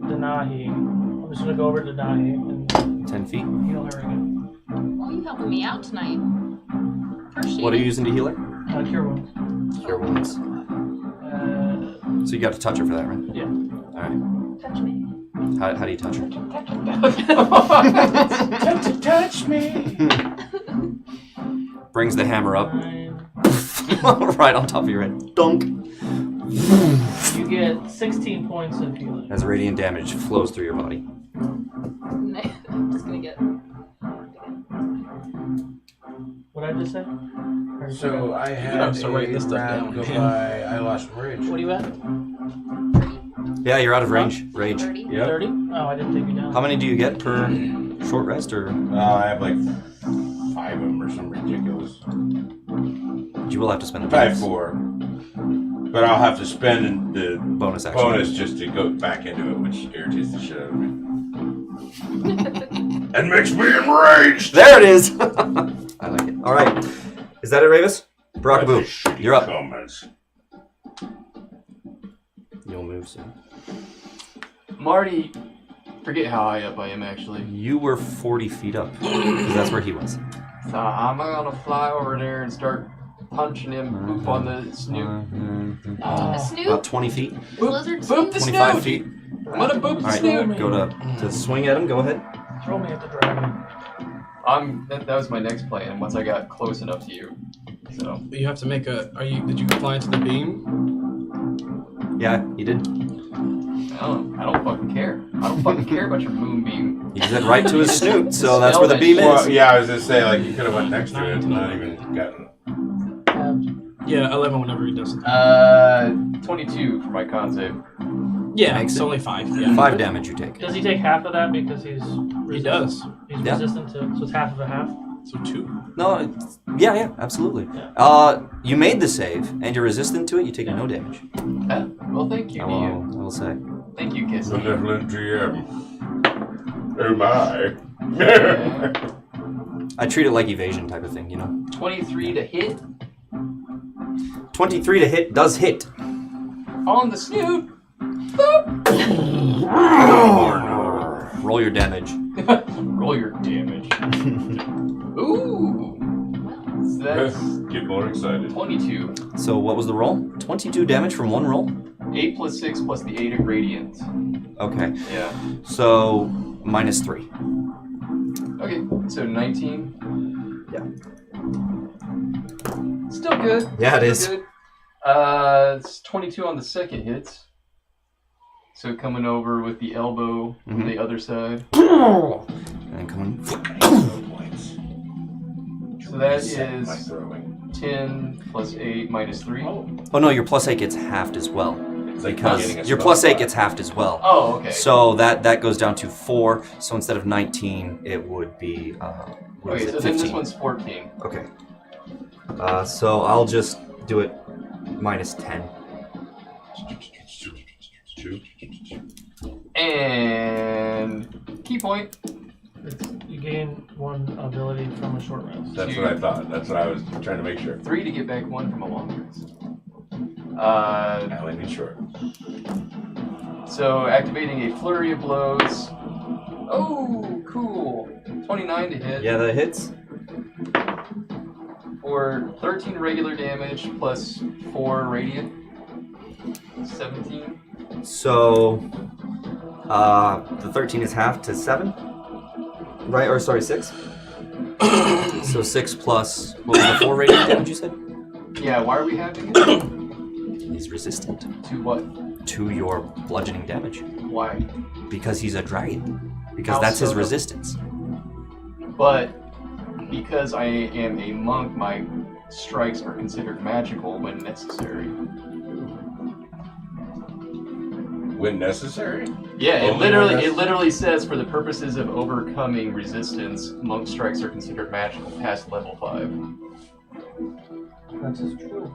Denahi. I'm just going to go over to Denahi and 10 feet. heal her again. Well, you helping me out tonight. Appreciate What are you it. using to heal her? Cure wounds. Cure wounds. So you got to touch her for that, right? Yeah. Alright. Touch me. How do you touch her? Touch me. Brings the hammer up. 9. Right on top of your head. Dunk. You get 16 points of healing. As radiant damage flows through your body. I'm just gonna get. What did I just say? So I had gotta start writing this a stuff round down, go man. by. I lost rage. What are you at? Yeah, you're out of range. Rage. 30. Yep. 30? Oh, I didn't take you down. How many do you get per short rest, or I have like 5 of them or something ridiculous. you will have to spend the Probably bonus? 4. But I'll have to spend the Bonus action. bonus just to go back into it, which irritates the shit out of me. And makes me enraged! There it is! I like it. Alright. Is that it, Ravis? Barakaboo, you're up. Comments. You'll move soon. Marty, forget how high up I am actually. You were 40 feet up, because that's where he was. So I'm gonna fly over there and start punching him, boop on the snoot. The snoot. About 20 feet. Lizard Boop the 25 snoot! feet. I'm gonna boop the Alright, snoot! go to swing at him, go ahead. Throw me at the dragon. That was my next plan once I got close enough to you. So You have to make a. Did you fly into the beam? Yeah, he did. I don't fucking care. I don't fucking care about your moonbeam. He said right to his snoot, so that's where the beam Well, is. yeah, I was gonna say, like, you could have went next to it and not even gotten. Yeah, 11 whenever he does it. 22 for my con save. Yeah, Makes it's it. only 5. Yeah. 5 damage you take. Does he take half of that because he's resistant? He does. He's Yeah. resistant to, so it's half of a half? So 2. No, yeah, absolutely. You made the save, and you're resistant to it, you take no damage. Well, thank you, I will say. Thank you, Kiss. Benevolent GM. Oh my. I treat it like evasion type of thing, you know? 23 to hit 23 to hit does hit. on the snoot. Roll your damage. Roll your damage. Ooh. So that's Get more excited. 22. So what was the roll? 22 damage from one roll? 8 plus 6 plus the 8 of radiant. Okay. Yeah. So minus 3. Okay, so 19. Yeah. Still good. Yeah, it Still is. Good. It's 22 on the second hit. So coming over with the elbow from the other side. And coming. So that is 10 plus 8 minus 3. Oh no, your plus 8 gets halved as well. like Because your plus 8 gets halved as well. Oh, okay. So that goes down to 4. So instead of 19, it would be what is Okay, it, so then 15? this one's 14. Okay. So I'll just do it minus 10. And key point. You gain 1 ability from a short rest. That's what I thought. That's what I was trying to make sure. 3 to get back 1 from a long rest. I only need short. So activating a flurry of blows. Oh, cool. 29 to hit. Yeah, that hits. For 13 regular damage plus 4 radiant. 17. So the 13 is half to 7. Right, or sorry, 6. So 6 plus, what was the 4 radiant damage you said? Yeah, why are we having it? He's resistant. To what? To your bludgeoning damage. Why? Because he's a dragon. Because How that's his so? resistance. But because I am a monk, my strikes are considered magical when necessary. When necessary? Yeah, it Only when literally says for the purposes of overcoming resistance, monk strikes are considered magical past level 5. That is true.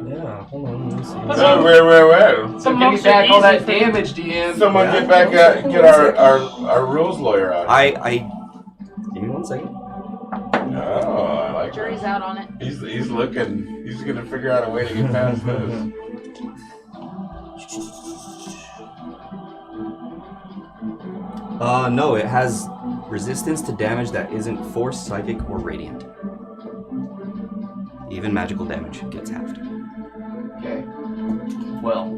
Yeah, hold on, let me see. Where? So give me monks are back all that easy for- damage, DM. Someone get back, get our rules lawyer out. Give me 1 second. Oh, I like Jury's that. out on it. He's looking. He's gonna figure out a way to get past this. No, it has resistance to damage that isn't force, psychic, or radiant. Even magical damage gets halved. Okay. Well,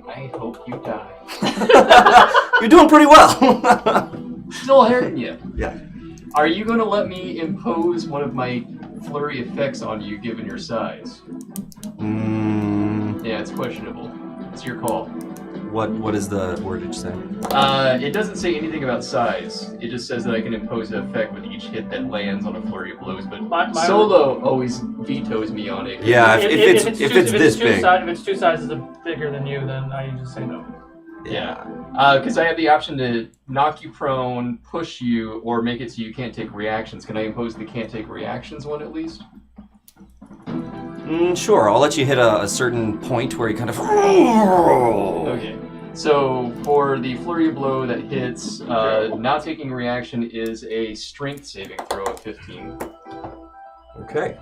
I hope you die. You're doing pretty well. Still hurting you. Yeah. Are you going to let me impose one of my flurry effects on you given your size? Yeah, it's questionable. It's your call. What is the wordage say? It doesn't say anything about size. It just says that I can impose an effect with each hit that lands on a flurry of blows, but My- Solo always vetoes me on it. Yeah, if it's this big. If it's 2 sizes bigger than you, then I just say no. Yeah. Because I have the option to knock you prone, push you, or make it so you can't take reactions. Can I impose the can't take reactions one at least? Sure, I'll let you hit a certain point where you kind of. Okay. So for the flurry of blow that hits, not taking reaction is a strength saving throw of 15. Okay.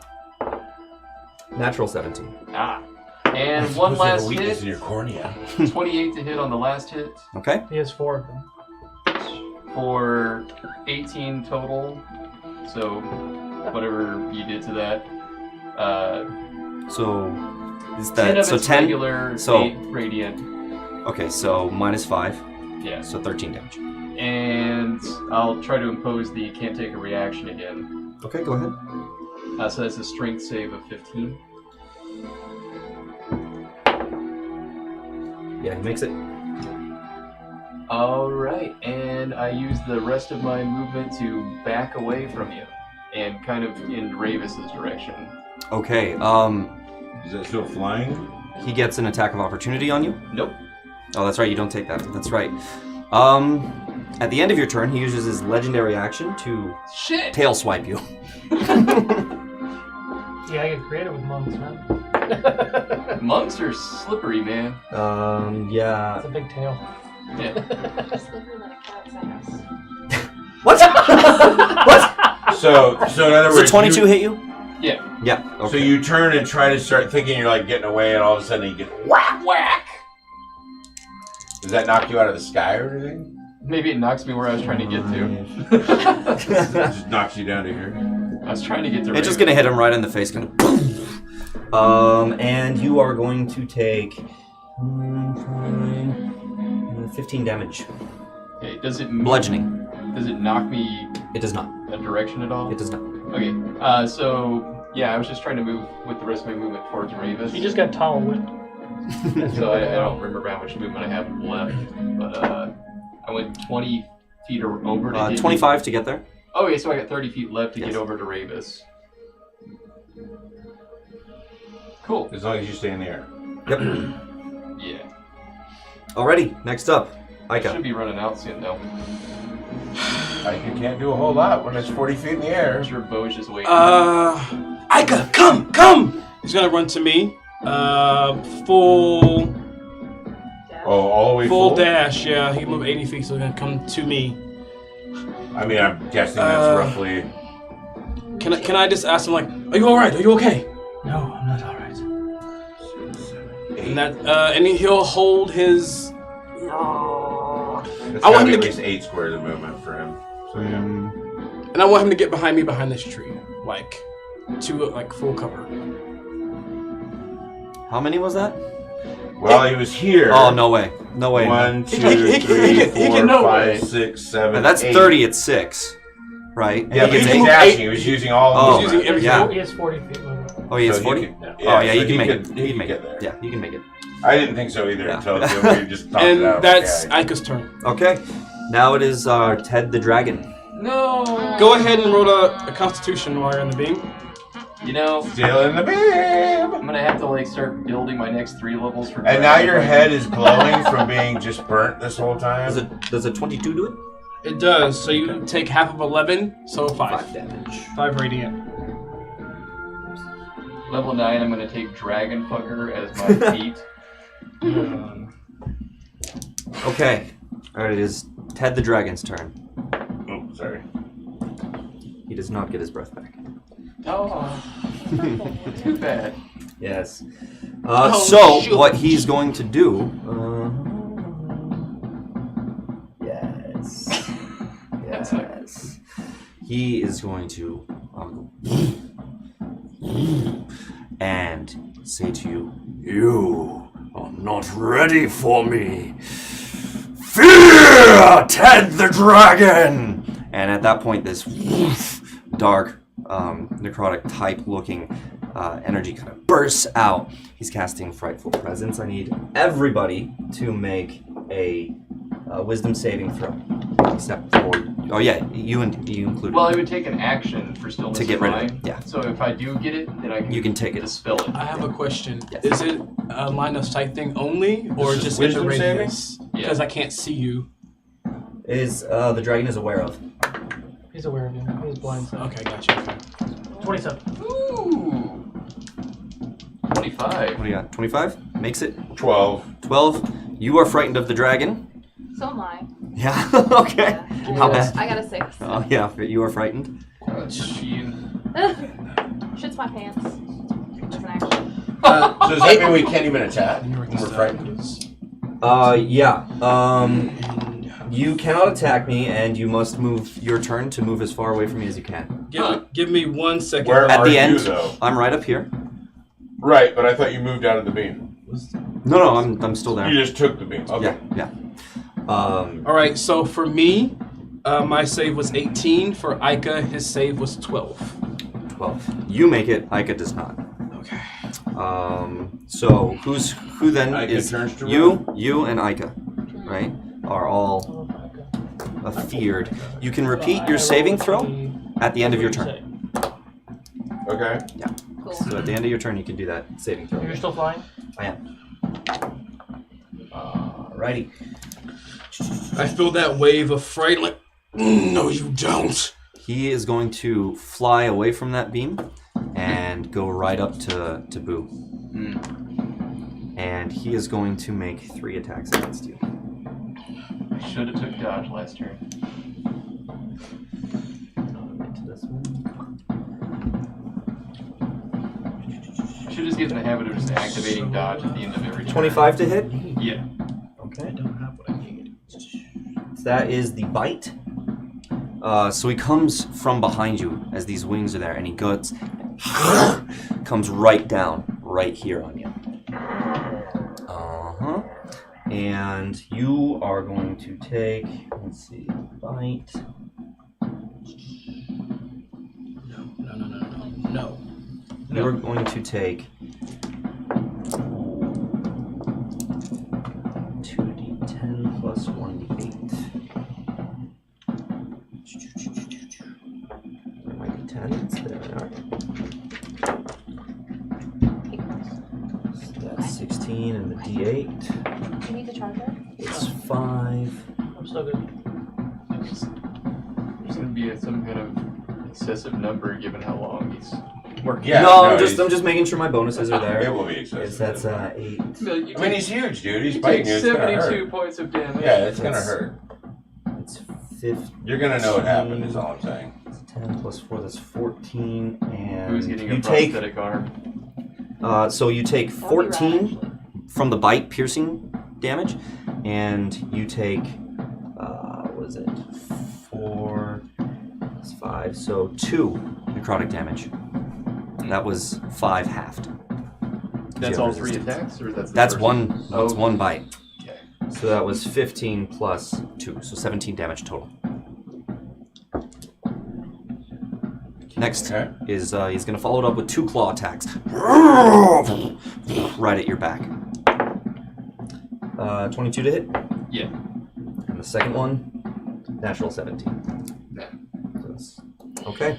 Natural 17. Ah. And one last weakness hit. in your cornea. 28 to hit on the last hit. Okay. He has 4 of them. For 18 total. So whatever you did to that. So is 10 that of so its 10? regular, So 8 radiant. okay, so minus 5. Yeah. So 13 damage. And I'll try to impose the can't take a reaction again. Okay, go ahead. So that's a strength save of 15. Yeah, he makes it. Alright, and I use the rest of my movement to back away from you. And kind of in Ravis's direction. Okay, Is that still flying? he gets an attack of opportunity on you? Nope. Oh, that's right, you don't take that. That's right. At the end of your turn, he uses his legendary action to tail swipe you. Yeah, I get creative with monks, man. Monks are slippery, man. Yeah. It's a big tail. Yeah. Slippery like a cat's ass. What? What? So in other So words, 22 hit you? Yeah. Yeah. Okay. So you turn and try to start thinking you're like getting away, and all of a sudden you get whack whack. Does that knock you out of the sky or anything? Maybe it knocks me where I was trying to get to. It just knocks you down to here. I was trying to get to It's just gonna hit him right in the face, kind of. And you are going to take 15 damage. Okay, does it Bludgeoning. Does it knock me It does not. a direction at all? It does not. Okay, so yeah, I was just trying to move with the rest of my movement towards Ravis. You just got tall whipped. So I don't remember how much movement I have left, but I went 20 feet or over to 25 to get there. Okay, so I got 30 feet left to get over to Ravis. Cool. As long as you stay in the air. Yep. Yeah. Alrighty, next up, Ika. Should be running out soon, though. You can't do a whole lot when it's 40 feet in the air. Your bow's just waiting. Ika, come! He's gonna run to me. Full. Oh, all the way full dash. Yeah, he moved 80 feet, so he's gonna come to me. I mean, I'm guessing that's roughly. Can I just ask him like, are you all right? Are you okay? No, I'm not all right. And that and he'll hold his. It's I want him to at get least 8 squares of movement for him. So yeah. And I want him to get behind me, behind this tree, like to like full cover. How many was that? Well, he was here. Oh, no way. No way. 1, 2, He 3, can 4, no 5, way. 6, 7, That's 8. 30 at 6, right? Yeah, And but he he's gets 8. dashing. He was using all Oh, of He's using everything. yeah. He has 40 feet movement. Oh, he has So 40? you can- Oh, yeah, so you can he make could- it. he You can could make get it. there. Yeah, you can make it. I didn't think so either Yeah. until we just talked And it out. that's Yeah. Ika's turn. Okay, now it is Ted the Dragon. No! Go ahead and roll a Constitution while you're in the beam. You know, Still in the beam. I'm gonna have to like start building my next 3 levels for. And now your head is glowing from being just burnt this whole time. Does a 22 do it? It does. So you take half of 11, so 5. 5 damage. 5 radiant. Level 9, I'm gonna take Dragon Fucker as my feat. Okay, alright, it is Ted the Dragon's turn. Oh, sorry. He does not get his breath back. Oh, too bad. Yes. shoot. What he's going to do... yes. Yes. He is going to... and say to you, "You are not ready for me. Fear Ted the Dragon!" And at that point, this dark, necrotic type looking energy kind of bursts out. He's casting Frightful Presence. I need everybody to make a wisdom saving throw. Except for... Oh yeah, you included. Well, it would take an action for stillness to get rid of mine. it. Yeah. So if I do get it, then I can. You can take it. Dispel it. I have a question. Yes. Is it a line of sight thing only, or This is just in the wisdom saving? radius? Yeah. Because I can't see you. Is the dragon is aware of. He's aware of you. He's blind. Okay, gotcha. Okay. 27. Ooh. 25. What do you got? 25? Makes it. 12. 12. You are frightened of the dragon. So am I. Yeah. Okay. Yeah. How bad? I got a 6. Oh yeah, but you are frightened. Shits my pants. As an action. So does that mean we can't even attack when we're frightened? Yeah. You cannot attack me, and you must move your turn to move as far away from me as you can. Give me 1 second. Where At are the you, end, though? I'm right up here. Right, but I thought you moved out of the beam. No, I'm still there. You just took the beam. Okay. Yeah. All right. So for me, my save was 18. For Ika, his save was 12. 12. You make it. Ika does not. Okay. So who then Ika is turns to you and Ika, right? Are all feared. You can repeat your saving throw at the end of your turn. Okay. Yeah. Cool. So at the end of your turn, you can do that saving throw. You're still flying? I am. Alrighty. I feel that wave of fright. Like, no, you don't. He is going to fly away from that beam and go right up to Boo. And he is going to make 3 attacks against you. I should have took dodge last turn. Into this one. I should just get in the habit of just activating dodge at the end of every turn. 25 to hit? Yeah. Okay. I don't have what I need. That is the bite. So he comes from behind you as these wings are there, and he goes, comes right down, right here on you. And you are going to take, let's see, bite. No. You're going to take D10s. There they are. So that's 16 and the D8. Do you need the charger? It's 5. I'm still good. There's going to be some kind of excessive number given how long he's working. Yeah, no, no, I'm just making sure my bonuses are there. It will be excessive. That's 8. I mean, he's huge, dude. He's you biting take you. It's gonna 72 hurt. points of damage. Yeah, it's gonna hurt. It's 15. You're gonna know what happened. Is all I'm saying. 10 plus 4, that's 14. And Who's getting you a take, prosthetic arm? so you take 14 from the bite piercing damage, and you take, what is it? 4 plus 5, so 2 necrotic damage. That was 5 halved. That's all 3 attacks, or that's the That's first one. Oh, That's one bite. Okay. So that was 15 plus 2, so 17 damage total. Next is he's going to follow it up with 2 claw attacks. Right at your back. 22 to hit? Yeah. And the second one, natural 17. Yeah. Okay.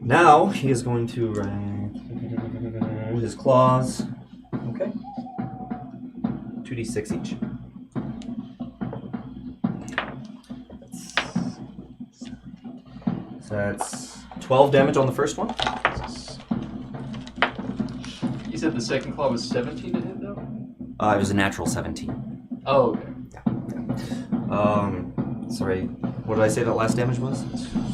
Now he is going to with his claws. Okay. 2d6 each. So that's 12 damage on the first one. You said the second claw was 17 to hit, though? It was a natural 17. Oh, okay. Sorry, what did I say that last damage was?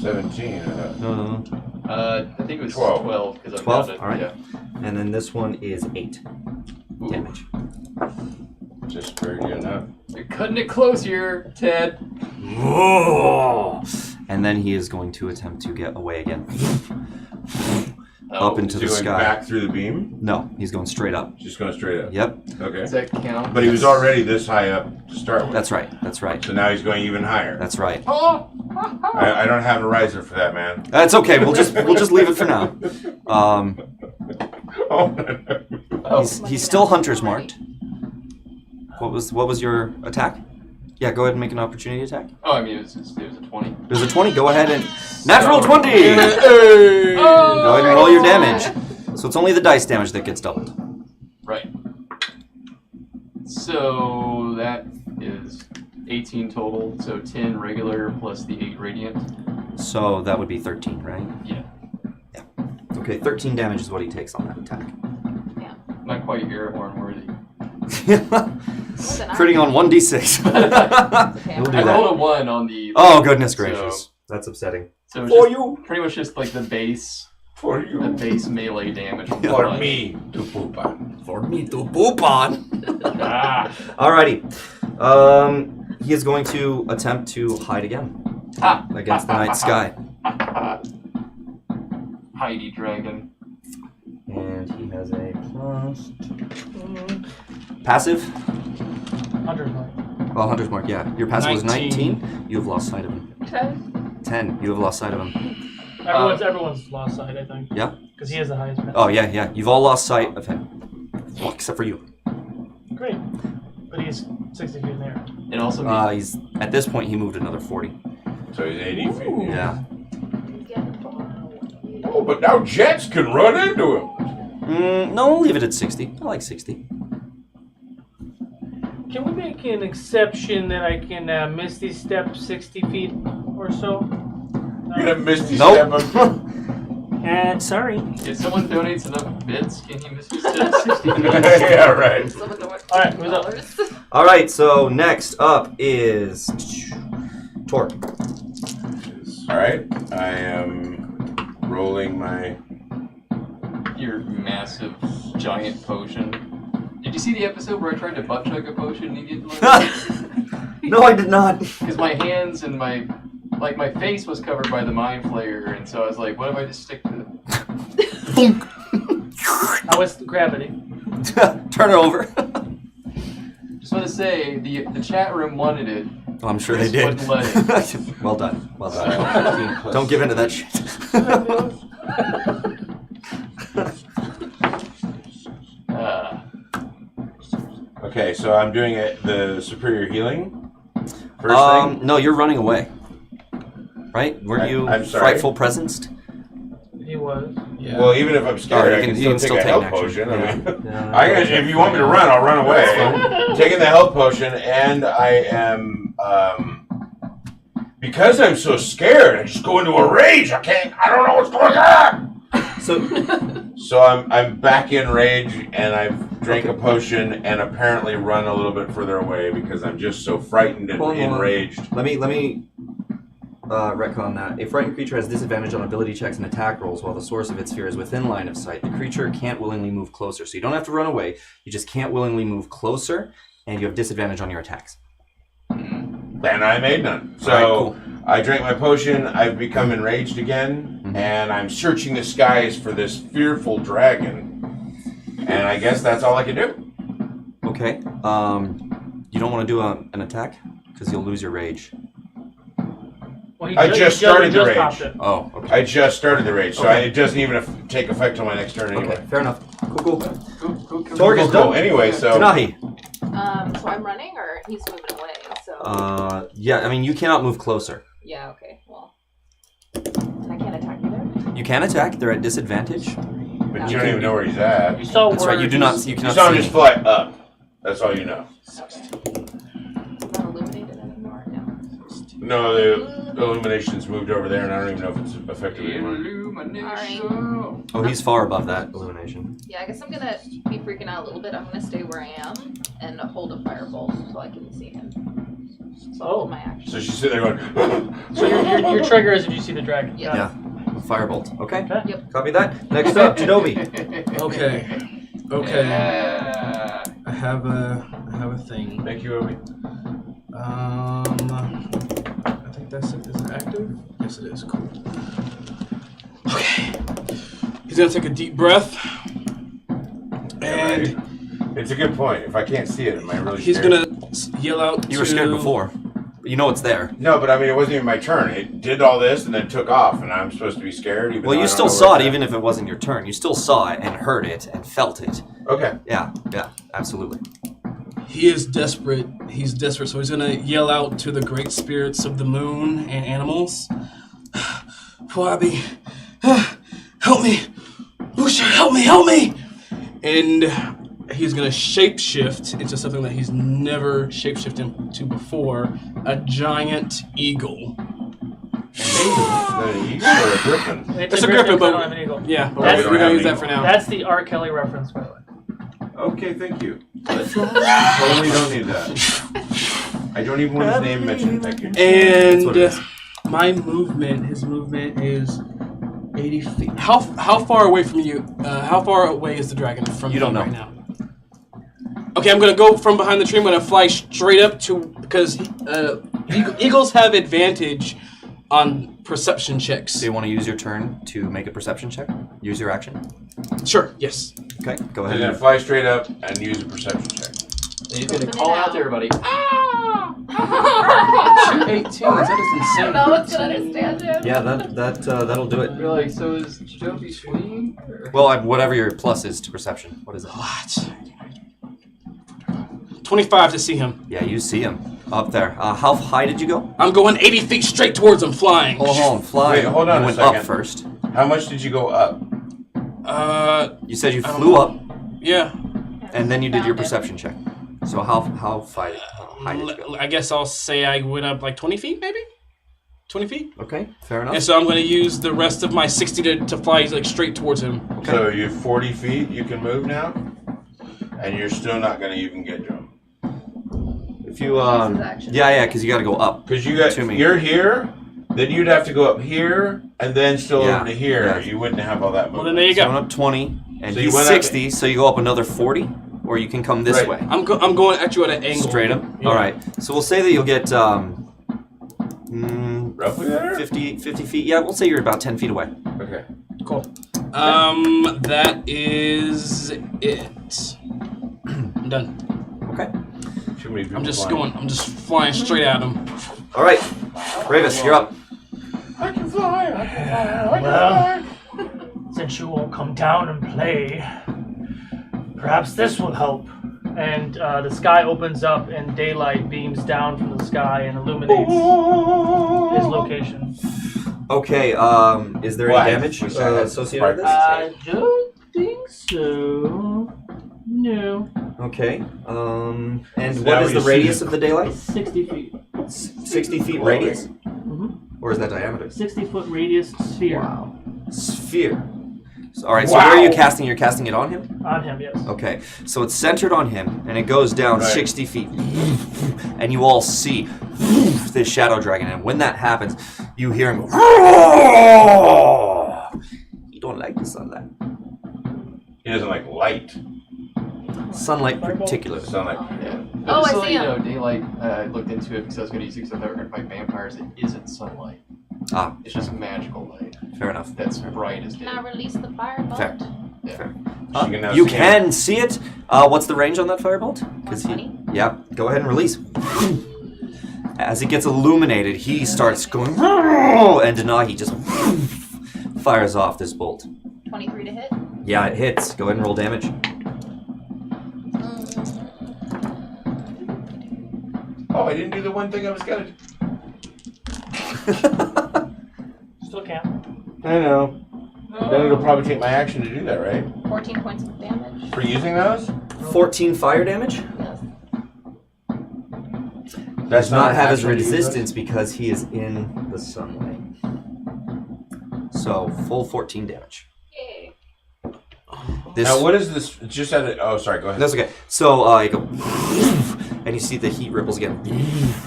17. No. I think it was 12. 12 because I'm 12? down to, Alright. yeah. And then this one is 8 damage. Just very good enough. You're cutting it close here, Ted. And then he is going to attempt to get away again. Up into the Going sky. back through the beam? No, he's going straight up. Just going straight up. Yep. Okay. Does that count? But he was already this high up to start with. That's right. That's right. So now he's going even higher. That's right. Oh! I don't have a riser for that, man. That's okay. We'll just leave it for now. He's still hunter's marked. What was your attack? Yeah, go ahead and make an opportunity attack. Oh, I mean, it was a 20. It was a 20. Go ahead and natural 20. Hey! Go ahead and roll your damage. So it's only the dice damage that gets doubled. Right. So that is 18 total. So 10 regular plus the 8 radiant. So that would be 13, right? Yeah. Yeah. Okay, 13 damage is what he takes on that attack. Yeah. Not quite air horn worthy. Critting on 1d6. We'll do I that. rolled a 1 on the. Oh, goodness gracious. That's upsetting. So it's For just you. pretty much just like the base. For you. The base melee damage. For me to poop on. For me to poop on. Ah. Alrighty. He is going to attempt to hide again against the night sky. Heidi dragon. And he has a plus. Passive? Hunter's mark. Oh, Hunter's Mark, yeah. Your passive was 19. 19. You have lost sight of him. 10. 10. You have lost sight of him. Everyone's lost sight, I think. Yeah? Because he has the highest pass. Oh, yeah. You've all lost sight of him. Except for you. Great. But he's 60 feet in the air. It also He's at this point he moved another 40. So he's 80 feet. Yeah. Oh, but now jets can run into him. No, we'll leave it at 60. I like 60. Can we make an exception that I can misty step 60 feet or so? You're gonna misty Nope. step up. Sorry. If someone donates enough bits, can he miss his step 60 feet? Yeah, right. Alright, who's up? Alright, so next up is Tor. Alright, I am rolling my... Your massive, giant potion. Did you see the episode where I tried to butt chug a potion and get No, I did not. Because my hands and my face was covered by the mind flayer, and so I was like, what if I just stick to the... How was the gravity? Turn it over. Just want to say, the chat room wanted it. Oh, I'm sure they Chris did. wouldn't let it. Well done. Well done. Don't give in to that shit. Okay, so I'm doing the superior healing. First thing. No, you're running away. right? Were you I'm sorry. frightful presenced? He was. Yeah. Well, even if I'm scared, I can still take a health potion. I mean, if you want me to run, I'll run away. Taking the health potion, and I am because I'm so scared, I just go into a rage. I don't know what's going on. So I'm back in rage, and I've drank a potion, and apparently run a little bit further away because I'm just so frightened and enraged. Let me retcon that. A frightened creature has disadvantage on ability checks and attack rolls while the source of its fear is within line of sight. The creature can't willingly move closer. So you don't have to run away. You just can't willingly move closer, and you have disadvantage on your attacks. And I made none. So right, cool. I drank my potion, I've become enraged again, and I'm searching the skies for this fearful dragon. And I guess that's all I can do. Okay. You don't want to do an attack? Because you'll lose your rage. Well, I just started the rage. Oh, okay. I just started the rage, so it doesn't even take effect on my next turn anyway. Okay, fair enough. Cool. Torg is done. Anyway, so... Tanahi. So I'm running, or he's moving away, so... Yeah, I mean, you cannot move closer. Yeah, okay, well... I can't attack either? You can attack, they're at disadvantage. But you don't even know where he's at. You saw That's right, you cannot see saw him just fly up. That's all you know. Not illuminated anymore? No. No, the illumination's moved over there, and I don't even know if it's effective anymore. Alright. Oh, he's far above that illumination. Yeah, I guess I'm gonna be freaking out a little bit. I'm gonna stay where I am and hold a firebolt until I can see him. So I'll hold my action. So she's sitting there going... So your trigger is if you see the dragon. Yep. Yeah. Firebolt. Okay. Yep. Copy that. Next up, Jeidobii. Okay. I have a thing. Thank you, Obi. I think that's it. Is it active? Yes, it is. Cool. Okay. He's gonna take a deep breath. And it's a good point. If I can't see it, am I really he's scared? gonna yell out. You were scared before. You know it's there. No, but I mean, it wasn't even my turn. It did all this and then took off, and I'm supposed to be scared. Well, you still saw it even if it wasn't your turn. You still saw it and heard it and felt it. Okay. Yeah, absolutely. He is desperate. He's desperate, so he's gonna yell out to the great spirits of the moon and animals. Wabi, help me! Busha, help me! And he's gonna shapeshift into something that he's never shapeshifted into before, a giant eagle. An eagle or a griffin? It's a griffin, but I don't have an eagle. Yeah, but we're gonna use that for now. That's the R. Kelly reference, by the way. Okay, thank you. Totally don't need that. I don't even want his name mentioned, thank you. And my movement, his movement is 80 feet. How far away from you? How far away is the dragon from you? Don't know right now. Okay, I'm gonna go from behind the tree. I'm gonna fly straight up to because eagles have advantage on perception checks. Do you want to use your turn to make a perception check? Use your action? Sure, yes. Okay, go ahead. He's gonna fly straight up and use a perception check. And he's gonna call out to everybody. 18. That is insane. No one's gonna understand him. Yeah, that'll do it. You're like, so is Jeidobii fleeing? Well, whatever your plus is to perception. What is it? What? 25 to see him. Yeah, you see him up there. How high did you go? I'm going 80 feet straight towards him, flying. Hold on, flying. Wait, hold on you a went second. up first. How much did you go up? You said you flew up. Yeah. And then you did your perception check. So how high did you go? I guess I'll say I went up like 20 feet, maybe? 20 feet? Okay, fair enough. And so I'm going to use the rest of my 60 to fly like straight towards him. Okay. So you have 40 feet you can move now? And you're still not going to even get to him. If you, yeah, because you got to go up. Because you're here, then you'd have to go up here, and then still over to here. Yeah. You wouldn't have all that movement. Well, then there you go. So I went up 20, and so he's 60, so you go up another 40, or you can come this way. I'm going at you at an angle. Straight up? Yeah. All right. So we'll say that you'll get roughly there? 50 feet. Yeah, we'll say you're about 10 feet away. Okay. Cool. That is it. I'm done. Okay. I'm just flying straight at him. All right, Ravis, you're up. I can fly. Well, since you won't come down and play, perhaps this will help. And the sky opens up and daylight beams down from the sky and illuminates his location. Okay, is there any damage associated with this? I don't think so. No. Okay, and what is the radius of the daylight? 60 feet. 60 feet radius? Or is that diameter? 60-foot radius sphere. Wow. Sphere. So, all right, so where are you casting? You're casting it on him? On him, yes. Okay, so it's centered on him, and it goes down 60 feet. And you all see this shadow dragon, and when that happens, you hear him go, you don't like the sunlight. He doesn't like light. Sunlight particularly. Sunlight. Yeah. Oh, Just I to let see you him. know, daylight, I looked into it because I was going to use it because I thought we were going to fight vampires. It isn't sunlight. Ah. It's just magical light. Fair enough. That's bright as day. Can I release the firebolt? Fair. Yeah. Fair. She can now You see can see it. What's the range on that firebolt? 120? Yeah, go ahead and release. As it gets illuminated, he starts going, and Denahi just fires off this bolt. 23 to hit? Yeah, it hits. Go ahead and roll damage. Oh, I didn't do the one thing I was gonna do. Still can't. I know. Then it'll probably take my action to do that, right? 14 points of damage. For using those? 14 fire damage? Yes. Does not have his actually use resistance because he is in the sunlight. So, full 14 damage. Yay. This, Now, what is this? Just at it. Oh, sorry. Go ahead. That's okay. So, you go, and you see the heat ripples again,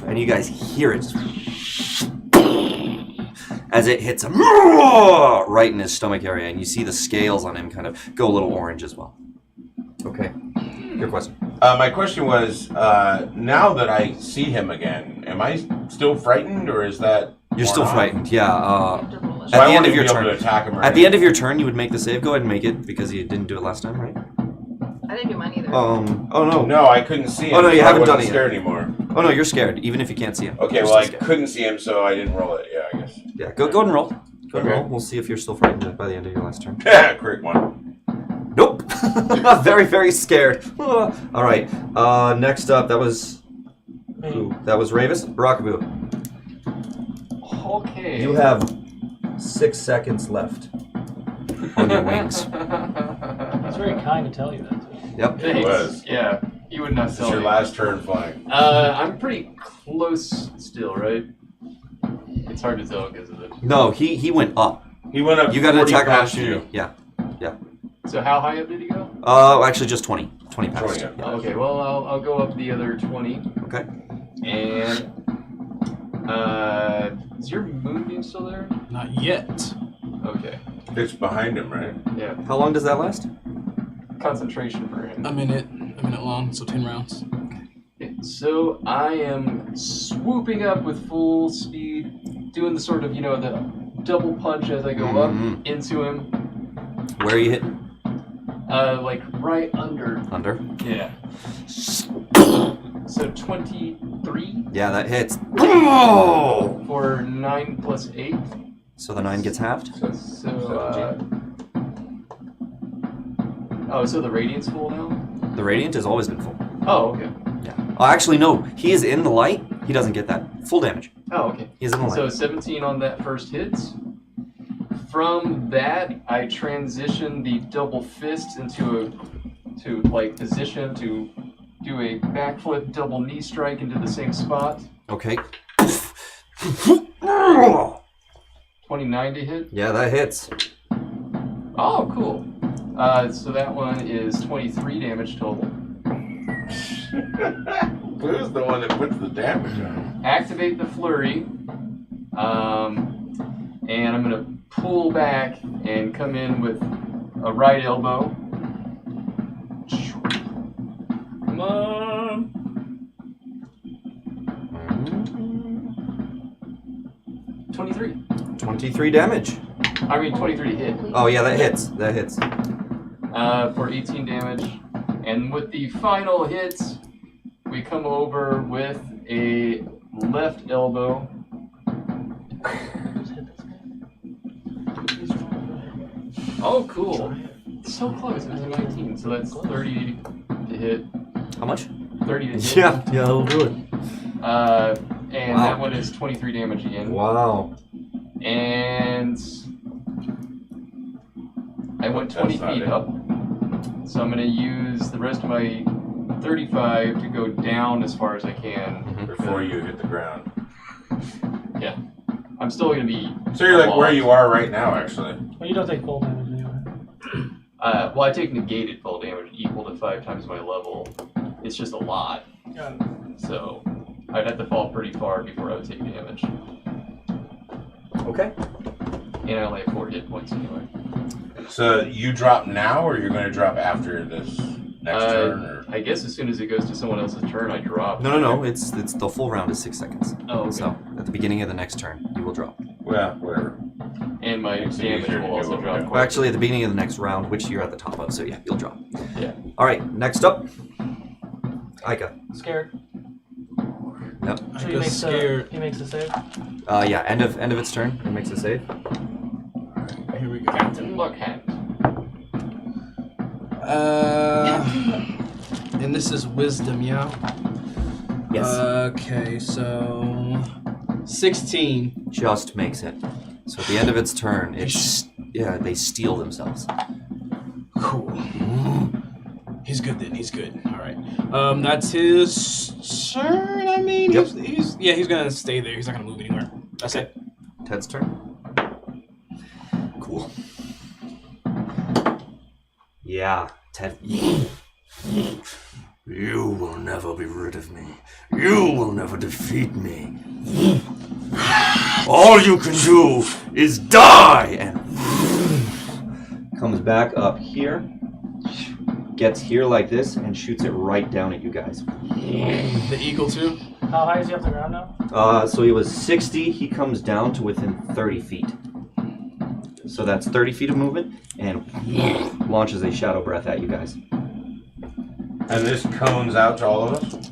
and you guys hear it as it hits him right in his stomach area, and you see the scales on him kind of go a little orange as well. Okay. Your question. My question was, now that I see him again, am I still frightened, or is that You're still frightened, yeah. So At I the end won't of your be able turn. to attack him or At the end of your turn, you would make the save. Go ahead and make it because you didn't do it last time, right? I didn't do mine either. Oh no. No, I couldn't see him. Oh no, you so haven't I done wasn't it scared yet. anymore. Oh no, you're scared, even if you can't see him. Okay, You're well, I still scared. couldn't see him, so I didn't roll it. Yeah, I guess. Yeah, go ahead and roll. Go ahead and Okay. roll. We'll see if you're still frightened by the end of your last turn. Correct one. Nope. Very, very scared. All right. Next up, that was who? That was Ravis. Rockaboo. Okay. You have 6 seconds left on your wings. It's very kind to tell you that. Yep. It was. Yeah, you would not This is tell your me. last turn flying. I'm pretty close still, right? It's hard to tell because of the... No, he went up. He went up. You got an 40 attack past opportunity. you. Yeah. Yeah. So how high up did he go? Actually just 20. 20 past. 20, Yeah. yeah. Okay, well, I'll go up the other 20. Okay. And... is your moonbeam still there? Not yet. Okay. It's behind him, right? Yeah. How long does that last? Concentration for him. A minute long, so 10 rounds. Okay, so I am swooping up with full speed, doing the sort of, the double punch as I go up into him. Where are you hitting? Like right under. Under. Yeah. So 23 Yeah, that hits. for 9 plus 8. So the 9 gets halved. So the radiant's full now? The radiant has always been full. Oh, okay. Yeah. Oh, actually, no. He is in the light. He doesn't get that. Full damage. Oh, okay. He's in the light. So 17 on that first hit. From that, I transition the double fist into position to do a backflip double knee strike into the same spot. Okay. 29 to hit. Yeah, that hits. Oh, cool. So that one is 23 damage total. Who's the one that puts the damage on? Activate the flurry. And I'm going to pull back and come in with a right elbow. Come on. 23. 23 damage. I mean 23 to hit. Oh, yeah, that hits. That hits. For 18 damage. And with the final hit, we come over with a left elbow. Oh, cool. So close. It was a 19, so that's 30 to hit. How much? 30 to hit. Yeah, that'll do it. And Wow. that one is 23 damage again. Wow. And I went 20 feet up. So I'm going to use the rest of my 35 to go down as far as I can. Before you hit the ground. Yeah. I'm still going to be... So you're like where you are right now, actually. Well, you don't take full damage anyway. Well, I take negated fall damage equal to 5 times my level. It's just a lot. Got it. So I'd have to fall pretty far before I would take damage. Okay. And I only have 4 hit points anyway. So you drop now, or you're going to drop after this next turn? Or? I guess as soon as it goes to someone else's turn, I drop. No. It's the full round is 6 seconds. Oh, okay. So at the beginning of the next turn, you will drop. Well, whatever. And my damage will also drop. Well, actually, at the beginning of the next round, which you're at the top of, so yeah, you'll drop. Yeah. All right, next up, Ica. Scared. No. So he makes a save. Yeah. End of its turn. It makes a save. Here we go. Captain Luckhand. And this is wisdom, yeah? Yes. Okay, so 16. Just makes it. So at the end of its turn, they steal themselves. Cool. He's good then. He's good. All right. That's his turn. I mean, Yep. he's gonna stay there. He's not gonna move anywhere. That's it. Ted's turn. Cool. Yeah, Ted. You will never be rid of me. You will never defeat me. All you can do is die! And comes back up here, gets here like this, and shoots it right down at you guys. The eagle too? How high is he off the ground now? So he was 60, he comes down to within 30 feet. So that's 30 feet of movement, and launches a shadow breath at you guys. And this cones out to all of us?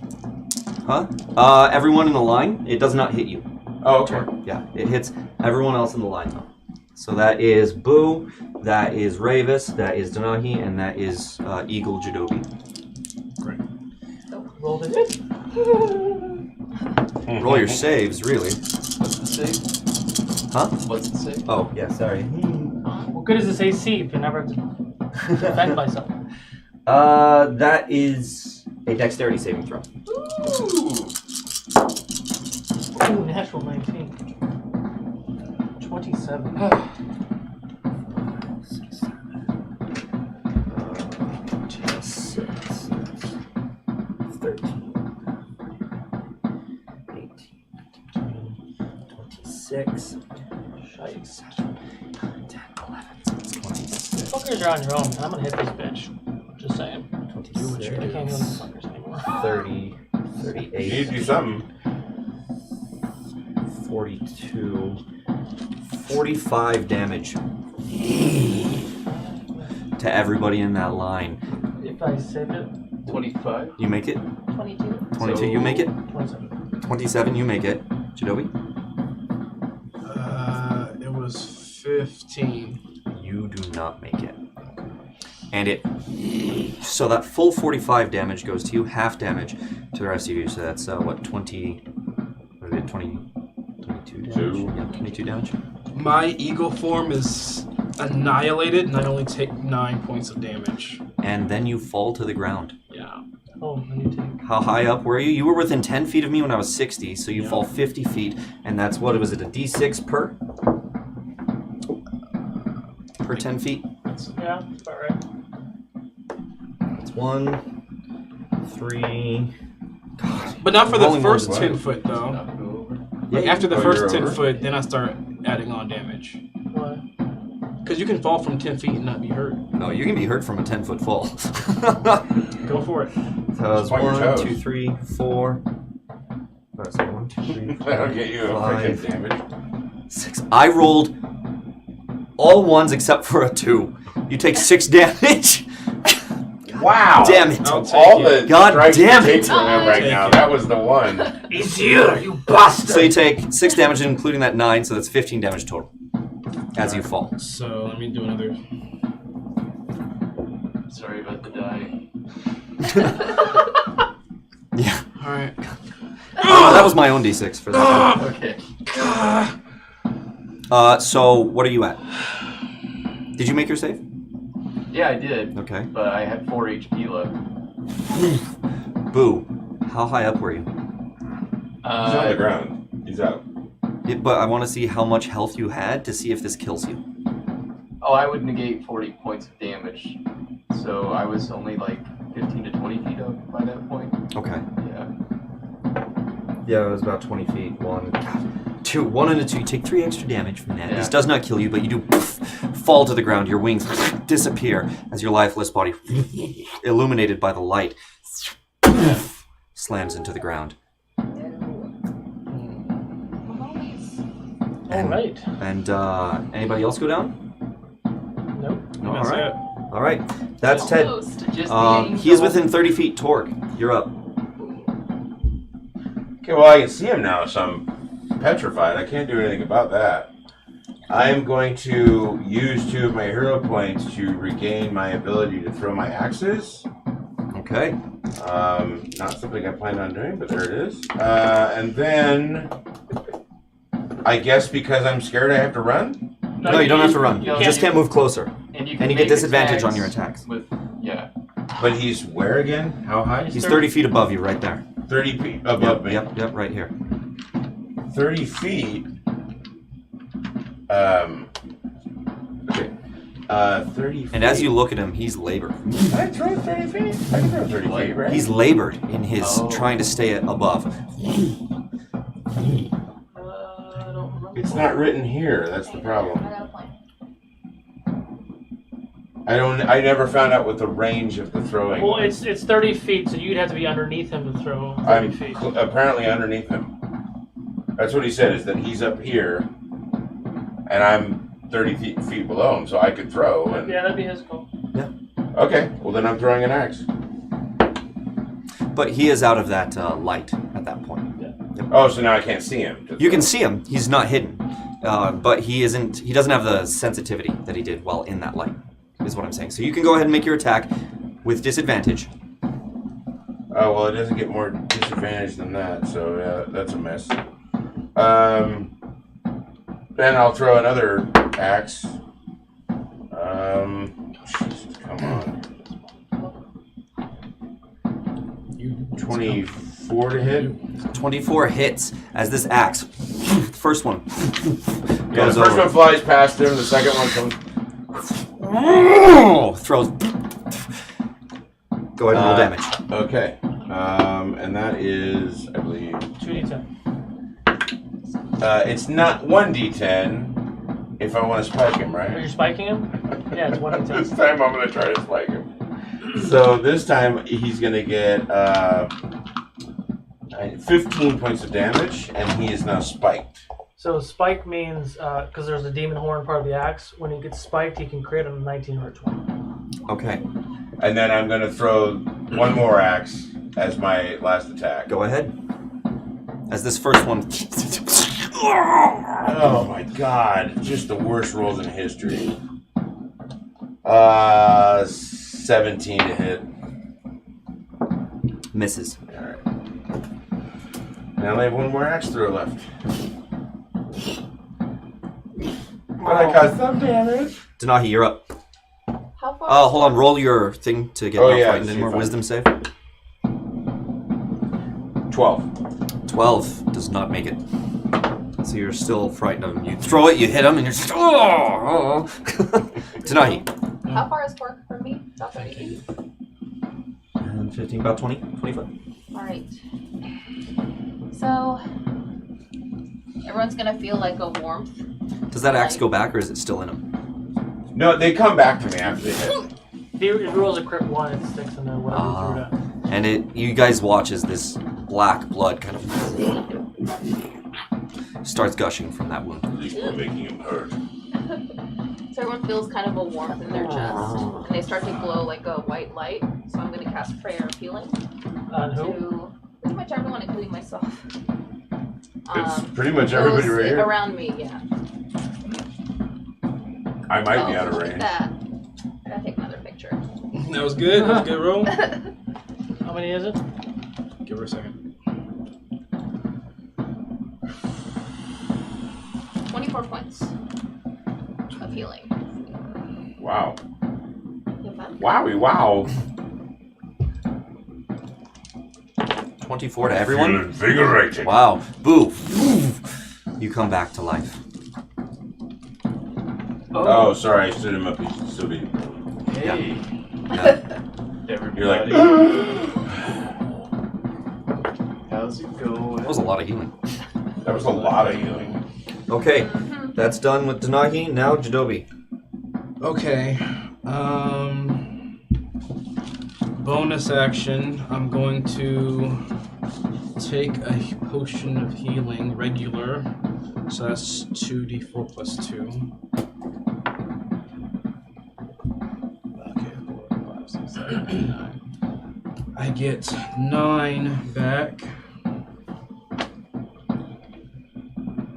Huh? Everyone in the line, it does not hit you. Oh, okay. Yeah, it hits everyone else in the line though. So that is Boo, that is Ravis, that is Denahi, and that is Eagle Jeidobii. Great. Roll the hit. Roll your saves, really. What's the save? Huh? What's the save? Oh, yeah, sorry. What good is this AC if you never have to defend by something? That is a dexterity saving throw. Ooh, natural 19. 27. 26. Shite. 10, 11, 26. Fuckers are on your own. I'm gonna hit this bitch. Just saying. 26. I can't heal these fuckers anymore. 30, 38. You need to do something. 42, 45 damage to everybody in that line. If I save it, 25. You make it? 22. 22, you make it? 27. 27, you make it. Jeidobii? It was 15. You do not make it. And so that full 45 damage goes to you, half damage to the rest of you. So that's, 20, what is it, 22 damage? Yeah, 22 damage. My eagle form is annihilated, and I only take 9 points of damage. And then you fall to the ground. Yeah. Oh, I need to. How high up were you? You were within 10 feet of me when I was 60, so you fall 50 feet, and that's, what was it, a d6 per 10 feet? Yeah, that's about right. It's 1, 3... God. But not for the Rolling first ones, 10 right? foot, though. Yeah, Like, after the Oh, first you're 10 over? foot, then I start adding on damage. Why? Because you can fall from 10 feet and not be hurt. No, you can be hurt from a 10-foot fall. Go for it. So it's Point your 1, toes. 2, 3, 4... That's 1, 2, 3, 4, That'll get you a 5, freaking damage. 6. I rolled all ones except for a 2. You take 6 damage. Wow! Damn it. I'll take All it. the God strikes damn you take it. from him right Take now. it. That was the one. He's here, you bastard! So you take 6 damage, including that 9, so that's 15 damage total as you fall. So let me do another. Sorry about the die. Yeah. Alright. Oh, that was my own d6 for that. Okay. So what are you at? Did you make your save? Yeah, I did. Okay. But I had 4 HP left. Boo. How high up were you? He's on the ground. He's out. Yeah, but I want to see how much health you had to see if this kills you. Oh, I would negate 40 points of damage. So I was only like 15 to 20 feet up by that point. Okay. Yeah. Yeah, it was about 20 feet. 1, 2. 1 and a 2. You take 3 extra damage from that. Yeah. This does not kill you, but you do fall to the ground. Your wings disappear as your lifeless body, illuminated by the light, slams into the ground. All right. And anybody else go down? Nope. All right. All right. That's Ted. He is within 30 feet. Torque, you're up. Okay, well, I can see him now, so I'm petrified. I can't do anything about that. I am going to use 2 of my hero points to regain my ability to throw my axes. Okay. Not something I planned on doing, but there it is. And then, I guess because I'm scared I have to run? No, you don't have to run. You just can't move closer. And you get disadvantage on your attacks. Yeah. But he's where again? How high? He's 30 feet above you, right there. 30 feet above me? Yep, right here. 30 feet? Okay. 30 feet. And as you look at him, he's labored. Can I throw 30 feet? I can throw 30 feet, right? He's labored in his trying to stay above. It's not written here. That's the problem. I never found out what the range of the throwing Well, was. it's 30 feet, so you'd have to be underneath him to throw 30 feet. I'm apparently underneath him. That's what he said, is that he's up here, and I'm 30 feet below him, so I could throw. And... Yeah, that'd be his goal. Yeah. Okay, well then I'm throwing an axe. But he is out of that light at that point. Yeah. Yep. Oh, so now I can't see him. You can see him. He's not hidden. But he isn't. He doesn't have the sensitivity that he did while in that light, is what I'm saying. So you can go ahead and make your attack with disadvantage. Oh, well, it doesn't get more disadvantage than that, so yeah, that's a mess. Then I'll throw another axe. Jesus, come on. 24 to hit? 24 hits as this axe. The first one Yeah, the first one flies past him, the second one comes... throws. Go ahead and roll damage. Okay. And that is, I believe... 2d10. It's not 1d10 if I want to spike him, right? Are you spiking him? Yeah, it's 1d10. This time I'm going to try to spike him. So this time he's going to get 15 points of damage, and he is now spiked. So spike means, because there's the demon horn part of the axe, when he gets spiked, he can crit on a 19 or a 20. Okay. And then I'm going to throw one more axe as my last attack. Go ahead. As this first one... Oh my god. Just the worst rolls in history. 17 to hit. Misses. Alright. Now I have one more axe throw left. But I got some damage. Denahi, you're up. How far? Oh, hold on. Roll your thing to get not frightened anymore. fine. Wisdom save. 12. 12 does not make it. So you're still frightened of him. You throw it, you hit him, and you're just... Oh! Denahi. How far is Torque from me? About 30 feet. And 15, about 20, 25. Alright. So, everyone's gonna feel like a warmth. Does that axe go back, or is it still in him? No, they come back to me after they hit. If he rolls a crit 1, it sticks in there, whatever you threw down. And you guys watch as this black blood kind of starts gushing from that wound. At least we're making him hurt. So everyone feels kind of a warmth in their chest, and they start to glow like a white light. So I'm going to cast Prayer of Healing. On who? To pretty much everyone, including myself. It's pretty much everybody right here. Around me, yeah. I might be out of look at range. that. I gotta take another picture. That was good. That was a good roll. How many is it? Give her a second. 24 24 points of healing. Wow. Yep. Wowie, wow. 24 to everyone. Feel invigorated. Wow. Boo. You come back to life. Oh, sorry, I stood him up. He should still be. Hey. Yeah. Everybody. You're like. How's it going? That was a lot of healing. That was a lot of healing. Okay, that's done with Denagi. Now Jeidobii. Okay. Bonus action. I'm going to take a potion of healing, regular. So that's 2d4 plus 2. Okay, 4, 5, 6, 7, 8, 9. I get 9 back.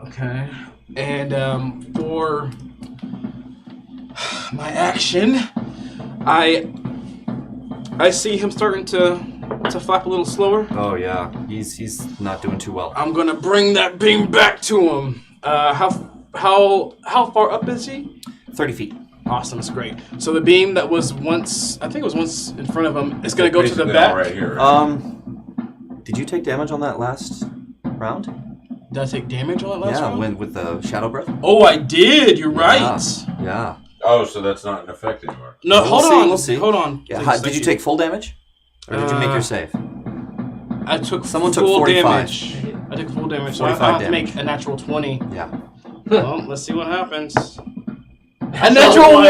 Okay. And for my action, I see him starting to flap a little slower. Oh yeah, he's not doing too well. I'm gonna bring that beam back to him. How far up is he? 30 feet. Awesome, that's great. So the beam that was once, I think it was once in front of him, is gonna go to the back. Right here, right? Did you take damage on that last round? Did I take damage on that last round? Yeah, with the shadow breath. Oh, I did. You're right. Yeah. Oh, so that's not an effect anymore. No, We'll hold see, on. we'll see. Hold on. Yeah. Please, Did you take full damage, or did you make your save? I took Someone full took 45. damage. I took full damage, so I 45 have to damage. make a natural 20. Yeah. Well, let's see what happens. A natural 1!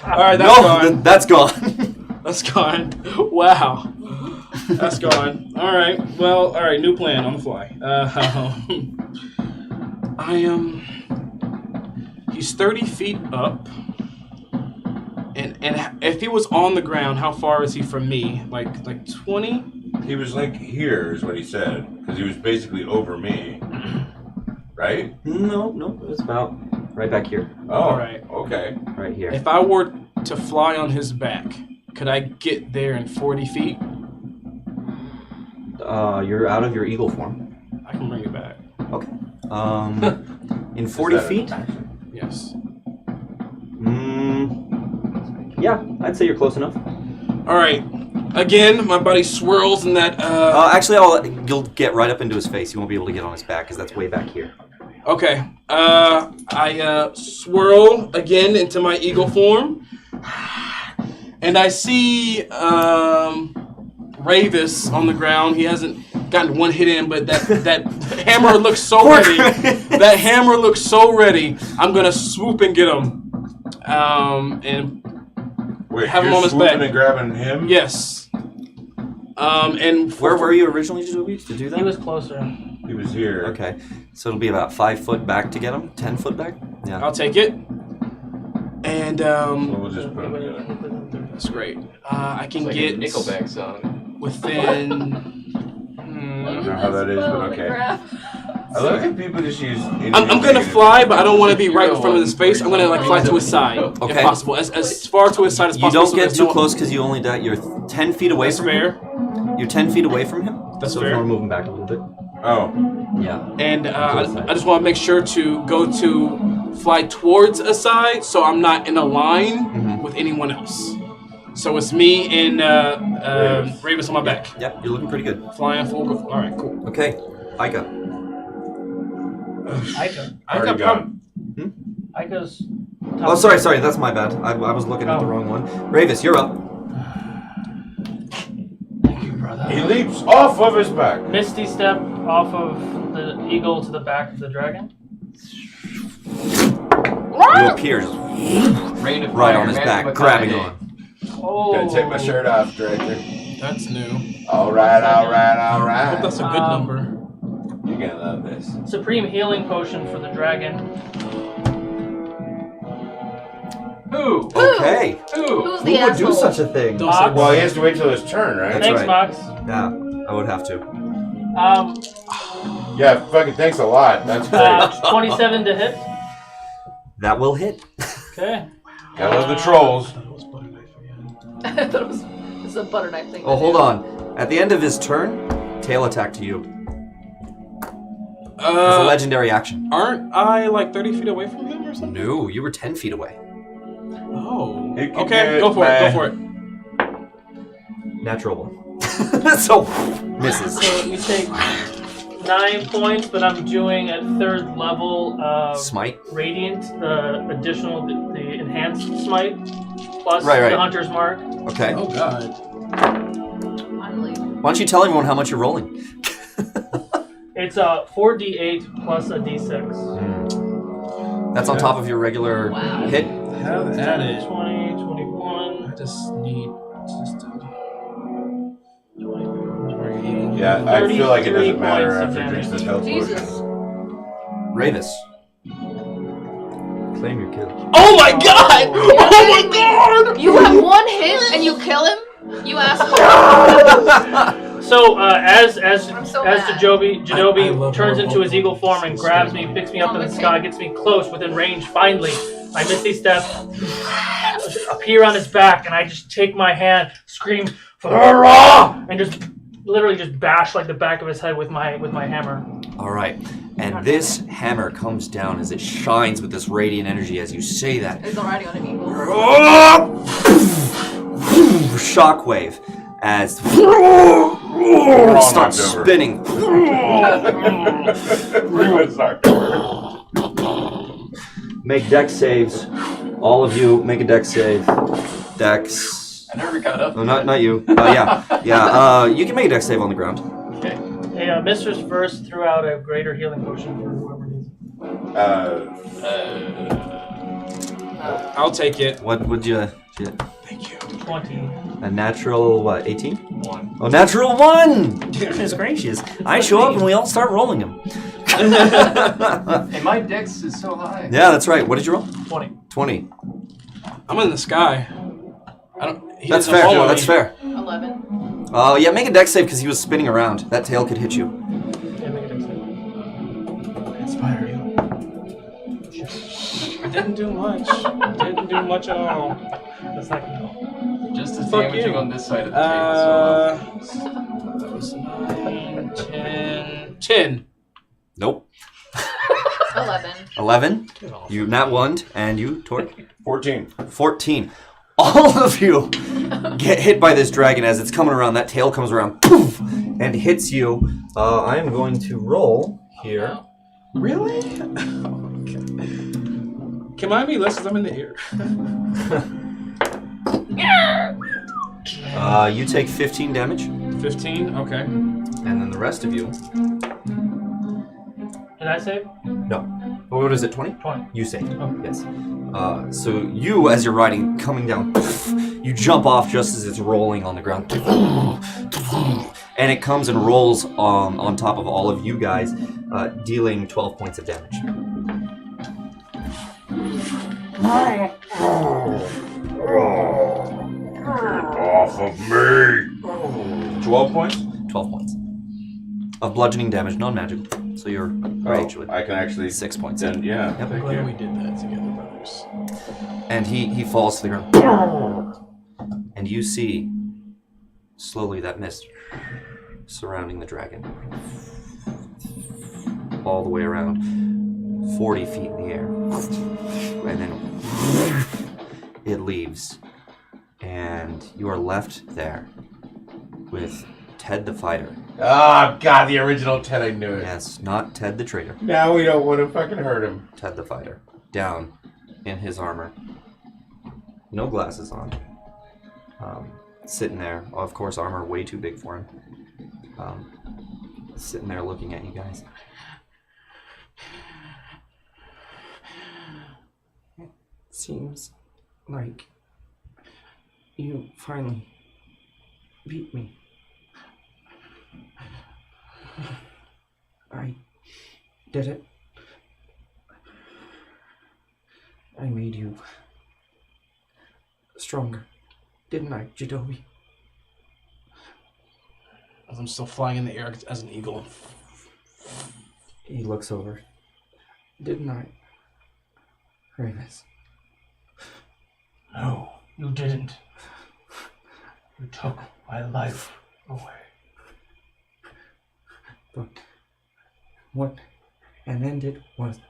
Alright, that's gone. That's gone. That's gone. Wow. That's gone. Alright, well, alright, new plan on the fly. He's 30 feet up. And if he was on the ground, how far is he from me? Like 20? He was like here, is what he said, because he was basically over me, right? No, it's about right back here. Oh, All right. Okay. Right here. If I were to fly on his back, could I get there in 40 feet? You're out of your eagle form. I can bring it back. Okay. In 40 feet? Yes. Yeah, I'd say you're close enough. All right. Again, my body swirls in that. Actually, you'll get right up into his face. You won't be able to get on his back because that's way back here. Okay. I swirl again into my eagle form, and I see Ravis on the ground. He hasn't gotten one hit in, but that hammer looks so ready. That hammer looks so ready. I'm gonna swoop and get him, and Wait, have him you're on his back. swooping and grabbing him? Yes. And Where were you originally, Jeidobii, to do that? He was closer. He was here. Okay, so it'll be about 5 foot back to get him. 10 foot back. Yeah. I'll take it. And So we'll just put him together. that's great. I can It's like get a Nickelback song. within. I don't know how that is, but okay. I love how people just use. I'm gonna fly, but I don't want to be right in front of his face. I'm gonna fly to his side, Okay. if possible, as far to his side as You possible. don't get too close because you only die. You're 10 feet away That's from fair. him. You're 10 feet away from him. That's so fair. if you want to move him back a little bit. Oh. Yeah. And I just want to make sure to fly towards a side, so I'm not in a line with anyone else. So it's me and Ravis on my back. Yep, you're looking pretty good. Flying full. All right, cool. Okay, Ica. Already gone. Ica's. Oh, sorry, that's my bad. I was looking at the wrong one. Ravis, you're up. Thank you, brother. He leaps off of his back. Misty step off of the eagle to the back of the dragon. You appear just Rain of right fire, on his Matthew back, grabbing McConaughey. on. Oh. Gonna take my shirt off, Striker. That's new. All right. I hope that's a good number. You're gonna love this. Supreme healing potion for the dragon. Who? Okay. Who? Who's Who the would do asshole? such a thing? Don't say Well, he has to wait till his turn, right? That's Thanks, right. Mox. Yeah, I would have to. Yeah, fucking thanks a lot. That's great. 27 to hit. That will hit. Okay. Gotta love the trolls. I thought it was a butter knife thing. Oh, hold on. At the end of his turn, tail attack to you. It's a legendary action. Aren't I like 30 feet away from him or something? No, you were 10 feet away. Oh. It could Okay, do go it, for it. man. Go for it. Natural one. So, misses. So you take 9 points, but I'm doing at 3rd level Smite. Radiant, the additional, the enhanced smite, plus Right. the Hunter's Mark. Okay. Oh god. Finally. Why don't you tell everyone how much you're rolling? It's a 4d8 plus a d6. That's on top of your regular hit. Have at it. 20, 21. I just need Yeah, I feel like it 33 doesn't matter points of after he drinks damage. this health Jesus. potion. Ravis. Claim your kill. Oh my god! You're Oh my kidding me. god! You have 1 hit and you kill him? You asshole. So as so mad. Jeidobii I love turns her into his eagle form and so grabs scary. me, picks me up in the sky, gets me close within range. Finally, I misty step, appear on his back, and I just take my hand, scream "Hurrah!" and just literally just bash like the back of his head with my hammer. All right. And this hammer comes down as it shines with this radiant energy as you say that. He's already on an eagle. Shockwave as starts knocked over. spinning. It's knocked over. Make dex saves. All of you make a dex save. Dex. I never got up. Oh, not you. You can make a dex save on the ground. Okay. Hey, Mistress Verse threw out a greater healing potion for whoever needs it. I'll take it. What would you get? Thank you. 20. A natural what? 18? 1. Oh, natural 1! Goodness gracious! I show up and we all start rolling them. Hey, my dex is so high. Yeah, that's right. What did you roll? 20. 20. I'm in the sky. He That's doesn't fair. follow That's me. fair. 11. Oh, yeah, make a dex save because he was spinning around. That tail could hit you. Yeah, make a dex save. Inspire you. I didn't do much. Didn't do much at all. That's not gonna help. Just as Fuck damaging you. on this side of the table. That was 9, 10. 10. Nope. 11. 11. You nat 1, and you, Torque? 14. 14. All of you get hit by this dragon as it's coming around. That tail comes around, poof, and hits you. I am going to roll here. Really? Okay. Can mine be less because I'm in the air? You take 15 damage, 15? Okay. and then the rest of you. Did I save? No. What is it, 20? 20. You save. Okay. Yes. So you, as you're riding, coming down, you jump off just as it's rolling on the ground. And it comes and rolls on top of all of you guys, dealing 12 points of damage. Off of me! 12 points? 12 points. Of bludgeoning damage, non-magical. So you're rage with I can actually... 6 points. Then, yeah. Yep. I'm glad we did that together, brothers. And he falls to the ground. And you see slowly that mist surrounding the dragon. All the way around 40 feet in the air. And then it leaves. And you are left there with Ted the Fighter. Oh, God, the original Ted, I knew it. Yes, not Ted the Traitor. Now we don't want to fucking hurt him. Ted the Fighter. Down in his armor. No glasses on. Sitting there. Of course, armor way too big for him. Sitting there looking at you guys. It seems like you finally beat me. I did it. I made you stronger, didn't I, Jeidobii? As I'm still flying in the air as an eagle. He looks over. Didn't I, Ravis? No, you didn't. You took my life away. But what and end it with...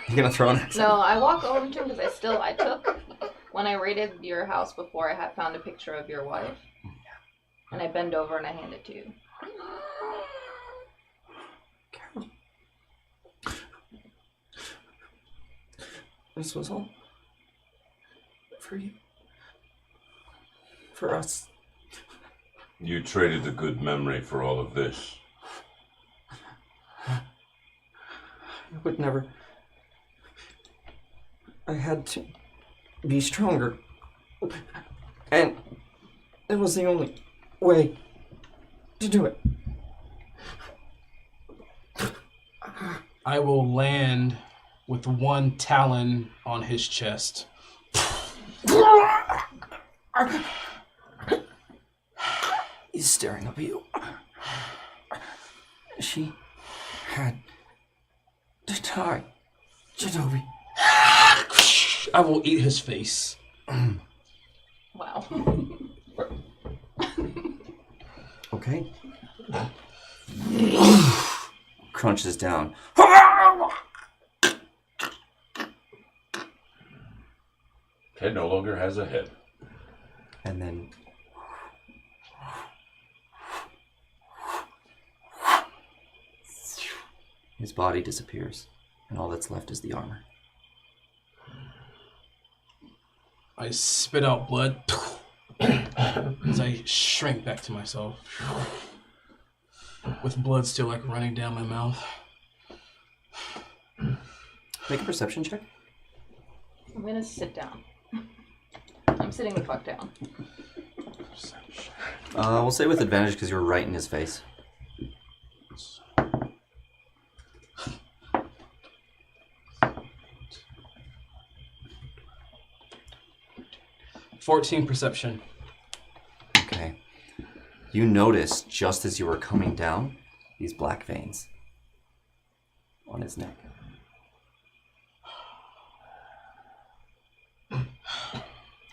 You gonna throw an axe? No, I walk over to him because I took, when I raided your house before, I had found a picture of your wife. And I bend over and I hand it to you. Carol. This was all for you. For us. You traded a good memory for all of this. I would never. I had to be stronger. And it was the only way to do it. I will land with one talon on his chest. He's staring up at you. She had to die, Jeidobii. I will eat his face. Wow. Okay. Crunches down. Ted no longer has a head. And then his body disappears, and all that's left is the armor. I spit out blood as I shrink back to myself, with blood still like running down my mouth. Make a perception check. I'm gonna sit down. I'm sitting the fuck down. We'll say with advantage because you're right in his face. $14 perception. Okay. You notice just as you were coming down these black veins on his neck.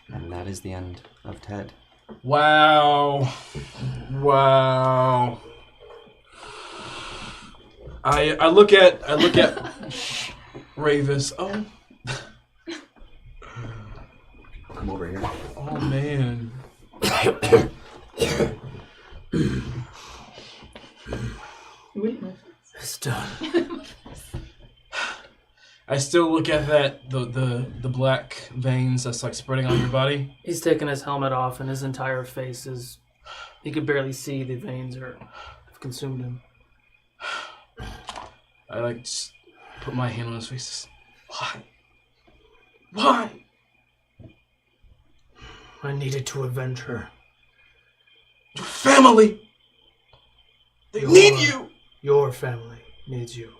And that is the end of Ted. Wow. I look at Ravis. Oh. Come over here. Oh man. It's done. I still look at that the black veins that's like spreading on your body. He's taken his helmet off, and his entire face is. You could barely see the veins have consumed him. I like just put my hand on his face. Why? I needed to avenge her. Your family. They need you. Your family needs you.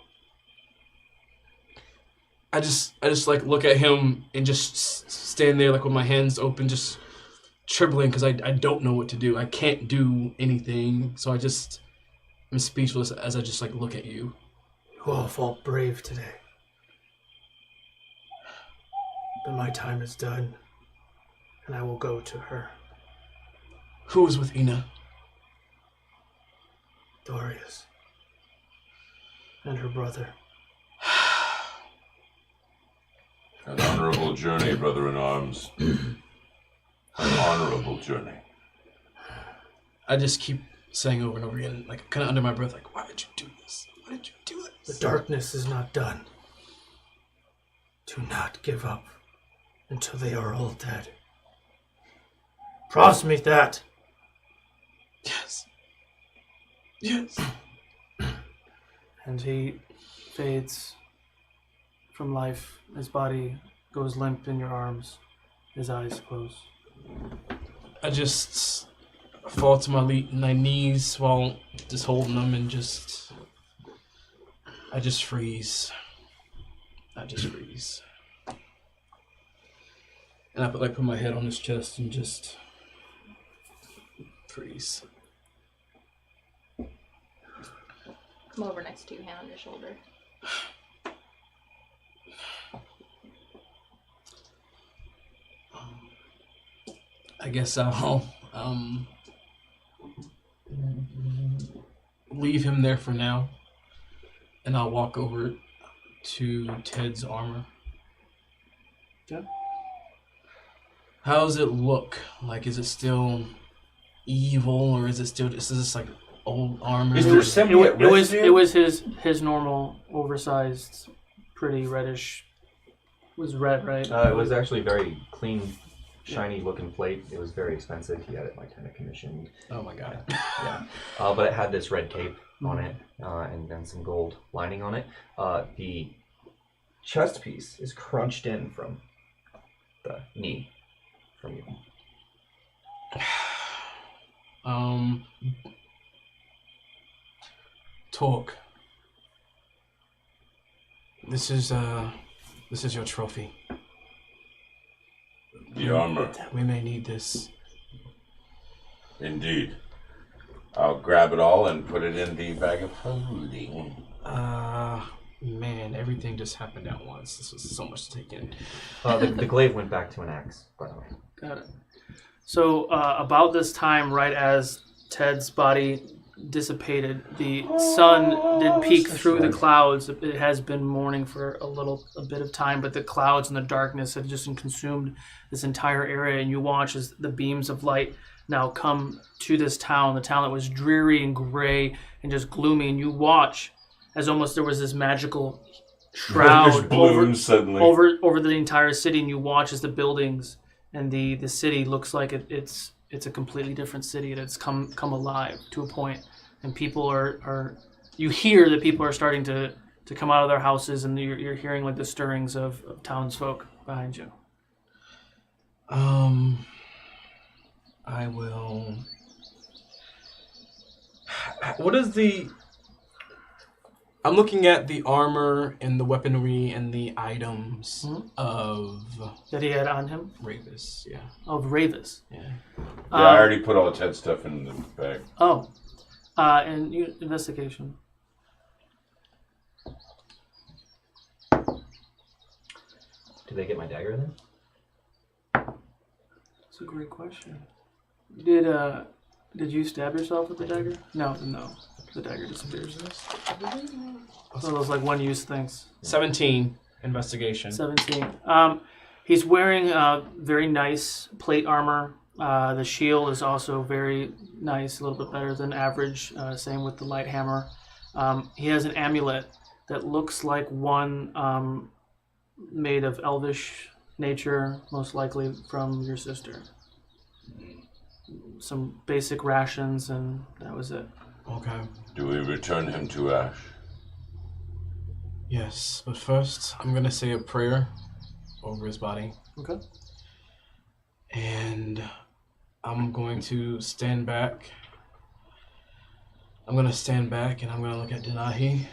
I just like look at him and just stand there like with my hands open, just trembling because I don't know what to do. I can't do anything, so I'm speechless as I just like look at you. You all fought brave today, but my time is done, and I will go to her. Who is with Ina? Dorius and her brother. An honorable journey, brother-in-arms. An honorable journey. I just keep saying over and over again, like kind of under my breath, like, why did you do this? Why did you do this? The darkness is not done. Do not give up until they are all dead. Promise me that. Yes. And he fades from life. His body goes limp in your arms. His eyes close. I just fall to my knees while just holding them and I just freeze. And I put my head on his chest and just freeze. Come over next to you, hand on your shoulder. I guess I'll leave him there for now, and I'll walk over to Ted's armor. Okay. How does it look? Like, is it still evil, or is this like old armor? Is there symbiote It was his normal, oversized, pretty reddish. It was red, right? It was actually very clean, shiny looking plate. It was very expensive. He had it like kind of commissioned. Oh my god. Yeah. But it had this red cape on it, and then some gold lining on it. The chest piece is crunched in from the knee from you. Talk. This is your trophy. The armor. We may need this. Indeed. I'll grab it all and put it in the bag of holding. Man, everything just happened at once. This was so much to take in. The glaive went back to an axe, by the way. Got it. So about this time, right as Ted's body dissipated, the sun did peek through the clouds. It has been morning for a bit of time, but the clouds and the darkness have just consumed this entire area, and you watch as the beams of light now come to this town, the town that was dreary and gray and just gloomy, and you watch as almost there was this magical shroud over the entire city, and you watch as the buildings and the city looks like it's a completely different city, and it's come alive to a point, and people are you hear that people are starting to come out of their houses, and you're hearing like the stirrings of townsfolk behind you. I will. What is the? I'm looking at the armor and the weaponry and the items of that he had on him. Ravis, yeah. Of Ravis. Yeah. I already put all Ted's stuff in the bag. Oh, and investigation. Did they get my dagger then? That's a great question. Did you stab yourself with the dagger? No. The dagger disappears. So those like one-use things. 17 investigation. 17. He's wearing very nice plate armor. The shield is also very nice, a little bit better than average. Same with the light hammer. He has an amulet that looks like one made of elvish nature, most likely from your sister. Some basic rations, and that was it. Okay. Do we return him to Ash? Yes, but first I'm gonna say a prayer over his body. Okay. And I'm going to stand back. I'm gonna stand back and I'm gonna look at Denahi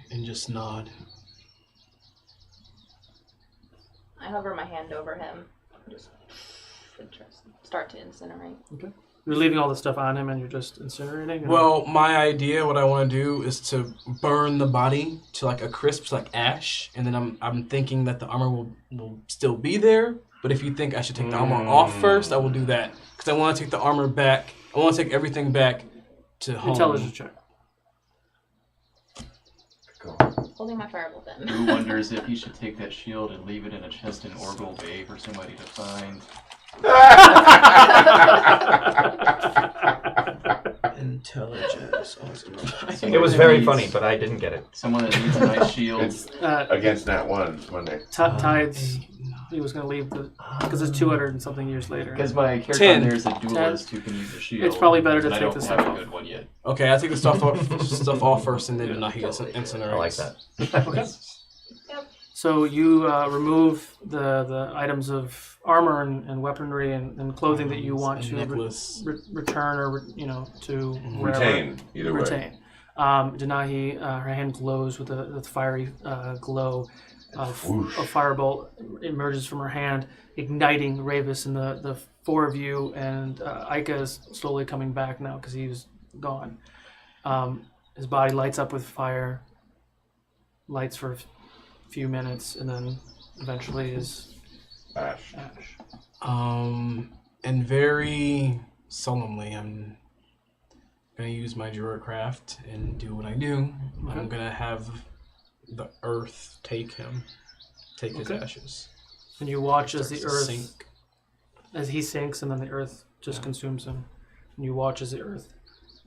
and just nod. I hover my hand over him. Just start to incinerate. Okay. You're leaving all the stuff on him and you're just incinerating? Well, my idea, what I want to do is to burn the body to like a crisp, like ash, and then I'm thinking that the armor will still be there. But if you think I should take the armor off first, I will do that because I want to take the armor back. I want to take everything back to home. Intelligence check. Go. Holding my firebolt then. Who wonders if he should take that shield and leave it in a chest in Orgel Bay for somebody to find? Intelligence. It was very funny, but I didn't get it. Someone that needs a nice shield. Against Nat 1 Monday. Tides. He was going to leave because it's 200 and something years later. Because my character on there is a duelist who can use a shield. It's probably better to and take the stuff I don't have off. a good one yet. Okay, I take the stuff off first, and then Denahi incinerates. I like that. Okay. So you remove the items of armor and weaponry and clothing that you want to return or to Retain. Either way. Retain. Denahi, her hand glows with a fiery glow. A firebolt emerges from her hand, igniting Ravis and the four of you, and Ica is slowly coming back now because he was gone. His body lights up with fire, lights for a few minutes, and then eventually is ash. And very solemnly, I'm gonna use my druid craft and do what I do. I'm gonna have the earth take his ashes. And you watch as the Starts to earth sink. as he sinks, and then the earth just consumes him. And you watch as the earth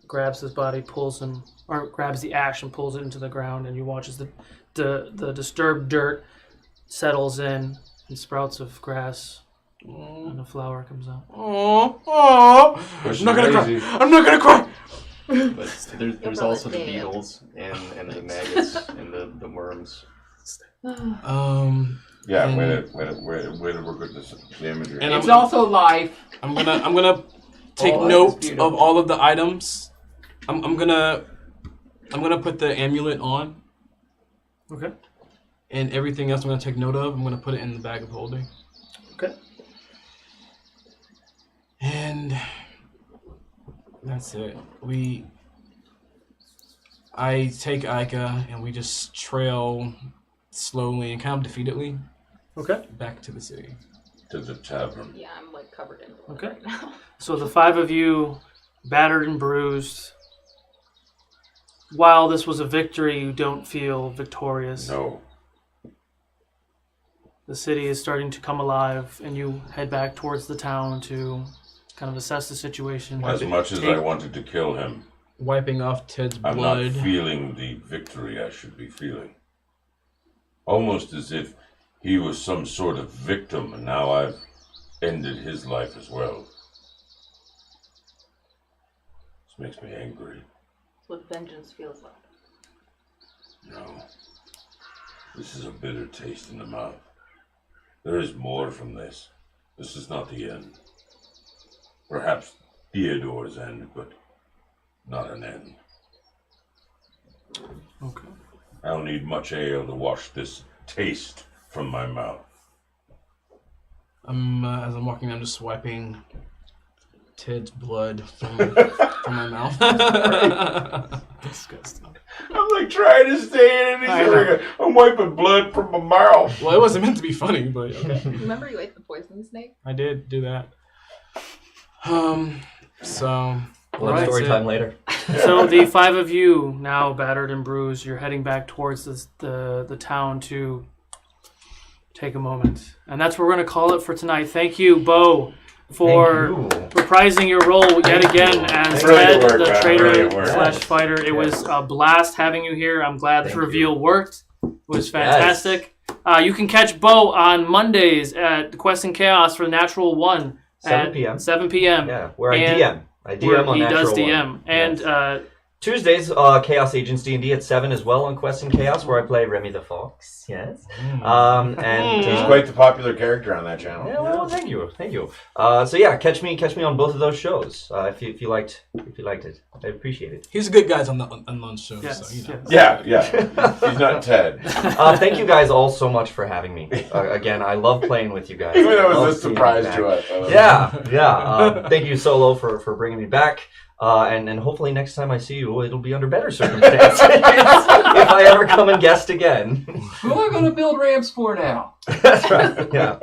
grabs his body, pulls him, or grabs the ash and pulls it into the ground. And you watch as the disturbed dirt settles in and sprouts of grass, and a flower comes out. I'm not gonna cry. I'm not gonna cry. But there's also the beetles and the maggots and the worms. Yeah, way to work with the imagery. And It's also life. I'm gonna take Oh, note of all of the items. I'm gonna put the amulet on. Okay. And everything else I'm gonna take note of. I'm gonna put it in the bag of holding. Okay. And that's it. I take Ica and we just trail slowly and kind of defeatedly. Okay. Back to the city. To the tavern. Yeah, I'm like covered in blood Okay. right now. So the 5 of you, battered and bruised. While this was a victory, you don't feel victorious. No. The city is starting to come alive, and you head back towards the town to kind of assess the situation. As much as I wanted to kill him, wiping off Ted's I'm blood. not feeling the victory I should be feeling. Almost as if he was some sort of victim, and now I've ended his life as well. This makes me angry. That's what vengeance feels like. No. This is a bitter taste in the mouth. There is more from this. This is not the end. Perhaps Theodore's end, but not an end. Okay. I don't need much ale to wash this taste from my mouth. As I'm walking, I'm just wiping Ted's blood from my mouth. Disgusting. I'm like trying to stay in it. I'm wiping blood from my mouth. Well, it wasn't meant to be funny, but okay. Remember you ate the poison snake? I did do that. So We'll have story time later. So the 5 of you, now battered and bruised, you're heading back towards the town to take a moment. And that's what we're going to call it for tonight. Thank you, Bo, for reprising your role yet again as Ted, the traitor / fighter. It was a blast having you here. I'm glad this reveal worked. It was fantastic. You can catch Bo on Mondays at Quest and Chaos for Natural 1 7 at p.m. 7 p.m. Yeah, where I DM. I DM on he Natural does DM. 1. And Tuesdays, Chaos Agents D&D at 7 as well on Quest and Chaos, where I play Remy the Fox. Yes. And he's quite the popular character on that channel. Yeah, well, thank you. So yeah, catch me on both of those shows if you liked it. I appreciate it. He's a good guy on those shows. Yes, so, you know. Yeah. He's not Ted. Thank you guys all so much for having me. Again, I love playing with you guys. Even though it was a surprise to us. Yeah. Thank you, Solo, for bringing me back. And hopefully next time I see you, it'll be under better circumstances if I ever come and guest again. Who am I going to build ramps for now? That's right. Yeah.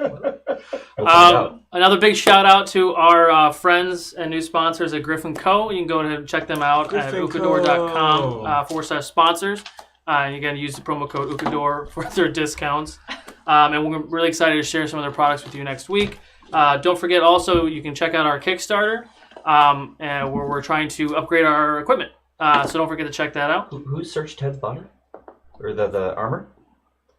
Another big shout out to our friends and new sponsors at Griffin Co. You can go ahead and check them out at ukodor.com /sponsors. And you can use the promo code Ukodor for their discounts. And we're really excited to share some of their products with you next week. Don't forget also, you can check out our Kickstarter. And where we're trying to upgrade our equipment. So don't forget to check that out. Who searched Ted's body? Or the armor?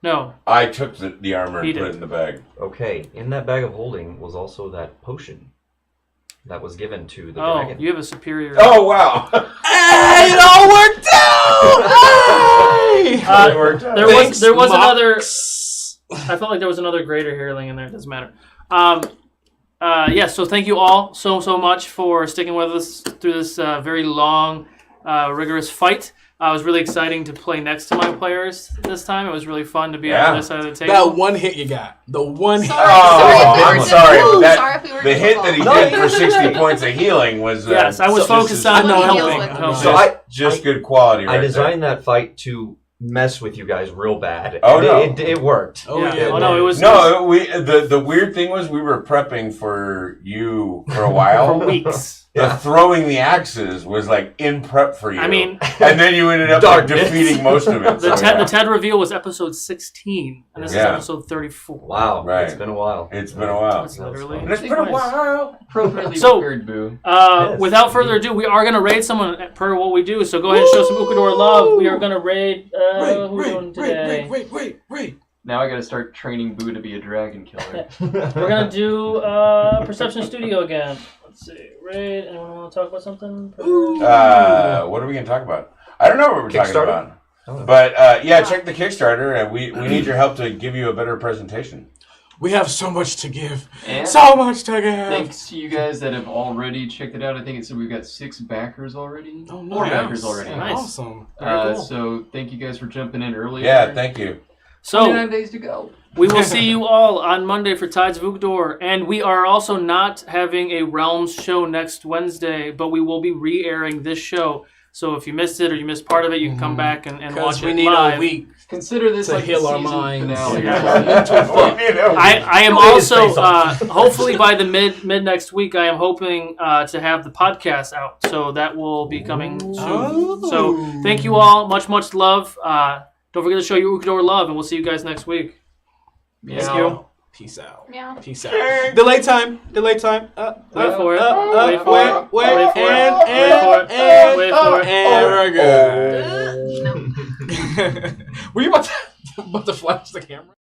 No. I took the armor and put it in the bag. Okay. In that bag of holding was also that potion that was given to the dragon. You have a superior... Oh, wow. Hey, it all worked out! Hey! There was another... I felt like there was another greater hairling in there. It doesn't matter. So thank you all so much for sticking with us through this very long, rigorous fight. It was really exciting to play next to my players this time. It was really fun to be on this side of the table. That one hit you got. The one hit. I'm sorry. The hit difficult. that he did for 60 points of healing was... yes, I was focused on helping. So just good quality right I designed that fight to mess with you guys real bad. Oh, no. It worked. Oh, yeah. No, it was... No, the weird thing was we were prepping for you for a while. For weeks. the throwing the axes was like in prep for you. I mean, and then you ended up like, defeating most of it. The TED reveal was episode 16, and this is episode 34. Wow, right. It's been a while. It's been a while. It's literally. And it's been a while. Appropriately So, prepared, Boo. without further ado, we are going to raid someone per what we do. So go ahead and show some Ukodor love. We are going to raid. Who are we doing today? Wait. Now I gotta start training Boo to be a dragon killer. We're going to do Perception Studio again. Let's see. Raid. Anyone want to talk about something? What are we going to talk about? I don't know what we're talking about. But yeah, check the Kickstarter, and we need your help to give you a better presentation. We have so much to give. And so much to give. Thanks to you guys that have already checked it out. I think it said we've got 6 backers already. Oh, Four nice. backers already. Nice. Awesome. Very cool. So thank you guys for jumping in earlier. Yeah, thank you. So 29 days to go. we will see you all on Monday for Tides of Ukodor, and we are also not having a Realms show next Wednesday, but we will be re-airing this show. So if you missed it or you missed part of it, you can come back and watch it we need live. a week Consider this to like heal the our season minds. finale. I am also hopefully by the mid next week I am hoping to have the podcast out, so that will be coming soon. So thank you all, much love. Don't forget to show your Ukodor love, and we'll see you guys next week. Thank you. Peace out. Yeah. Peace out. Delay time. Wait for it. Wait for it. Wait for it. Wait for it. And we're good. Were you about to flash the camera?